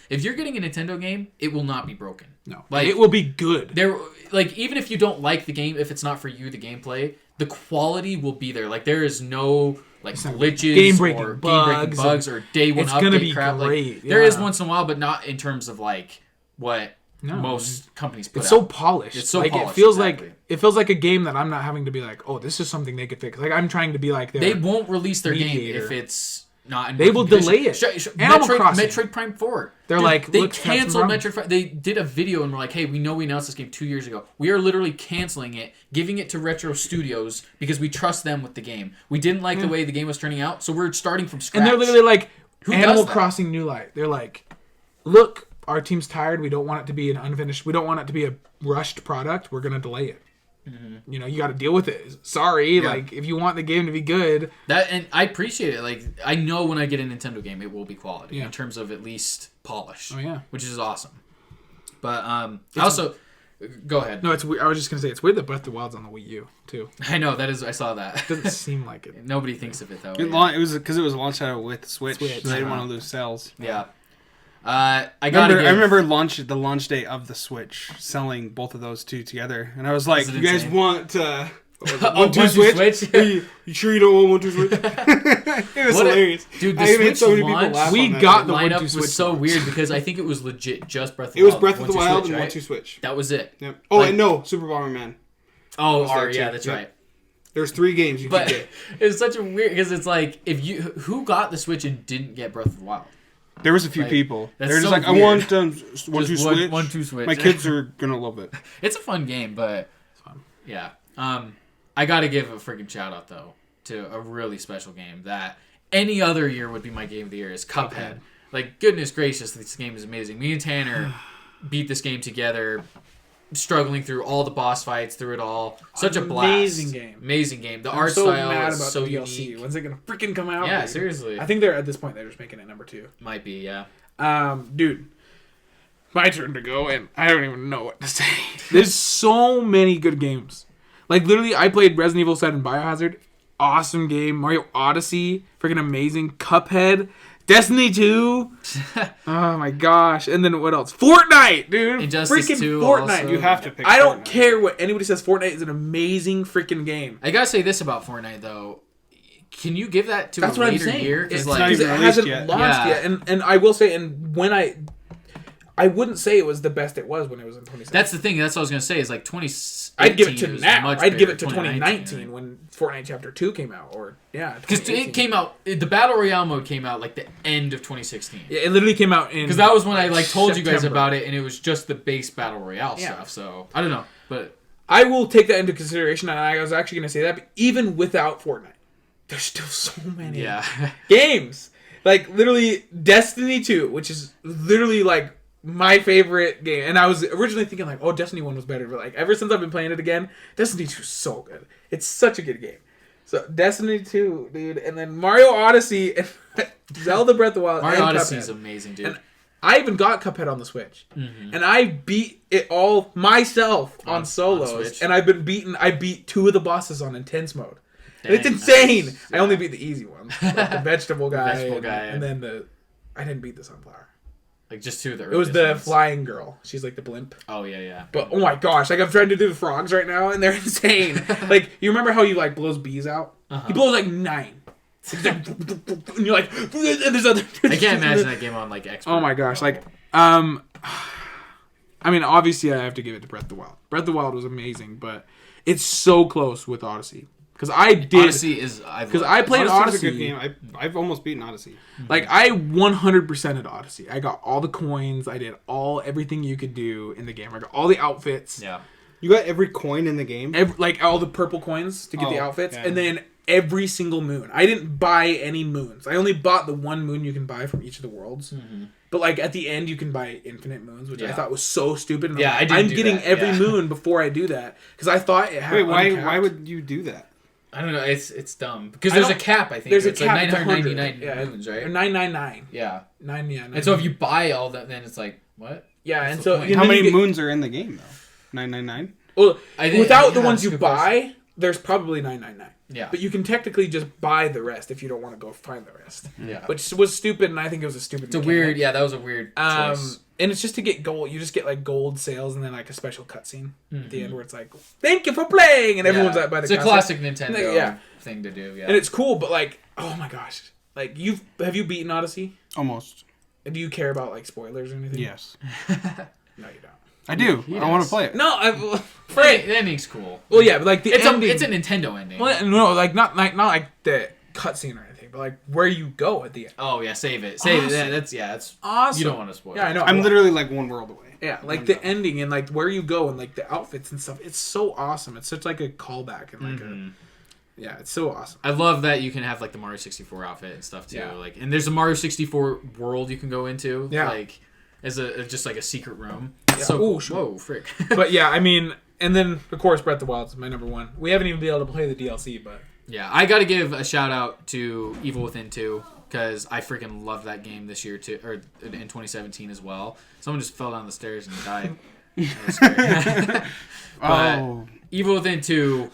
if you're getting a Nintendo game, it will not be broken.
No,
Like-
it will be good.
There, like even if you don't like the game, if it's not for you, the gameplay, the quality will be there. Like there is no like glitches,
game-breaking
or
bugs,
bugs, or day one
it's
update
gonna be
crap.
great,
Like, there is
yeah.
once in a while, but not in terms of like what
No.
most companies put
It's so
out.
polished.
It's so
like,
polished,
It feels
exactly.
like a game that I'm not having to be like, oh, this is something they could fix. Like I'm trying to be like
They won't release their game
mediator.
if it's not. In
They will
working
delay
condition.
it. Animal
Metroid,
Crossing.
Metroid Prime 4.
They're like,
they
let's have some
canceled
problems.
Metroid Prime. They did a video and were like, hey, we know we announced this game 2 years ago. We are literally canceling it, giving it to Retro Studios because we trust them with the game. We didn't like the way the game was turning out, so we're starting from scratch.
And they're literally like
Who does
Animal
that?
Crossing New Light. They're like, look, our team's tired. We don't want it to be an unfinished. We don't want it to be a rushed product. We're gonna delay it. Mm-hmm. You know, you got to deal with it. Sorry, like if you want the game to be good,
and I appreciate it. Like I know when I get a Nintendo game, it will be quality in terms of at least polish.
Oh yeah,
which is awesome. But I also go ahead.
No, it's weird. I was just gonna say it's weird that Breath of the Wild's on the Wii U too.
I know that is. I saw that.
It doesn't seem like it.
Nobody thinks of it though.
It was because it was launched out with Switch. So they didn't want to lose sales.
Yeah.
I remember the launch day of the Switch selling both of those two together, and I was like, "You guys want 1-2 Switch? You sure you don't want 1-2 Switch?" It was hilarious,
dude. The Switch so launch,
we got the
lineup
1-2 Switch
was so weird because I think it was legit just Breath of the
Wild.
Wild.
It was Breath of the Wild and
right?
1-2 Switch.
That was it.
Yep. Oh, and no, Super Bomberman.
Oh, yeah, that's right.
There's 3 games you could get.
It's such a weird because it's like who got the Switch and didn't get Breath of the Wild.
There was a few people. They're just
so
like,
weird.
I want 1-2 Switch.
1-2 Switch.
My kids are gonna love it.
It's a fun game, but it's fun. Yeah. I gotta give a freaking shout out though to a really special game that any other year would be my game of the year is Cuphead. Like goodness gracious, this game is amazing. Me and Tanner beat this game together, struggling through all the boss fights, through it all. Such a blast. Amazing game. The art style is so DLC. Unique.
When's it gonna freaking come out?
Yeah,
dude?
seriously.
I think they're at this point they're just making it number 2.
Might be, yeah.
Dude, my turn to go, and I don't even know what to say. There's so many good games. Like literally, I played Resident Evil 7 Biohazard, awesome game. Mario Odyssey, freaking amazing. Cuphead. Destiny 2. Oh my gosh. And then what else? Fortnite, dude.
Injustice
freaking
2
Fortnite.
also.
You have to pick
I don't
Fortnite.
care what anybody says. Fortnite is an amazing freaking game.
I gotta say this about Fortnite though. Can you give that to a later year?
Because
not even
it
released
hasn't
yet.
launched yet. And I will say, and when I wouldn't say it was the best it was when it was in 2017.
That's the thing. That's what I was gonna say. Is like 2018.
I'd give it to now. I'd give it to
2019
2019 when Fortnite Chapter 2 came out, or
because it came out. The Battle Royale mode came out like the end of 2016.
Yeah, it literally came out in
because that was when I like told you guys
September.
about it, and it was just the base Battle Royale stuff. So I don't know, but
I will take that into consideration. And I was actually going to say that, but even without Fortnite, there's still so many games. Like literally Destiny 2, which is literally like my favorite game. And I was originally thinking like, oh, Destiny 1 was better. But like ever since I've been playing it again, Destiny 2 is so good. It's such a good game. So Destiny 2, dude. And then Mario Odyssey and Zelda Breath of the Wild.
Mario
and
Odyssey
Cuphead.
is amazing, dude.
And I even got Cuphead on the Switch. Mm-hmm. And I beat it all myself on solos.
Switch.
And I beat 2 of the bosses on intense mode. It's insane. Nice. I only beat the easy ones, like the vegetable guy, and then I didn't beat the sunflower.
Like just 2 of the.
It was the flying girl. She's like the blimp.
Oh yeah.
But oh my gosh, like I'm trying to do the frogs right now, and they're insane. Like you remember how you like blows bees out? He blows like 9. And you're like, and there's other.
I can't imagine that game on like Xbox.
Oh my gosh, like I mean, obviously I have to give it to Breath of the Wild. Breath of the Wild was amazing, but it's so close with Odyssey. Because I did.
Odyssey is. Because
I played Odyssey.
A good game. I've almost beaten Odyssey.
Like I 100%ed Odyssey. I got all the coins. I did everything you could do in the game. I got all the outfits.
Yeah.
You got every coin in the game.
Like all the purple coins to get the outfits, and then every single moon. I didn't buy any moons. I only bought the one moon you can buy from each of the worlds. Mm-hmm. But like at the end, you can buy infinite moons, which I thought was so stupid. And I'm getting every moon before I do that because I thought it had.
Wait, why would you do that?
I don't know. It's dumb because there's a cap. I think
there's
it's
a cap.
Like 999 moons, right?
Or 999.
Yeah.
9. Yeah. 9,
and so if you buy all that, then it's like what?
Yeah,
What's
and so
how many moons are in the game though? 999.
Well, without the ones you buy, there's probably 999.
Yeah.
But you can technically just buy the rest if you don't want to go find the rest.
Yeah.
Which was stupid, and I think it was a stupid.
It's a weird. Yeah, that was a weird choice.
And it's just to get gold. You just get like gold sales and then like a special cutscene at the end where it's like, "Thank you for playing," and everyone's by the.
It's a classic Nintendo thing to do. Yeah.
And it's cool, but like, oh my gosh, like have you beaten Odyssey?
Almost.
And do you care about like spoilers or anything?
Yes.
No, you don't.
I do. I want to play it.
No,
the ending's cool.
Well, yeah, but like the ending,
it's a Nintendo ending.
Well, no, like not like the cutscene or anything, but like where you go at the end.
Oh yeah, save it. That's
awesome.
You don't want to spoil.
Yeah, I know.
I'm literally like one world away.
Yeah, like the ending and like where you go and like the outfits and stuff. It's so awesome. It's such like a callback and like yeah, it's so awesome.
I love that you can have like the Mario 64 outfit and stuff too. Yeah. Like, and there's a Mario 64 world you can go into.
Yeah.
Like, as just like a secret room.
Yeah.
So
Ooh, sure.
whoa, frick.
But yeah, I mean, and then of course Breath of the Wild is my number one. We haven't even been able to play the DLC, but
Yeah, I got to give a shout out to Evil Within 2 because I freaking loved that game this year too, or in 2017 as well. Someone just fell down the stairs and died. That was scary. But Evil Within 2,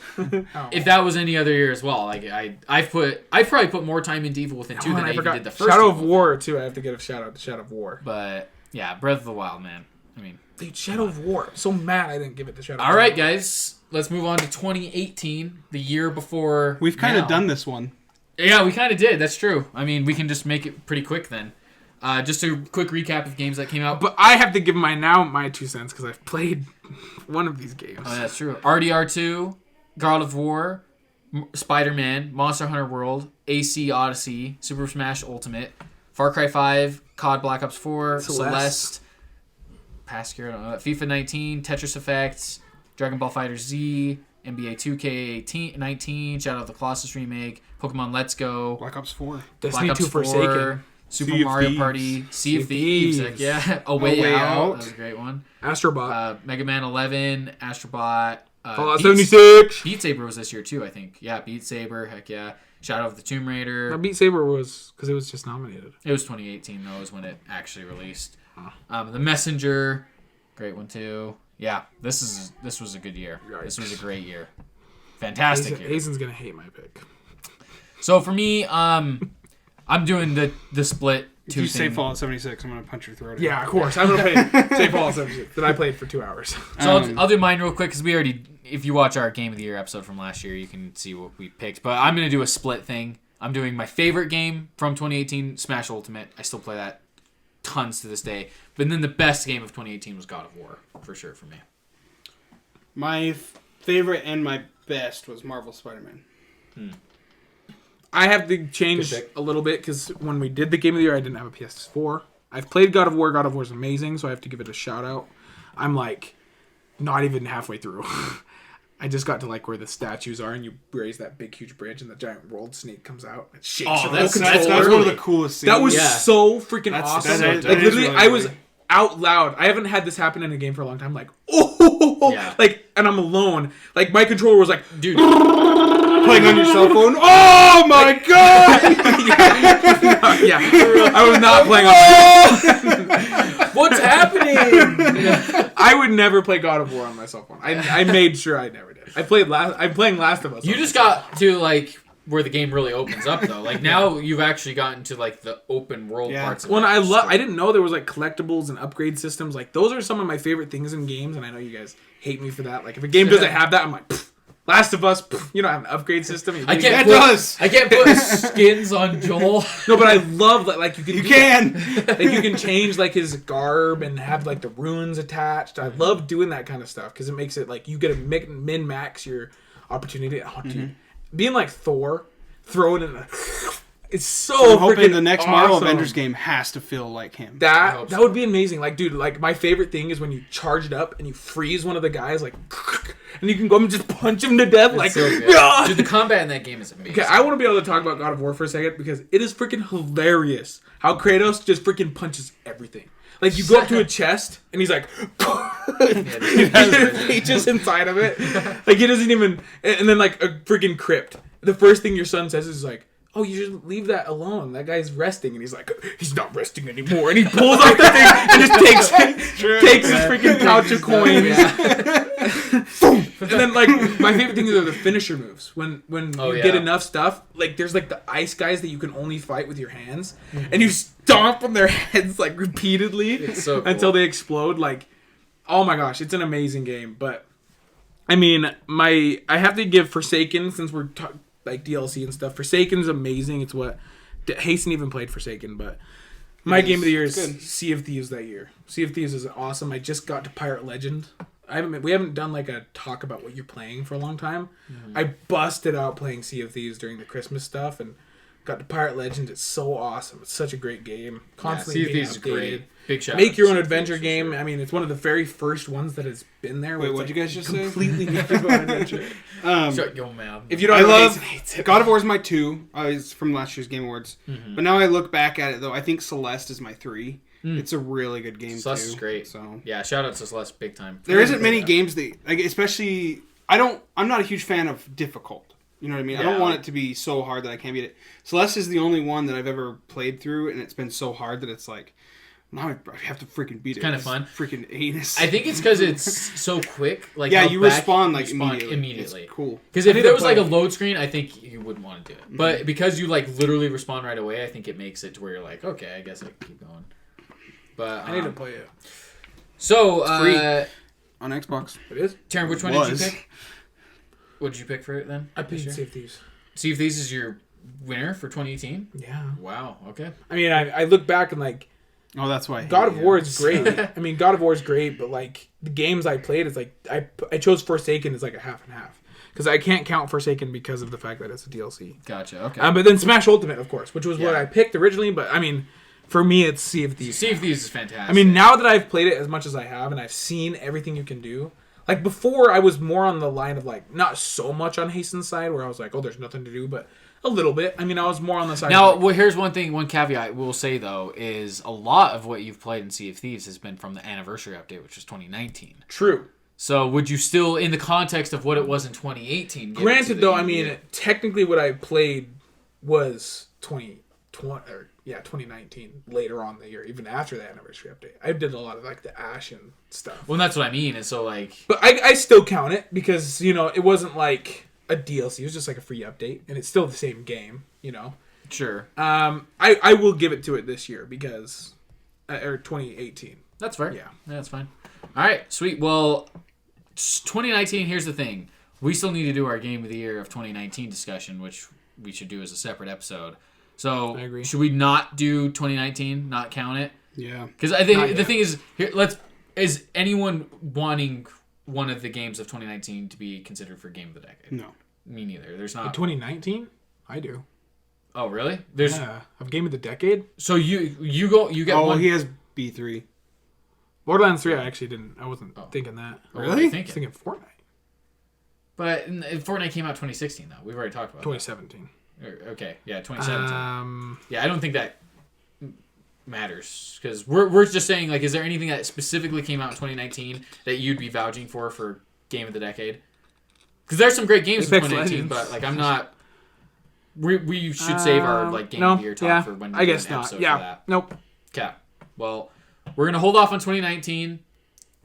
if that was any other year as well, like I probably put more time into Evil Within 2 than I even did the first.
Shadow of War too. I have to give a shout out to Shadow of War.
But yeah, Breath of the Wild, man. I mean,
dude, Shadow of War. I'm so mad I didn't give it to Shadow.
All right, guys, let's move on to 2018, the year before.
We've kind of done this one.
Yeah, we kind of did. That's true. I mean, we can just make it pretty quick then. Just a quick recap of games that came out.
But I have to give my 2 cents because I've played one of these games.
Oh, that's true. RDR2, God of War, Spider-Man, Monster Hunter World, AC Odyssey, Super Smash Ultimate, Far Cry 5, COD Black Ops 4, Celeste, past year, I don't know, FIFA 19, Tetris Effect, Dragon Ball Fighter Z, NBA 2K19, Shadow of the Colossus remake, Pokemon Let's Go,
Black Ops 4,
Destiny
Black
2
Ops 4,
Forsaken,
Super
Sea of
Mario
Thieves.
Party, Sea of Thieves, heck yeah, A Way Out, that was a great one.
Astrobot,
Mega Man 11, Astrobot,
Fallout 76.
Beat Saber was this year too, I think. Yeah, Beat Saber, heck yeah. Shadow of the Tomb Raider.
Now, Beat Saber was because it was just nominated.
It was 2018 though, is when it actually released. The Messenger, great one too. Yeah, this was a good year.
Right.
This was a great year. Fantastic year.
Hazen's gonna hate my pick.
So for me, I'm doing the split
if
two
you say
thing.
Fallout 76, I'm gonna punch your throat.
Yeah, of course. I'm gonna play say Fallout 76 that I played for 2 hours.
So I'll do mine real quick because we already, if you watch our Game of the Year episode from last year, you can see what we picked. But I'm going to do a split thing. I'm doing my favorite game from 2018, Smash Ultimate. I still play that tons to this day. But then the best game of 2018 was God of War, for sure, for me.
My favorite and my best was Marvel Spider-Man.
I have to change a little bit because when we did the Game of the Year, I didn't have a PS4. I've played God of War. God of War is amazing, so I have to give it a shout out. I'm like not even halfway through. I just got to like where the statues are, and you raise that big, huge branch, and the giant world snake comes out. It shakes your whole
That's
controller.
one of the coolest scenes.
That was so freaking
That's
awesome.
so
Like
dope.
literally,
That is
I
really
was
good.
out loud. I haven't had this happen in a game for a long time. Like, oh,
Yeah.
like, and I'm alone. Like my controller was like,
Dude,
playing on your cell phone. Oh my god!
yeah, I was not playing on.
what's happening?
I would never play God of War on my cell phone. I made sure I never did. I'm playing Last of Us.
You
on
just
my cell
got to like where the game really opens up though. Like now you've actually gotten to like the open world parts of
phone.
it.
I didn't know there was like collectibles and upgrade systems. Like those are some of my favorite things in games, and I know you guys hate me for that. Like if a game doesn't have that, I'm like, pfft. Last of Us, pfft, you don't have an upgrade system.
I can't put skins on Joel.
No, but I love that. Like you
You can.
like you can change like his garb and have like the runes attached. I love doing that kind of stuff because it makes it like you get to min max your opportunity. Oh, dude, being like Thor, throwing in it's so
I'm hoping
freaking
the next
awesome.
Marvel Avengers game has to feel like him.
That would be amazing. Like, dude, like my favorite thing is when you charge it up and you freeze one of the guys, like, and you can go up and just punch him to death. Like,
So good.
yeah.
Dude, the combat in that game is amazing.
Okay, I want to be able to talk about God of War for a second because it is freaking hilarious how Kratos just freaking punches everything. Like you go up to a chest and he's like, he reaches inside of it. Like he doesn't even. And then like a freaking crypt. The first thing your son says is like, "Oh, you should leave that alone. That guy's resting." And he's like, "He's not resting anymore." And he pulls out the thing and just takes his freaking pouch of coins. And then like my favorite things are the finisher moves. When you get enough stuff, like there's like the ice guys that you can only fight with your hands, and you stomp on their heads like repeatedly
It's so cool.
until they explode. Like, oh my gosh, it's an amazing game. But I mean, I have to give Forsaken since we're like DLC and stuff. Forsaken's amazing. It's what Hasten even played Forsaken, but my game of the year is Sea of Thieves that year. Sea of Thieves is awesome. I just got to Pirate Legend. We haven't done like a talk about what you're playing for a long time. Mm-hmm. I busted out playing Sea of Thieves during the Christmas stuff and got to Pirate Legend. It's so awesome. It's such a great game. Constantly
Sea of
being
Thieves is
updated.
great. Big shout
Make
out
your
to
own
Sea of
adventure
Thieves,
game.
for sure.
I mean, it's one of the very first ones that has been there.
Wait, what'd you guys just say?
completely make your own adventure.
Shut your mouth.
If you don't,
I love God of War is my 2. It's from last year's Game Awards. But now I look back at it though. I think Celeste is my 3. It's a really good game
Celeste
too.
is great.
So
Yeah, shout out to Celeste big time.
there isn't many games that, like, especially I'm not a huge fan of difficult. You know what I mean? I don't want it to be so hard that I can't beat it. Celeste is the only one that I've ever played through, and it's been so hard that it's like, now I have to freaking beat it.
Kind of fun.
Freaking anus.
I think it's because it's so quick. Like
yeah,
how
you
back-
respawn like
you spawn
immediately.
immediately.
It's cool.
Because if
I need
there
to
was like
play
a load screen, I think you wouldn't want to do it. But because you like literally respawn right away, I think it makes it to where you're like, okay, I guess I can keep going. But
I need to play it.
So,
free. On Xbox.
It is.
Taryn, which one did you pick? What did you pick for it then?
I picked
This
Sea
year?
of Thieves.
Sea of Thieves is your winner for 2018.
Yeah.
Wow. Okay.
I mean, I look back and like
Oh, that's why.
God of War is great. I mean, God of War is great, but like the games I played is like I chose Forsaken as like a half and half because I can't count Forsaken because of the fact that it's a DLC.
Gotcha. Okay.
But then Smash Ultimate, of course, which was what
Yeah.
I picked originally. But I mean, for me, it's Sea of Thieves.
Sea of Thieves is fantastic.
I mean, now that I've played it as much as I have, and I've seen everything you can do. Like before, I was more on the line of like not so much on Hasten's side, where I was like, oh, there's nothing to do, but a little bit. I mean, I was more on the side.
Now,
of like,
well, here's one caveat we'll say though is a lot of what you've played in Sea of Thieves has been from the anniversary update, which was 2019.
true.
So, would you still, in the context of what it was in 2018? give it to
Granted,
the
though, I
year?
mean, technically, what I played was 2019 later on in the year, even after the anniversary update. I did a lot of like the Ashen stuff,
Well, that's what I mean. And so, like,
but I still count it because it wasn't like a DLC; it was just like a free update, and it's still the same game.
sure,
I will give it to it this year because or 2018.
that's fair.
Yeah.
That's fine. All right, sweet. Well, 2019. Here's the thing: we still need to do our Game of the Year of 2019 discussion, which we should do as a separate episode. So,
I agree.
should we not do 2019? Not count it?
Yeah.
Because I think
Not
the
yet.
thing is, is anyone wanting one of the games of 2019 to be considered for Game of the Decade?
No.
Me neither. There's not.
2019, I do.
Oh, really? There's.
Yeah, of Game of the Decade.
So you get
Oh,
one.
he has B3.
Borderlands 3, I actually didn't. I wasn't thinking that.
Oh, what were
Really?
you
I
thinking?
was thinking Fortnite.
But Fortnite came out 2016 though. We've already talked about
2017.
that. Okay, yeah, 2017.
Uh,
Yeah, I don't think that matters because we're just saying like, is there anything that specifically came out in 2019 that you'd be vouching for Game of the Decade? Because there's some great games in
Apex
2018,
Legends.
but like I'm not. We should save our like Game
no,
of the Year talk
yeah,
for when we
I
do
guess
an
not.
episode
Yeah,
for that.
nope.
Okay. Well, we're gonna hold off on 2019.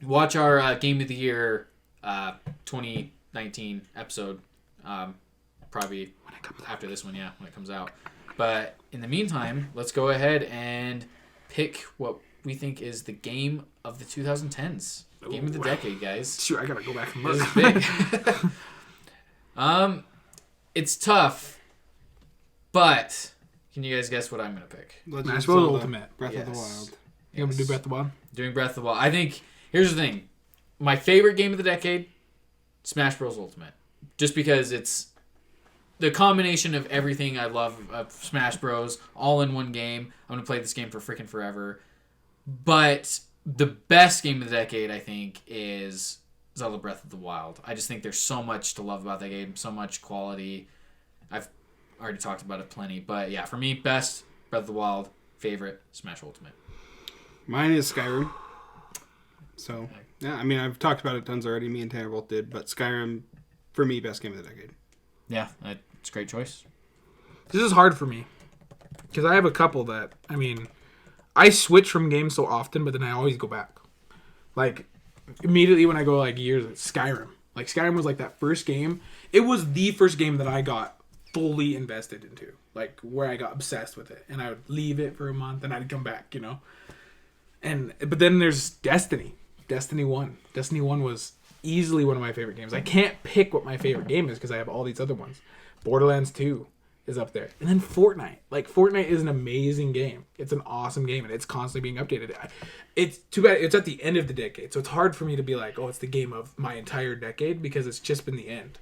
Watch our Game of the Year 2019 episode. Probably after this one, yeah, when it comes out. But in the meantime, let's go ahead and pick what we think is the game of the 2010s. Game of the decade, guys.
Shoot, I gotta go back and
This
look.
is big. It's tough, but can you guys guess what I'm gonna pick?
Legend
Smash
of
Bros.
Zelda,
Ultimate.
Breath of the
Yes.
Wild.
You want me to do Breath of the Wild?
Doing Breath of the Wild. I think here's the thing. My favorite game of the decade, Smash Bros. Ultimate. Just because it's the combination of everything I love of Smash Bros. All in one game. I'm gonna play this game for freaking forever. But the best game of the decade, I think, is Zelda Breath of the Wild. I just think there's so much to love about that game, so much quality. I've already talked about it plenty. But yeah, for me, best Breath of the Wild, favorite Smash Ultimate.
Mine is Skyrim. So, yeah, I mean, I've talked about it tons already. Me and Tanner both did. But Skyrim, for me, best game of the decade.
Yeah, it's a great choice.
This is hard for me because I have a couple that I switch from games so often, but then I always go back. Like immediately when I go like years, it's Skyrim. Like Skyrim was like that first game. It was the first game that I got fully invested into, like where I got obsessed with it, and I would leave it for a month and I'd come back, but then there's Destiny. Destiny 1. Destiny 1 was easily one of my favorite games. I can't pick what my favorite game is because I have all these other ones. Borderlands 2 is up there. And then Fortnite. Like, Fortnite is an amazing game. It's an awesome game, and it's constantly being updated. It's too bad. It's at the end of the decade, so it's hard for me to be like, oh, it's the game of my entire decade because it's just been the end.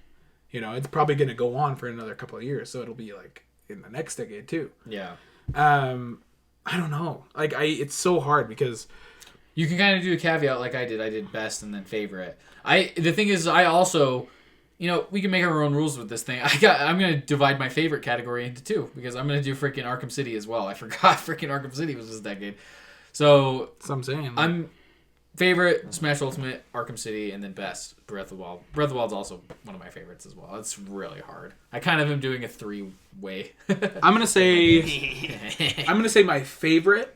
It's probably going to go on for another couple of years, so it'll be, like, in the next decade, too.
Yeah.
I don't know. Like, it's so hard because...
You can kind of do a caveat like I did. I did best and then favorite. The thing is, I also, we can make our own rules with this thing. I'm gonna divide my favorite category into two because I'm gonna do freaking Arkham City as well. I forgot freaking Arkham City was this decade. So
That's what I'm saying.
I'm favorite Smash Ultimate, Arkham City, and then best Breath of the Wild. Breath of the Wild's also one of my favorites as well. It's really hard. I kind of am doing a 3-way.
I'm gonna say my favorite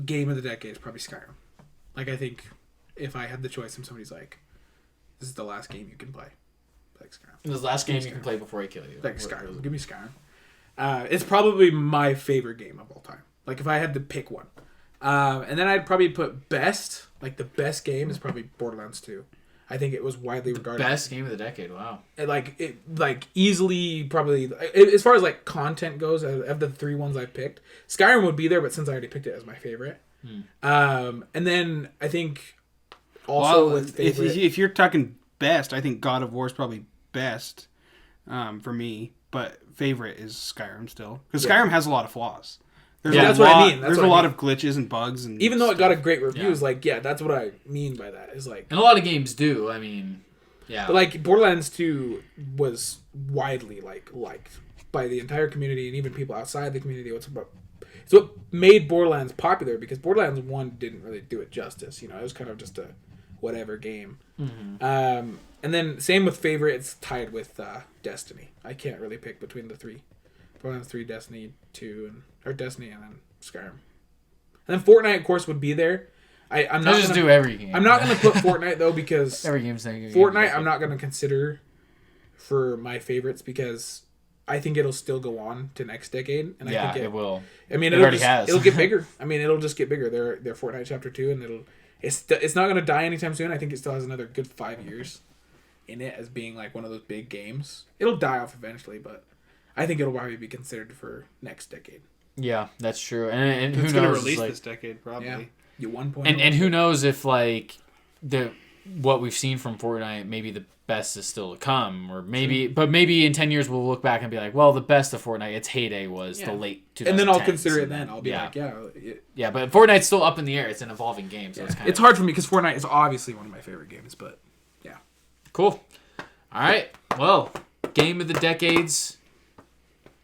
game of the decade is probably Skyrim. Like, I think if I had the choice and somebody's like, this is the last game you can play, like Skyrim.
This is the last game you can play before I kill you.
Like Skyrim. Give me Skyrim. It's probably my favorite game of all time. Like, if I had to pick one. And then I'd probably put best, like the best game is probably Borderlands 2. I think it was widely regarded.
Best game of the decade, wow.
Like easily probably, as far as like content goes, of the 3 ones I picked, Skyrim would be there, but since I already picked it as my favorite. And then I think also with favorite.
If you're talking best, I think God of War is probably best for me, but favorite is Skyrim still. Because Skyrim has a lot of flaws.
That's what I mean.
There's a lot of glitches and bugs, and
even though it got a great reviews, that's what I mean by that. Is like,
and a lot of games do. I mean, yeah.
But like Borderlands 2 was widely liked by the entire community and even people outside the community. It's what made Borderlands popular, because Borderlands 1 didn't really do it justice. You know, it was kind of just a whatever game.
Mm-hmm.
And then same with favorite, it's tied with Destiny. I can't really pick between the 3. Borderlands 3, Destiny 2, or Destiny, and then Skyrim. And then Fortnite, of course, would be there. I'm not
just do every game.
I'm not going to put Fortnite though, because
every game's saying
Fortnite I'm not going to consider for my favorites, because I think it'll still go on to next decade, and I think
it will.
I mean,
it has.
It'll get bigger. I mean, it'll just get bigger. They're Fortnite Chapter 2, and it's not going to die anytime soon. I think it still has another good 5 years in it as being like one of those big games. It'll die off eventually, but I think it'll probably be considered for next decade.
Yeah, that's true. And who knows?
It's going to release this decade, probably.
Yeah. You 1.0.
And who knows if like what we've seen from Fortnite, maybe the best is still to come, or maybe, but maybe in 10 years we'll look back and be like, well, the best of Fortnite, its heyday was the late 2010s.
And then I'll consider it then. I'll be like,
yeah, but Fortnite's still up in the air. It's an evolving game, so
it's hard for me because Fortnite is obviously one of my favorite games, but yeah.
Cool. All right. Well, game of the decades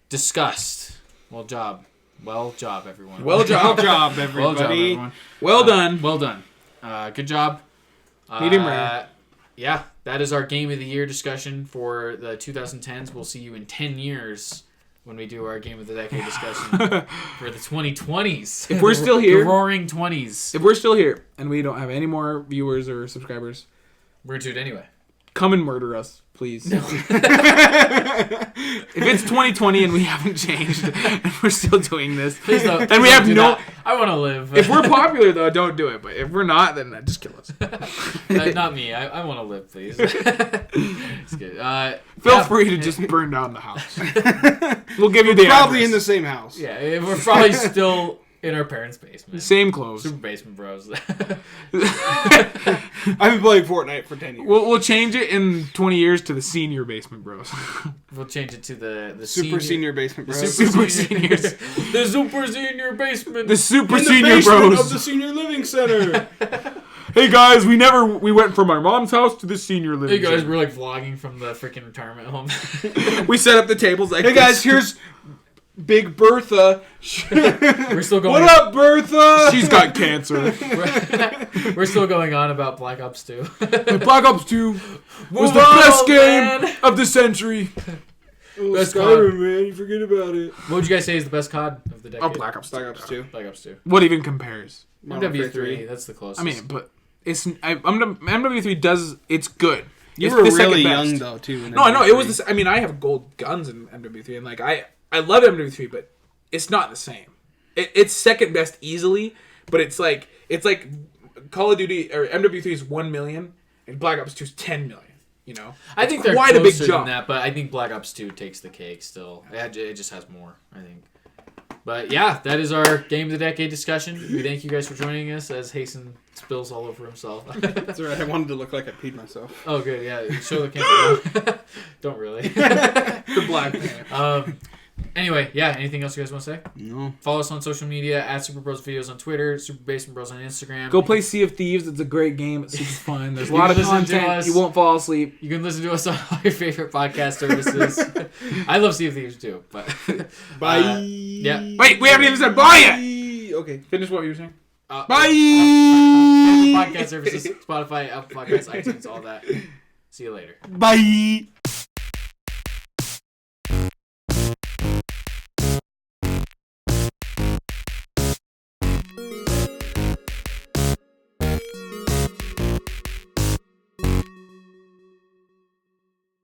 discussed. Well job, everyone.
Well job,
everybody.
Well done.
Well done. Good job.
Medium rare.
Yeah, that is our game of the year discussion for the 2010s. We'll see you in 10 years when we do our game of the decade discussion for the 2020s.
If we're still here,
the roaring 20s.
If we're still here and we don't have any more viewers or subscribers,
we're going to do it anyway.
Come and murder us, please. No. If it's 2020 and we haven't changed and we're still doing this,
please don't.
And we have no.
I want to live.
If we're popular though, don't do it. But if we're not, then just kill us.
Not me. I want to live, please. It's good.
Feel free to just burn down the house. We'll give you the
probably
address.
In the same house.
Yeah, we're probably still in our parents' basement.
Same clothes.
Super Basement Bros.
I've been playing Fortnite for 10 years.
We'll change it in 20 years to the Senior Basement Bros.
We'll change it to the
Super Senior Basement Bros.
The Super Seniors.
The Super Senior Basement.
The Super
in
Senior
the
Bros.
Of the Senior Living Center.
Hey guys, we went from our mom's house to the Senior Living
Center. Hey guys,
center.
we're like vlogging from the freaking retirement home.
We set up the tables like,
hey guys, here's Big Bertha.
We're still going.
What up, Bertha?
She's got cancer.
We're still going on about Black Ops 2.
Black Ops 2 was the best game of the century.
Best
Skyrim, man. You forget about it.
What would you guys say is the best COD of the decade?
Oh, Black Ops 2.
Black Ops 2.
Black Ops 2.
What even compares?
MW3. That's the closest.
I mean, but MW3 does. It's good.
You
it's
were
the
really
second best.
young though too.
No, I know it was. I mean, I have gold guns in MW3, and like I love MW3, but it's not the same. It's second best easily, but it's like Call of Duty or MW3 is 1 million, and Black Ops 2 is 10 million. You know,
I think they're
quite
closer
a big
than
jump.
that, but I think Black Ops 2 takes the cake still. It just has more, I think. But yeah, that is our Game of the Decade discussion. We thank you guys for joining us as Hasten spills all over himself.
That's alright. I wanted to look like I peed myself.
Oh, good. Yeah, show the camera. Don't really.
The black man.
Anyway, yeah. Anything else you guys want to say?
No.
Follow us on social media at Super Bros Videos on Twitter, Super Basement Bros on Instagram.
Go play Sea of Thieves. It's a great game. It's super fun. There's a
You
lot
can
of
listen to
content.
us.
You won't fall asleep.
You can listen to us on all your favorite podcast services. I love Sea of Thieves too, but
Bye.
yeah.
Wait, we haven't even said bye yet.
Okay.
Finish what you were saying.
Bye.
Podcast services, Spotify, Apple Podcasts, iTunes, all that. See you later.
Bye.